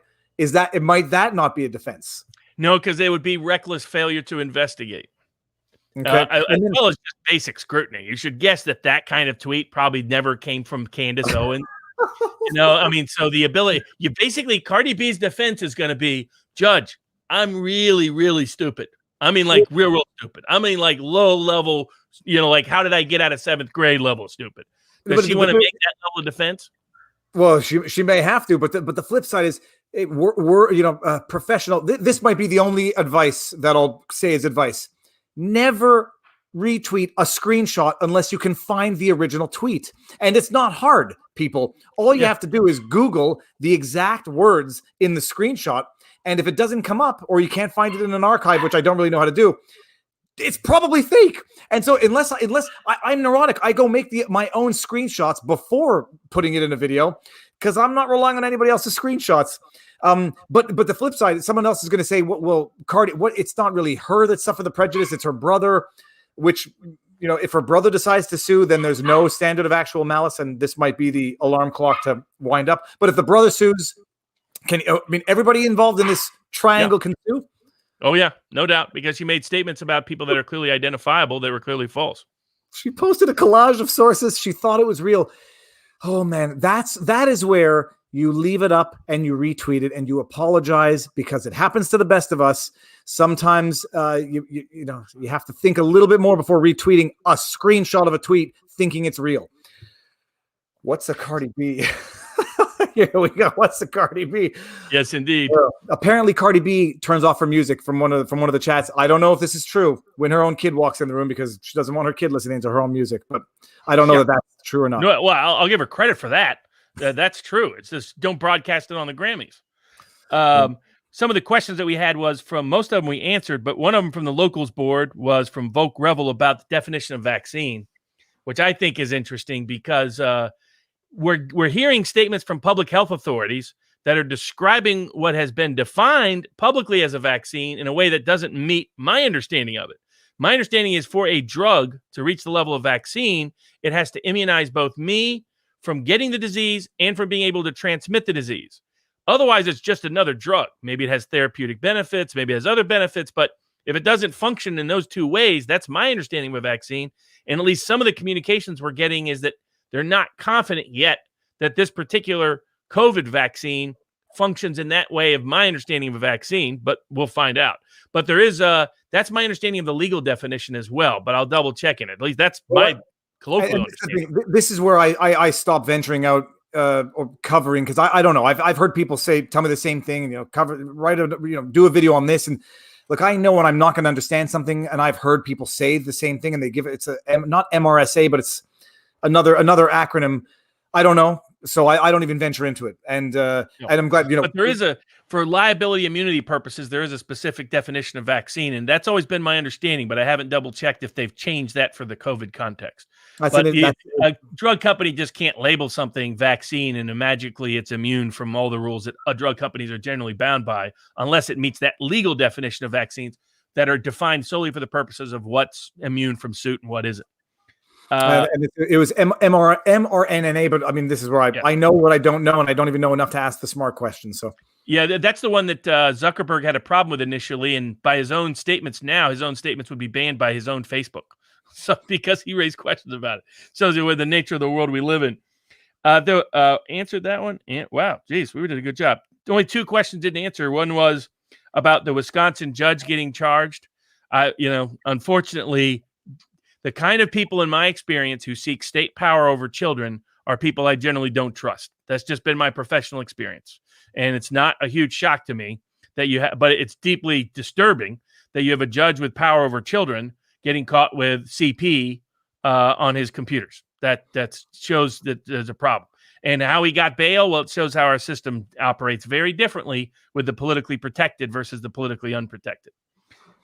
might that not be a defense? No, because it would be reckless failure to investigate. Okay. As well as just basic scrutiny. You should guess that kind of tweet probably never came from Candace Owens. I mean, so the ability, Cardi B's defense is going to be, Judge, I'm really, really stupid. I mean, like real stupid. I mean, like low level, like how did I get out of 7th grade level stupid? Does she want to make that level of defense? Well, she may have to, but the flip side is, we're professional. This might be the only advice that I'll say is advice. Never retweet a screenshot unless you can find the original tweet. And it's not hard, people. All you have to do is Google the exact words in the screenshot. And if it doesn't come up, or you can't find it in an archive, which I don't really know how to do, it's probably fake. And so unless I'm neurotic, I go make my own screenshots before putting it in a video, because I'm not relying on anybody else's screenshots. But the flip side, someone else is going to say, well, Cardi, it's not really her that suffered the prejudice, it's her brother, which, if her brother decides to sue, then there's no standard of actual malice, and this might be the alarm clock to wind up. But if the brother sues, everybody involved in this triangle can sue? Oh, yeah, no doubt, because she made statements about people that are clearly identifiable that were clearly false. She posted a collage of sources. She thought it was real. Oh, man, that is where you leave it up and you retweet it and you apologize, because it happens to the best of us. Sometimes you have to think a little bit more before retweeting a screenshot of a tweet thinking it's real. What's a Cardi B? Here we go. What's the Cardi B? Yes, indeed. Apparently, Cardi B turns off her music from one of the chats. I don't know if this is true when her own kid walks in the room, because she doesn't want her kid listening to her own music. But I don't know that that's true or not. No, well, I'll give her credit for that. That's true. It's just don't broadcast it on the Grammys. Some of the questions that we had was from, most of them we answered, but one of them from the locals board was from Volk Revel about the definition of vaccine, which I think is interesting, because we're hearing statements from public health authorities that are describing what has been defined publicly as a vaccine in a way that doesn't meet my understanding of it. My understanding is, for a drug to reach the level of vaccine, it has to immunize both me from getting the disease and from being able to transmit the disease. Otherwise, it's just another drug. Maybe it has therapeutic benefits, maybe it has other benefits, but if it doesn't function in those two ways, that's my understanding of a vaccine. And at least some of the communications we're getting is that they're not confident yet that this particular COVID vaccine functions in that way, of my understanding of a vaccine, but we'll find out. But there is that's my understanding of the legal definition as well, but I'll double check in it. At least that's my colloquial understanding. This is where I stop venturing out or covering, because I don't know. I've heard people tell me the same thing, do a video on this. And look, I know when I'm not going to understand something, and I've heard people say the same thing, and they give it's not MRSA, but it's another acronym. I don't know. So I don't even venture into it. And I'm glad, But there is for liability immunity purposes, there is a specific definition of vaccine. And that's always been my understanding, but I haven't double checked if they've changed that for the COVID context. A drug company just can't label something vaccine and magically it's immune from all the rules that drug companies are generally bound by, unless it meets that legal definition of vaccines that are defined solely for the purposes of what's immune from suit and what isn't. And it was mRNA, but I mean, this is where I know what I don't know, and I don't even know enough to ask the smart questions. So, yeah, that's the one that Zuckerberg had a problem with initially, and by his own statements now, his own statements would be banned by his own Facebook, so because he raised questions about it. Shows you with the nature of the world we live in. Answered that one. And, wow, geez, we did a good job. Only two questions didn't answer. One was about the Wisconsin judge getting charged. Unfortunately, the kind of people in my experience who seek state power over children are people I generally don't trust. That's just been my professional experience. And it's not a huge shock to me that but it's deeply disturbing that you have a judge with power over children getting caught with CP on his computers. That shows that there's a problem. And how he got bail, well, it shows how our system operates very differently with the politically protected versus the politically unprotected.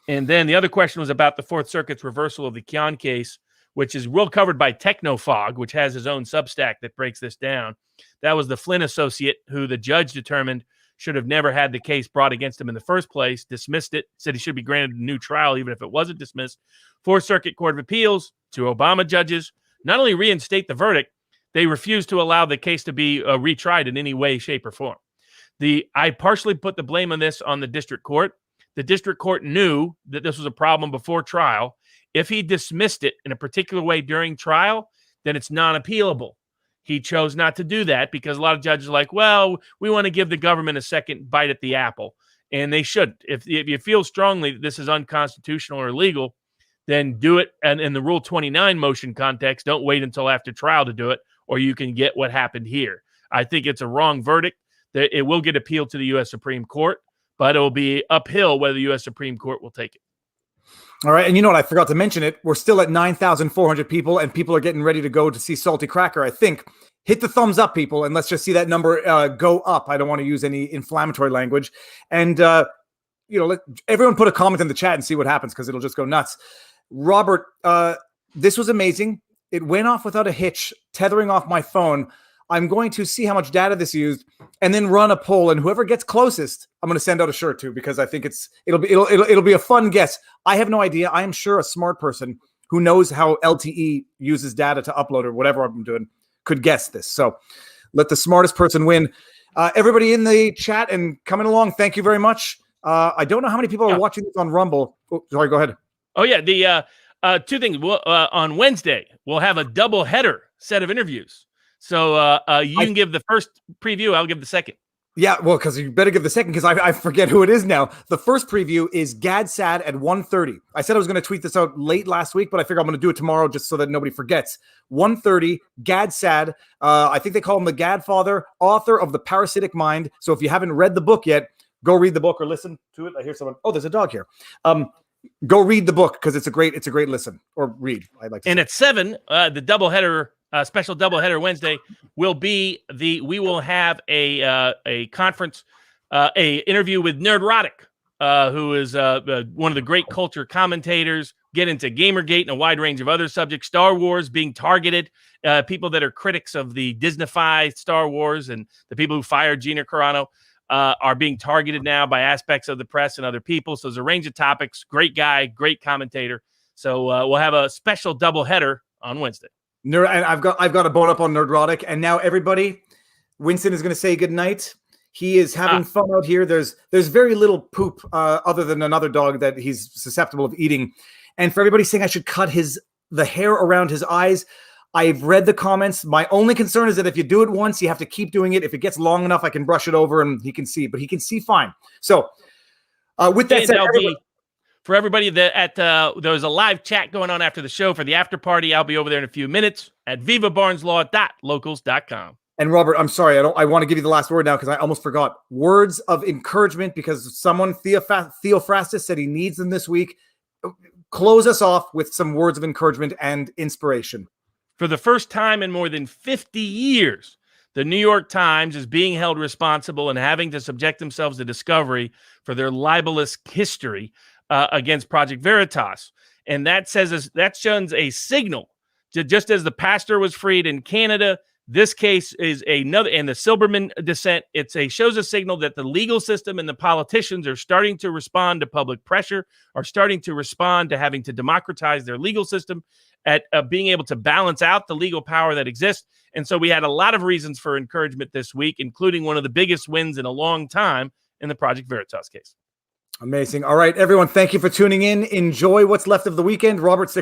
And then the other question was about the Fourth Circuit's reversal of the Kian case, which is well covered by Technofog, which has his own Substack that breaks this down. That was the Flynn associate who the judge determined should have never had the case brought against him in the first place, dismissed it, said he should be granted a new trial even if it wasn't dismissed. Fourth Circuit Court of Appeals, two Obama judges, not only reinstate the verdict, they refused to allow the case to be retried in any way, shape, or form. I partially put the blame on this on the district court. The district court knew that this was a problem before trial. If he dismissed it in a particular way during trial, then it's non-appealable. He chose not to do that because a lot of judges are like, well, we want to give the government a second bite at the apple. And they shouldn't. If you feel strongly that this is unconstitutional or illegal, then do it. And in the Rule 29 motion context, don't wait until after trial to do it, or you can get what happened here. I think it's a wrong verdict. It will get appealed to the U.S. Supreme Court, but it will be uphill whether the U.S. Supreme Court will take it. All right. And you know what? I forgot to mention it. We're still at 9,400 people, and people are getting ready to go to see Salty Cracker, I think. Hit the thumbs up, people, and let's just see that number go up. I don't want to use any inflammatory language. And, let everyone put a comment in the chat and see what happens, because it'll just go nuts. Robert, this was amazing. It went off without a hitch, tethering off my phone. I'm going to see how much data this used and then run a poll. And whoever gets closest, I'm going to send out a shirt to, because I think it'll be a fun guess. I have no idea. I am sure a smart person who knows how LTE uses data to upload or whatever I'm doing could guess this. So let the smartest person win. Everybody in the chat and coming along, thank you very much. I don't know how many people are watching this on Rumble. Oh, sorry, go ahead. Oh, yeah. The two things. On Wednesday, we'll have a double header set of interviews. So you can give the first preview. I'll give the second. Yeah, well, because you better give the second, because I forget who it is now. The first preview is Gad Sad at 1:30. I said I was going to tweet this out late last week, but I figure I'm going to do it tomorrow just so that nobody forgets. 1:30, Gad Sad. I think they call him the Gadfather, author of The Parasitic Mind. So if you haven't read the book yet, go read the book or listen to it. I hear someone. Oh, there's a dog here. Go read the book, because it's a great listen or read. I'd like to. And at 7, the doubleheader. Special doubleheader Wednesday will be we will have a conference, a interview with Nerdrotic, who is one of the great culture commentators, get into Gamergate and a wide range of other subjects, Star Wars being targeted, people that are critics of the Disney-fied Star Wars and the people who fired Gina Carano are being targeted now by aspects of the press and other people. So there's a range of topics. Great guy, great commentator. So we'll have a special doubleheader on Wednesday. And I've got a bone up on Nerdrotic, and now everybody, Winston is going to say goodnight. He is having fun out here. There's very little poop other than another dog that he's susceptible of eating. And for everybody saying I should cut the hair around his eyes, I've read the comments. My only concern is that if you do it once, you have to keep doing it. If it gets long enough, I can brush it over and he can see, but he can see fine. So with that said, for everybody that there was a live chat going on after the show for the after party. I'll be over there in a few minutes at vivabarneslaw.locals.com. And Robert, I'm sorry, I want to give you the last word now because I almost forgot. Words of encouragement, because someone, Theophrastus, said he needs them this week. Close us off with some words of encouragement and inspiration. For the first time in more than 50 years, the New York Times is being held responsible and having to subject themselves to discovery for their libelous history against Project Veritas. And that sends a signal, just as the pastor was freed in Canada, this case is another, and the Silberman dissent, shows a signal that the legal system and the politicians are starting to respond to public pressure, are starting to respond to having to democratize their legal system, at being able to balance out the legal power that exists. And so we had a lot of reasons for encouragement this week, including one of the biggest wins in a long time in the Project Veritas case. Amazing. All right, everyone, thank you for tuning in. Enjoy what's left of the weekend. Robert,